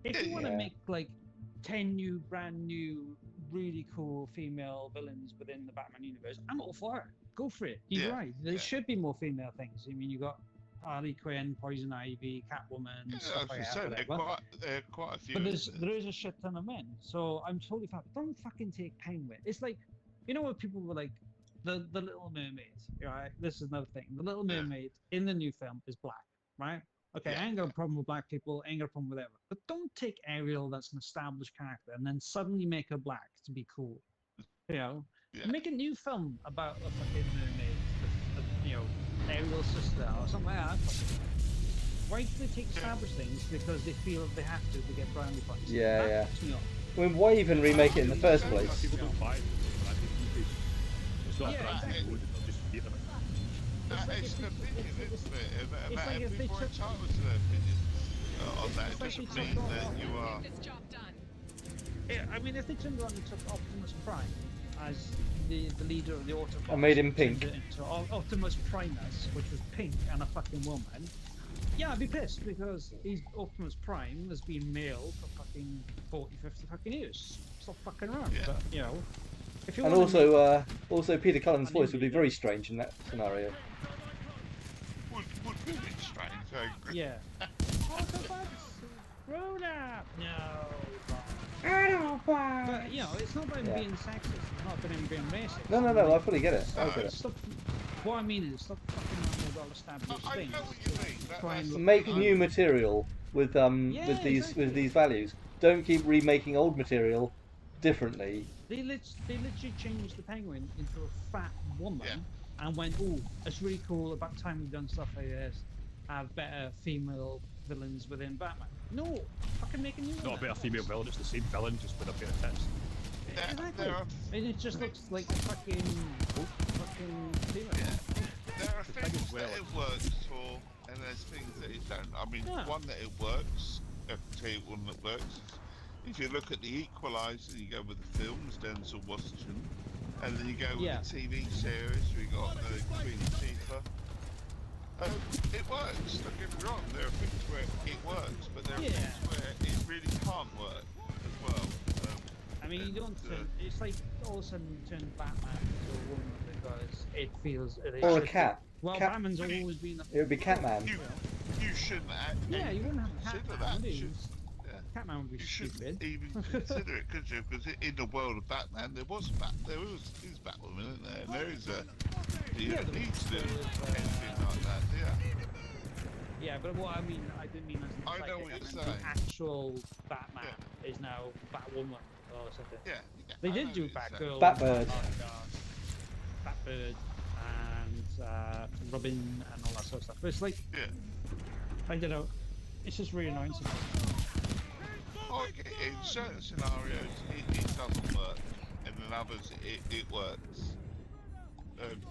If you want to make like 10 brand new, really cool female villains within the Batman universe, I'm all for it. Go for it. You're right. There should be more female things. I mean, you got Harley Quinn, Poison Ivy, Catwoman, stuff like that. There are quite a few. But there is a shit ton of men. So I'm totally fine. Don't fucking take Penguin. It's like, you know what people were like, the Little Mermaid, right? This is another thing. The Little Mermaid in the new film is black, right? Okay, I ain't got a problem with black people, I ain't got a problem with whatever. But don't take Ariel, that's an established character, and then suddenly make her black to be cool. You know? Make a new film about a fucking mermaid, you know, Ariel's sister or something like that. Why do they take established things because they feel they have to get brownie points? I mean, why even remake it in the first place? People don't buy it. It's not exactly. It's an opinion, isn't it? And people are entitled to their opinion on that. It doesn't mean that you are. I mean, if they turned around and took Optimus Prime as the leader of the Autobots and made him pink into Optimus Primus, which was pink and a fucking woman, yeah, I'd be pissed because Optimus Prime has been male for fucking 40, 50 fucking years. Stop fucking around. Yeah. But you know, if you and also Peter Cullen's voice would be very strange in that scenario. Would be a bit strange, I agree. Yeah. Autobots, grown up. No. But you know, it's not about him being sexist. It's not about him being racist. No, I fully get it. I get it. Stop, what I mean is, stop fucking around with well-established things. I know what you mean. Make new material with these values. Don't keep remaking old material differently. They literally changed the Penguin into a fat woman and went, "Oh, it's really cool. About time we've done stuff like this. Have better female villains within Batman." No, fucking make a new one. Not a better female villain, it's the same villain, just with a pair of tits. Exactly. And it just looks like a fucking female. There are things that it works for, and there's things that it don't. I mean, one that it works, I'll tell you one that works. If you look at the Equalizer, you go with the films, Denzel Washington, and then you go with the TV series, we got Queen Latifah. It works, don't get me wrong, there are things where it works, but there are things where it really can't work as well. I mean, you don't turn, it's like all of a sudden you turn Batman into a woman because it feels... Or a cat. Well, Batman's always been... It would be Catman. You shouldn't you wouldn't have consider Catman, that. would you? Catman would be stupid. You shouldn't even consider it, could you? Because in the world of Batman, there is Batwoman, isn't there? And there is you don't need to do anything like that, Yeah, but what I mean, I didn't mean as in I know what you're saying. the actual Batman is now Batwoman or something. They did do Batgirl, Batbird, and Robin and all that sort of stuff. But it's like, I don't know, it's just really annoying sometimes. In certain scenarios, it doesn't work, and in others, it works.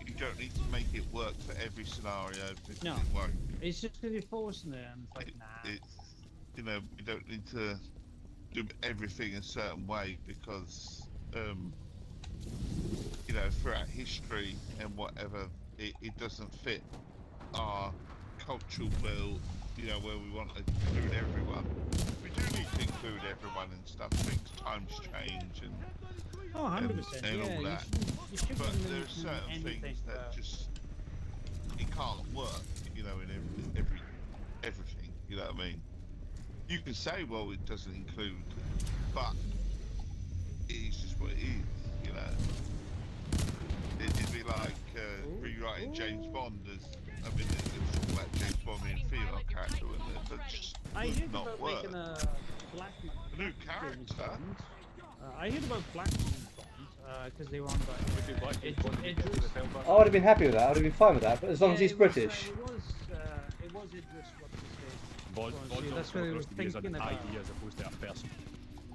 You don't need to make it work for every scenario because it won't. It's just because you're forcing it, and it's like, nah. You don't need to do everything a certain way because, throughout history and whatever, it doesn't fit our cultural build, where we want to include everyone. We do need to include everyone and stuff. Times change and 100%. And all that. You should but there are certain things that just it can't work, in everything. You know what I mean? You can say, well, it doesn't include, but it's just what it is. It'd be like rewriting James Bond as. I mean, it's all about James Bond being a female character, wouldn't it? But just would not work. Making a black new character. I heard about Black James Bond because they were on about I would have been happy with that. I would have been fine with that. But as long as he's British. It was Idris Bond that's what I was thinking about. Idea as opposed to a person.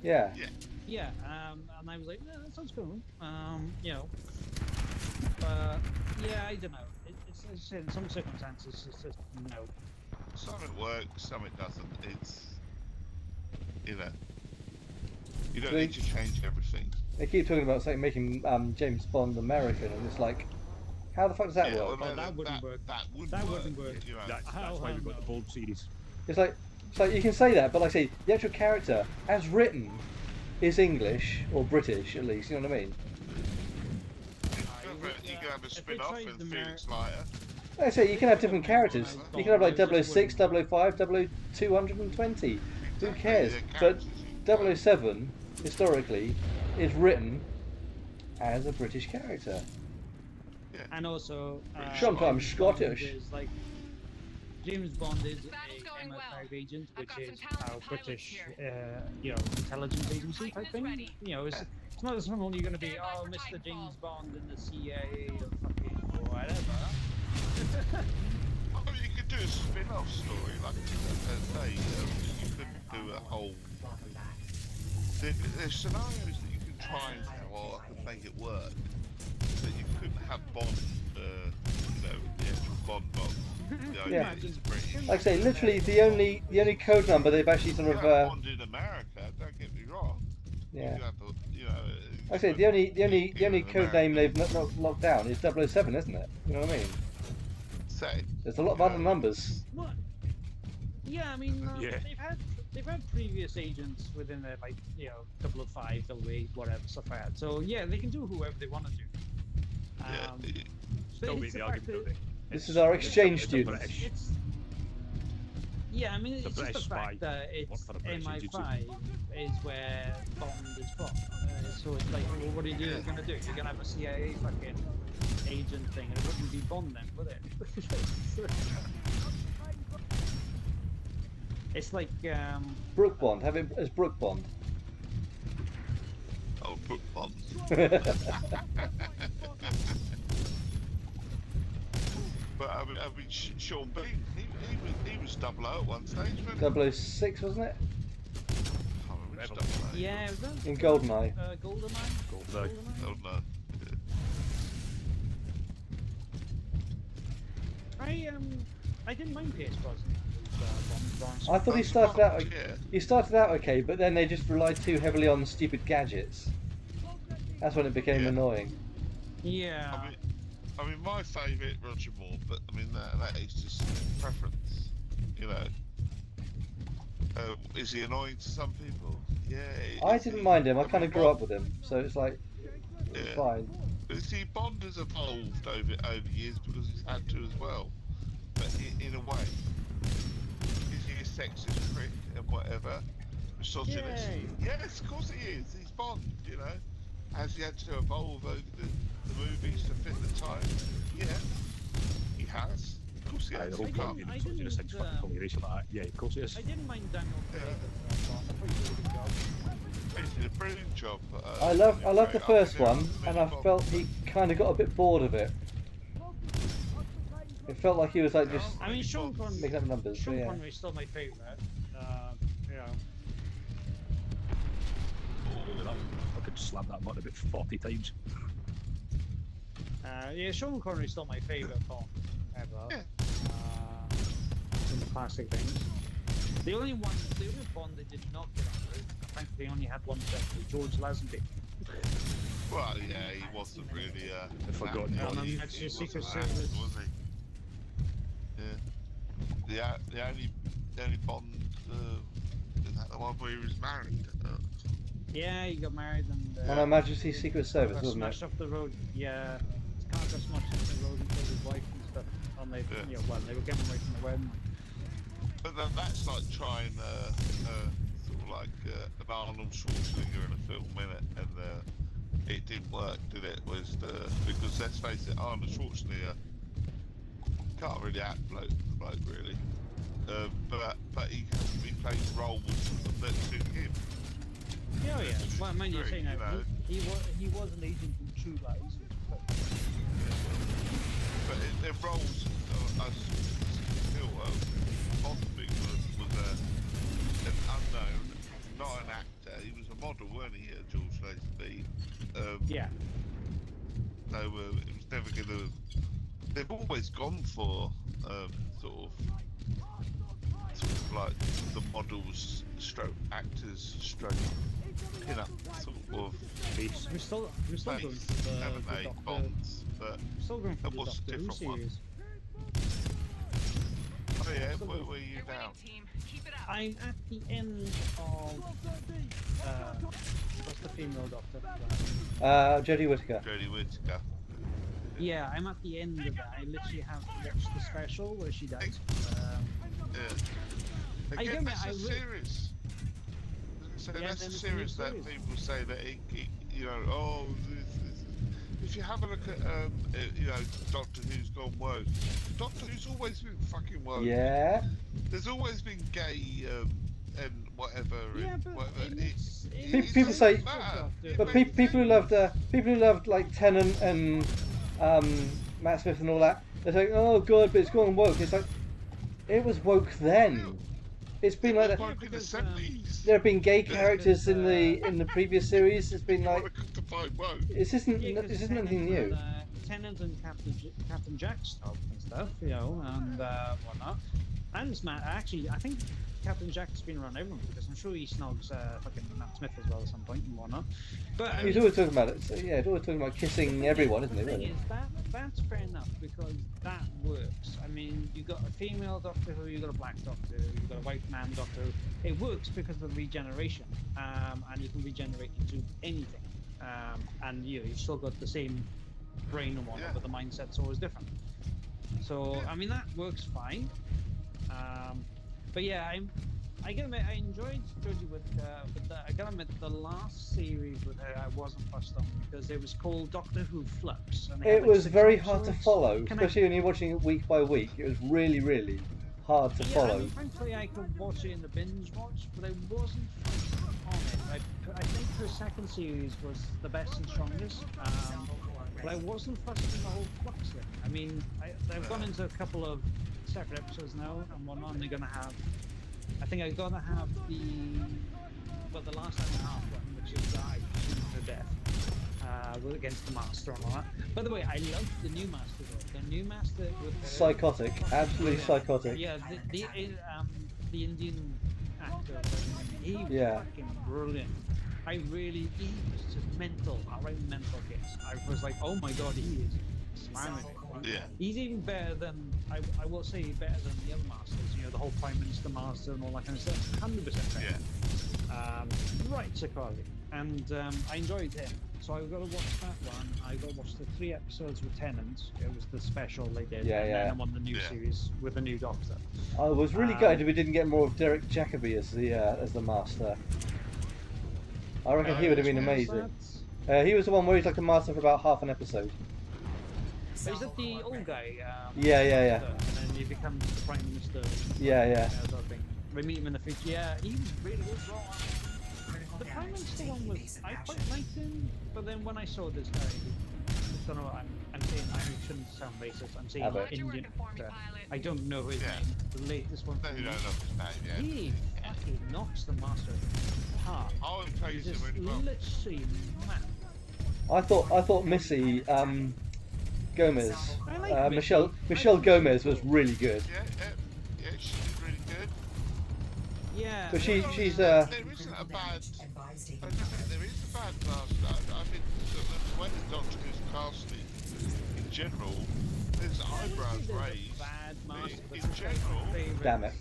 Yeah. Yeah. And I was like, that sounds cool. I don't know. It's as I said, in some circumstances, it's just no. Some it works, some it doesn't. It's you don't need to change everything. They keep talking about making James Bond American, and it's like, how the fuck does that work? Well, that wouldn't work. That wouldn't work. That's why we've got the Bold series. It's like you can say that, but like I say, the actual character, as written, is English or British at least. You know what I mean? You can have a spin-off and Felix Leiter. Like I say, you can have different characters. You can have like 006, 005, 0220. Who cares? But 007, historically, is written as a British character. And also, sometimes Scottish. Is like James Bond is a MI5 agent, which is our British, intelligence agency type thing. It's not someone you're going to be, Mr. James Bond in the CIA or fucking whatever. I mean, you could do a spin-off story, like you couldn't do a whole. There's scenarios that you can try and make it work, but you couldn't have Bond, the actual Bond Bond. Yeah. Like I say, literally the only code number they've actually sort of. Bond in America, don't get me wrong. Yeah. You have the, you know. I say the only code name they've not locked down is 007, isn't it? You know what I mean? Same. There's a lot of other numbers. What? Yeah, I mean, Yeah. they've had previous agents within their, like, you know, 005, 008, whatever, stuff like that. So yeah, they can do whoever they want to do. Still make the argument that this is our exchange student. Yeah, I mean, it's just the spy. fact that it's MI5 is where Bond is from. So it's like, well, what are you going to do? You're going to have a CIA fucking agent thing, and it wouldn't be Bond then, would it? It's like Brooke Bond. Have it as Brooke Bond. Oh, Brooke Bond. But I mean, Sean Bean, he was 00 at one stage, wasn't he? 006, wasn't it? Yeah, it was that? In GoldenEye. GoldenEye. GoldenEye. I didn't mind Pierce Brosnan. I thought he started out okay, but then they just relied too heavily on stupid gadgets. That's when it became annoying. Yeah. I mean, my favourite Roger Moore, but I mean that is just preference, you know. Is he annoying to some people? Yeah. I didn't mind him. I kind of grew up with him, so it's like it's fine. But see, Bond has evolved over years because he's had to as well. But in a way, is he a sexist prick and whatever? Misogynist? Yes, of course he is. He's Bond, you know. Has he had to evolve over the movies to fit the time? Yeah, he has. Of course he has. The whole company is such fucking combination like that. Yeah, of course he is. I didn't mind Daniel Craig as Bond. I thought he did a good job. He did a brilliant job. I love the first one, and I felt he kind of got a bit bored of it. It felt like he was like just. I mean, Sean Connery. Making up numbers. Sean Connery's still my favourite. Yeah. I could slap that button about 40 times. Yeah, Sean Connery's still my favourite Bond ever. Yeah. Some classic things. The only Bond they did not get on with, I think they only had one set, was George Lazenby. Well, yeah, he wasn't really the forgotten Bond. That's his Secret Service. Was he? Yeah. The only Bond is that the one where he was married? Yeah, he got married and. On Her Majesty's Secret Service, wasn't it? Smashed off the road. Yeah, can't got smashed off the road and killed his wife and stuff. And they, well, they were getting away from the wedding. But that's like trying sort of like an Arnold Schwarzenegger in a film, innit? And it didn't work, did it? Because let's face it, Arnold Schwarzenegger can't really act bloke really. But he plays roles that suit him. Yeah. Well, I mean, you're saying that he was an agent in True Lies. But their roles, still Bonding was an unknown, not an actor. He was a model, weren't he, George Lazenby? Yeah. So it was never going to. They've always gone for sort of like the models, stroke actors, stroke pin-up sort of piece. We're still going for the haven't they, Bonds, but we're still going for that was a different one. Oh yeah, where were you now? I'm at the end of what's the female doctor? Jodie Whittaker. Jodie Whittaker. Yeah, I'm at the end of that. I literally have watched the special where she dies. Again, that's a series. So that's a series that people say that you know, if you have a look at, you know, Doctor Who's gone woke. Doctor Who's always been fucking woke. Yeah. There's always been gay and whatever. Yeah, but whatever. People say, but people who loved like Tennant and Matt Smith and all that, they're saying, oh god, but it's gone woke. It's like, it was woke then. It's been like that. There have been gay characters in the previous series. It's been like, this isn't anything new. Tennant and Captain Jack stuff and stuff, you know, and whatnot. And Matt, actually, I think Captain Jack's been around everyone because I'm sure he snogs fucking Matt Smith as well at some point and whatnot. But he's always talking about it. So, yeah, he's always talking about kissing everyone, isn't he? The thing Really? is that's fair enough because that works. I mean, you got a female Doctor Who, you got a black Doctor Who, you got a white man Doctor Who. It works because of the regeneration, and you can regenerate into anything, and you still got the same brain and whatnot, but the mindset's always different. So I mean that works fine. But yeah, I gotta admit, I enjoyed Jodie Whittaker, but I gotta admit, the last series with her, I wasn't fussed on because it was called Doctor Who Flux. And it was very hard to follow, especially when you're watching it week by week. It was really, really hard to follow. I mean, frankly, I could watch it in the binge watch, but I wasn't on it. I think the second series was the best and strongest, but I wasn't fussed on the whole Flux thing. I mean, they've gone into a couple of separate episodes now, and whatnot, and they're gonna have. I think I'm gonna have the last hour and a half one, which is I to death against the Master and all that. By the way, I love the new Master though. The new Master with her, psychotic, absolutely psychotic. Yeah, the Indian actor, he was fucking brilliant. He was just mental, outright mental case. I was like, oh my god, he is smiling. Yeah. He's even better than, I will say, better than the other Masters, you know, the whole Prime Minister Master and all that kind of stuff. 100% better. Yeah. Right, Chicago. And I enjoyed him. So I've got to watch that one. I got to watch the 3 episodes with Tennant. It was the special they did. And then I'm on the new series with the new Doctor. I was really gutted we didn't get more of Derek Jacobi as the Master. I reckon he would have been amazing. He was the one where he's like a Master for about half an episode. Is that the old guy? Yeah. And then he becomes the Prime Minister. Yeah. We meet him in the future. Yeah, he was really good as well. The Prime Minister one was, I quite liked him, but then when I saw this guy, I don't know, I'm saying, I shouldn't sound racist, I'm saying Indian actor. I don't know his name. The latest one. No, you don't know his name, He fucking knocks the Master apart. Oh, he plays him really well. Literally mad. I thought Missy Gomez, Michelle Gomez was really good. Yeah, she did really good. Yeah. But she's there isn't a bad. There is a bad Master. I think the way the Doctor is casting in general, there's eyebrows raised. Bad Master. In general, damn it.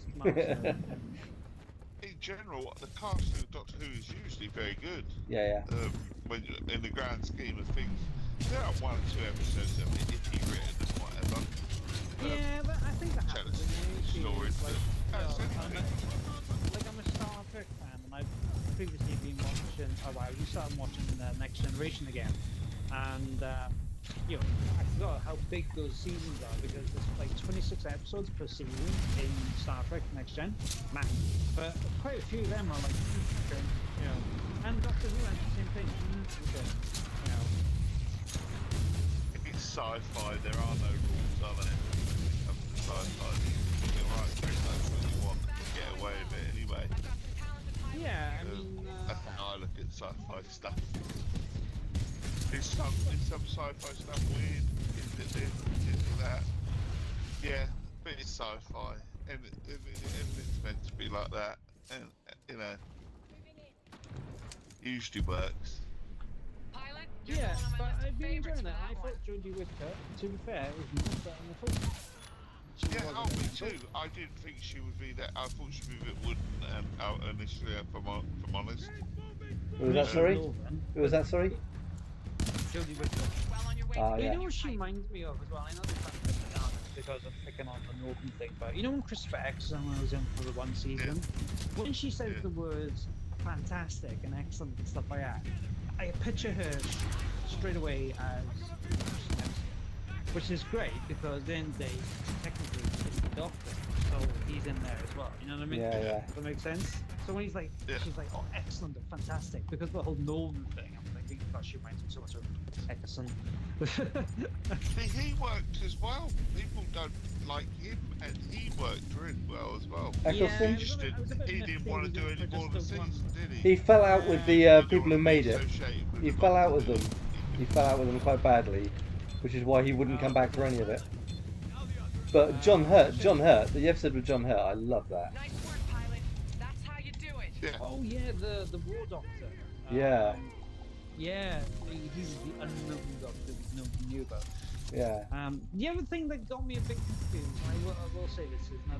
In general, the casting of Doctor Who is usually very good. Yeah. When in the grand scheme of things, there are 1 or 2 episodes that are iffy written and whatever. Yeah, but I think that happens. Stories. I'm a Star Trek fan, and I've previously been watching. We started watching Next Generation again, and you know, I forgot how big those seasons are because there's like 26 episodes per season in Star Trek Next Gen, but quite a few of them are like, you know, and Doctor Who has the same thing. You know, if it's sci-fi, there are no rules, are there? When it comes to sci-fi, you can write pretty much what you want and get away with it anyway. Yeah, I mean, that's how I look at sci-fi stuff. Is some sci-fi stuff weird? Is that? Yeah, but it's sci-fi, and it's meant to be like that, and you know, usually works. Yeah, but I've been enjoying that. I thought Jodie Whittaker, to be fair, was much better in the film. Yeah, me too. I didn't think she would be that. I thought she'd be a bit wooden initially, if I'm honest. Who was that, sorry? Who was that, sorry? Jodie Whittaker. You know what she reminds me of as well? I know they're because I'm picking on the Northern thing, but you know when Chris X was in for the one season? When she says the words fantastic and excellent and stuff like that, I picture her straight away as, which is great because then they technically he's the Doctor, so he's in there as well. You know what I mean? Yeah. Does that make sense? So when he's like, she's like, oh, excellent and fantastic, because the whole Northern thing. I'm thinking, gosh, she reminds me so much of Eckerson. He worked as well. People don't like him, and he worked really well as well. Eccleston? He didn't want to do any more of the season, did he? He fell out with the people who made it. He fell out with them. He fell out with them quite badly, which is why he wouldn't come back for any of it. But John Hurt, the episode with John Hurt, I love that. Nice work, pilot. That's how you do it. Yeah. Oh yeah, the war doctor. Yeah. Yeah, he's the unknown doctor that nobody knew about. Yeah. The other thing that got me a bit confused, I will say this, is now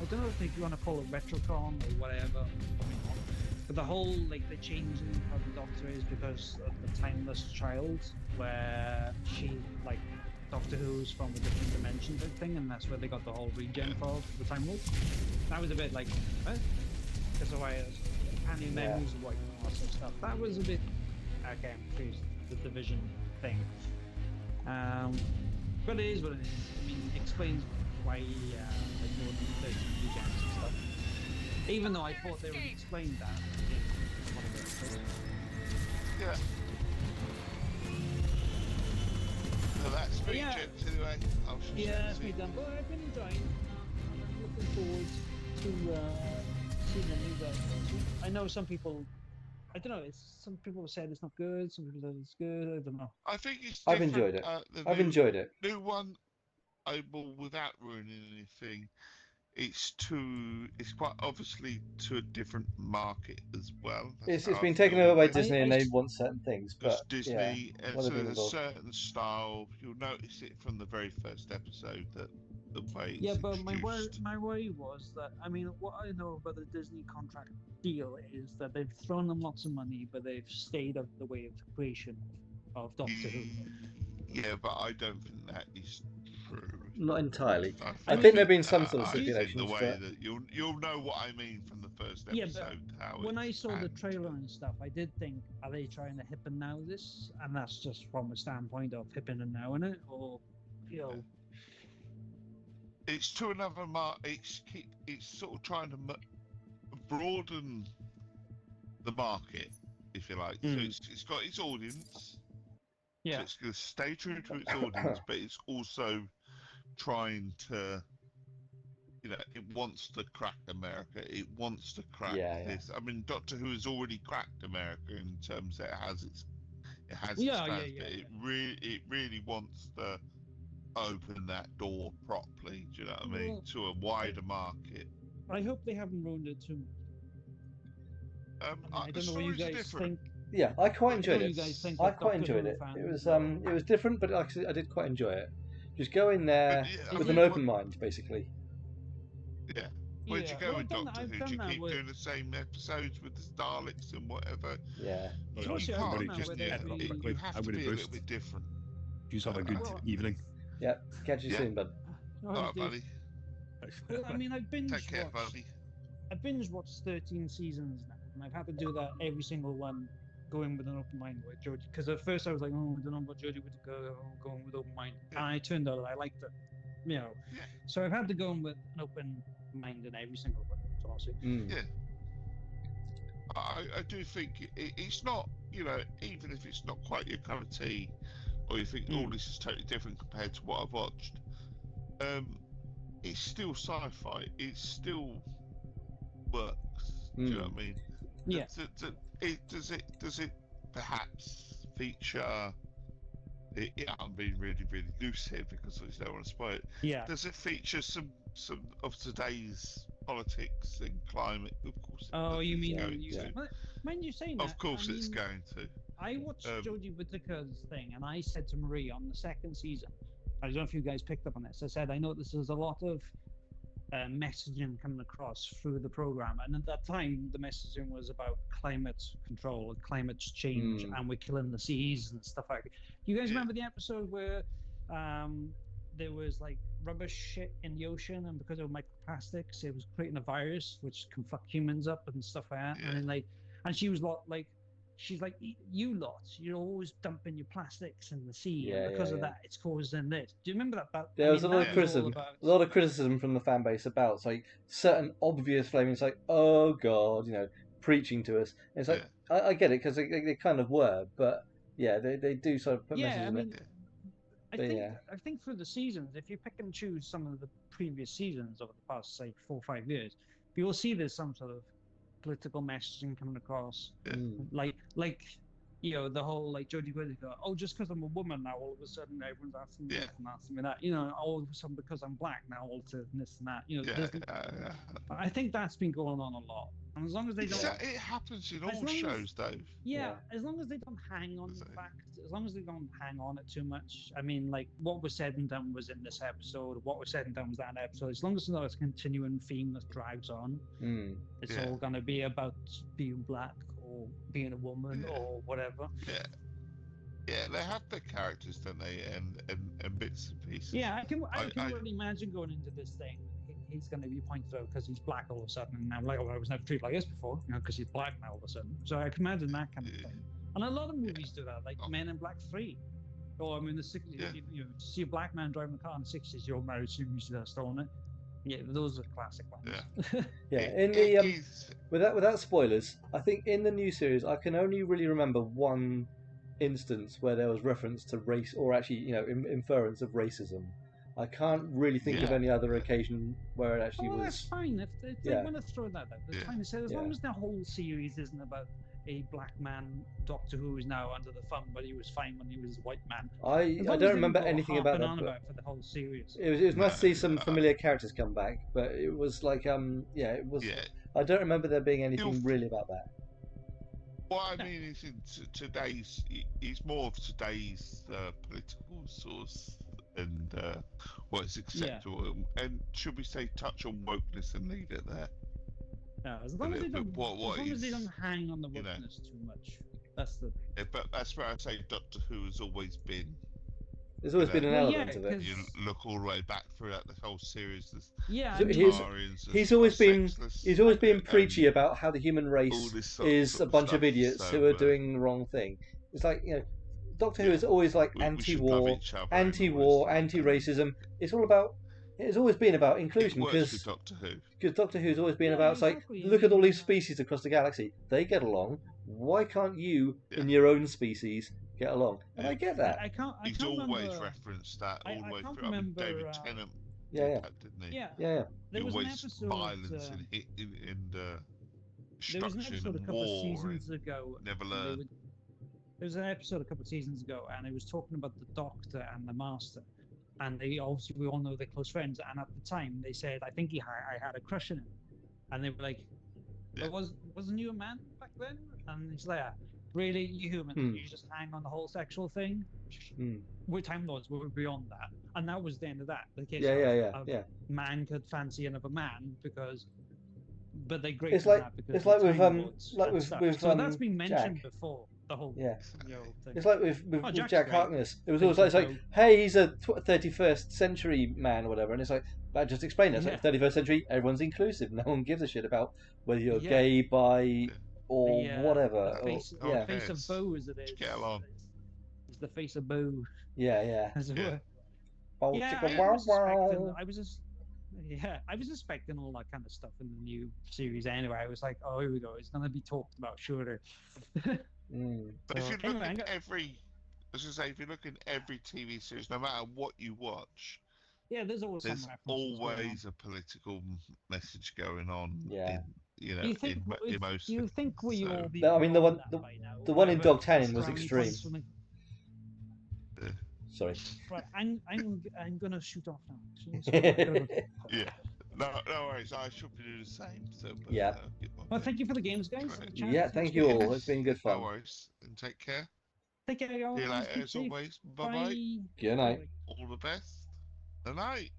I don't know if you want to call it retrocon or whatever, but the whole the changing of the Doctor is because of the timeless child, where she Doctor Who's from a different dimension type thing, and that's where they got the whole regen for the Time Lord. That was a bit what? Because the way companion memories and all that sort of stuff. That was a bit confused, the division thing. But it is what it is. I mean, it explains why more than 30 regens and stuff. Even though I thought they would explain that. Yeah. So that's me, gents, anyway. It's me done. But I've been enjoying. I'm looking forward to seeing the new guys. I know some people. I don't know. Some people said it's not good. Some people said it's good. I don't know. I think it's I've different. enjoyed it. I've enjoyed it. New one, without ruining anything, it's quite obviously to a different market as well. It's been taken over by Disney, and they want certain things. But Disney, it's a certain style. You'll notice it from the very first episode that the way it's but introduced. my worry was that, I mean, what I know about the Disney contract deal is that they've thrown them lots of money, but they've stayed out of the way of the creation of Doctor Who. Yeah, but I don't think that is true. Not entirely. I think there've been some sort of stipulations. The way that you'll know what I mean from the first episode. Yeah, but when I saw the trailer and stuff, I did think, are they trying to hip and now this? And that's just from a standpoint of hip and now in it, or It's to another it's sort of trying to broaden the market, if you like. So it's got its audience. Yeah. So it's going to stay true to its audience, but it's also trying to, it wants to crack America. It wants to crack this. I mean, Doctor Who has already cracked America in terms that it has its fans, but it really wants to open that door properly. Do you know what I mean? To a wider market. I hope they haven't ruined it too much. I don't know what you guys think. Yeah, I quite enjoyed it. I quite enjoyed it. It was different, but actually I did quite enjoy it. Just go in there with an open mind, basically. Yeah. Where'd you go with Doctor Who? Do you keep doing the same episodes with the Daleks and whatever? Yeah. You have to be a little bit different. You have a good evening. Yeah. Catch you soon, bud. All right, buddy. Well, I mean, Take care, buddy. I binge watched 13 seasons now, and I've had to do that every single one, going with an open mind with Jodie. Because at first I was like, oh, I don't know about Jodie Whittaker, going with open mind, and I turned out I liked it, So I've had to go in with an open mind in every single one, honestly. Yeah. I do think it's not, even if it's not quite your cup of tea, or you think, this is totally different compared to what I've watched, it's still sci-fi. It still works. Do you know what I mean? Yeah. Does it perhaps feature? I'm being really, really loose here because I don't want to spoil it. Yeah. Does it feature some of today's politics and climate? Of course. Oh, you mean? Mind you saying that? Of course, it's going to. I watched Jodie Whittaker's thing, and I said to Marie on the second season, I don't know if you guys picked up on this. I said, I know this is a lot of messaging coming across through the program, and at that time, the messaging was about climate control and climate change, and we're killing the seas and stuff like that. You guys remember the episode where there was rubbish shit in the ocean, and because of microplastics, it was creating a virus which can fuck humans up and stuff like that. And then and she was she's like, you lot, you're always dumping your plastics in the sea, and because of that, it's causing this. Do you remember that? There was a lot of criticism from the fan base about certain obvious flaming. It's like, oh god, preaching to us. And it's like, I get it because they kind of were, but they do sort of put messages in it. I think through the seasons, if you pick and choose some of the previous seasons over the past 4 or 5 years, you will see there's some sort of political messaging coming across, like you know, the whole like Jodie Whittaker, oh, just because I'm a woman now, all of a sudden everyone's asking me this and asking me that. You know, all of a sudden because I'm black now, all of a sudden this and that. You know, I think that's been going on a lot. And as long as they don't, it happens in all shows, though. Yeah, as long as they don't hang on the fact, as long as they don't hang on it too much. I mean, like what was said and done was in this episode. What was said and done was that episode. As long as it's not a continuing theme that drags on, it's all going to be about being black or being a woman or whatever. Yeah, they have their characters, don't they? And bits and pieces. Yeah, I can really imagine going into this thing. He's going to be pointed out because he's black all of a sudden, and I'm like, oh, I was never treated like this before, you know, because he's black now all of a sudden. So I can imagine that kind of thing. And a lot of movies do that, like Men in Black 3. Or I mean, the 60s, you know, to see a black man driving a car in the 60s, you're married as soon as you start on it. Yeah, those are classic ones. In the without spoilers, I think in the new series, I can only really remember one instance where there was reference to race, or actually, you know, inference of racism. I can't really think of any other occasion where it actually was. Well, that's fine. If they want to throw that out, that's fine. So as long as the whole series isn't about a black man Doctor Who is now under the thumb, but he was fine when he was a white man. I don't remember anything about that. For the whole series. It was nice to see some familiar characters come back, but it was like it was. I don't remember there being anything really about that. What I mean is, in today's, it's more of today's political source and what is acceptable, and should we say touch on wokeness and leave it there? Yeah, as long as they don't hang on the wokeness too much. That's the. But that's where I say Doctor Who has always been. There's always been an element of it. You look all the way back throughout the whole series. He's always been preachy about how the human race is a bunch of idiots who are doing the wrong thing. It's like, you know, Doctor Who is always like anti-war, anti-racism. It's all about. It's always been about inclusion because Doctor Who's always been about. It's like, look at all these species across the galaxy. They get along. Why can't you, in your own species, get along? And I get that. He's always referenced that all the way through. I mean, David Tennant did that, didn't he? Yeah. There was always violence and destruction and war. Never learned. There was an episode a couple of seasons ago, and it was talking about the Doctor and the Master. And they obviously, we all know they're close friends. And at the time, they said, I think I had a crush on him. And they were like, but wasn't you a man back then? And he's like, really, you human? You just hang on the whole sexual thing? We're Time Lords, we're beyond that. And that was the end of that. The case of man could fancy another man because, but they great. It's like with so that's been mentioned before. The whole thing. It's like with Jack Harkness. It was always like, it's like, hey, he's a 31st century man or whatever, and it's like, I just explained it. It's like 31st century, everyone's inclusive. No one gives a shit about whether you're gay, bi, or whatever. The face of Bo, as it is. Get along. It's the face of Bo. Yeah. As it were. I was expecting all that kind of stuff in the new series anyway. I was like, oh, here we go. It's going to be talked about, surely. But if you look at every, as I say, if you look at every TV series, no matter what you watch, there's always a political message going on. You think we all? I mean, the one in Dog Canyon was extreme. Sorry. Right, I'm gonna shoot off now. No worries. I should be doing the same. So, well, thank you for the games, guys. Thank you all. It's been good fun. No worries. And take care. Take care, y'all. See you later, as always. Bye-bye. Good night. All the best. Good night.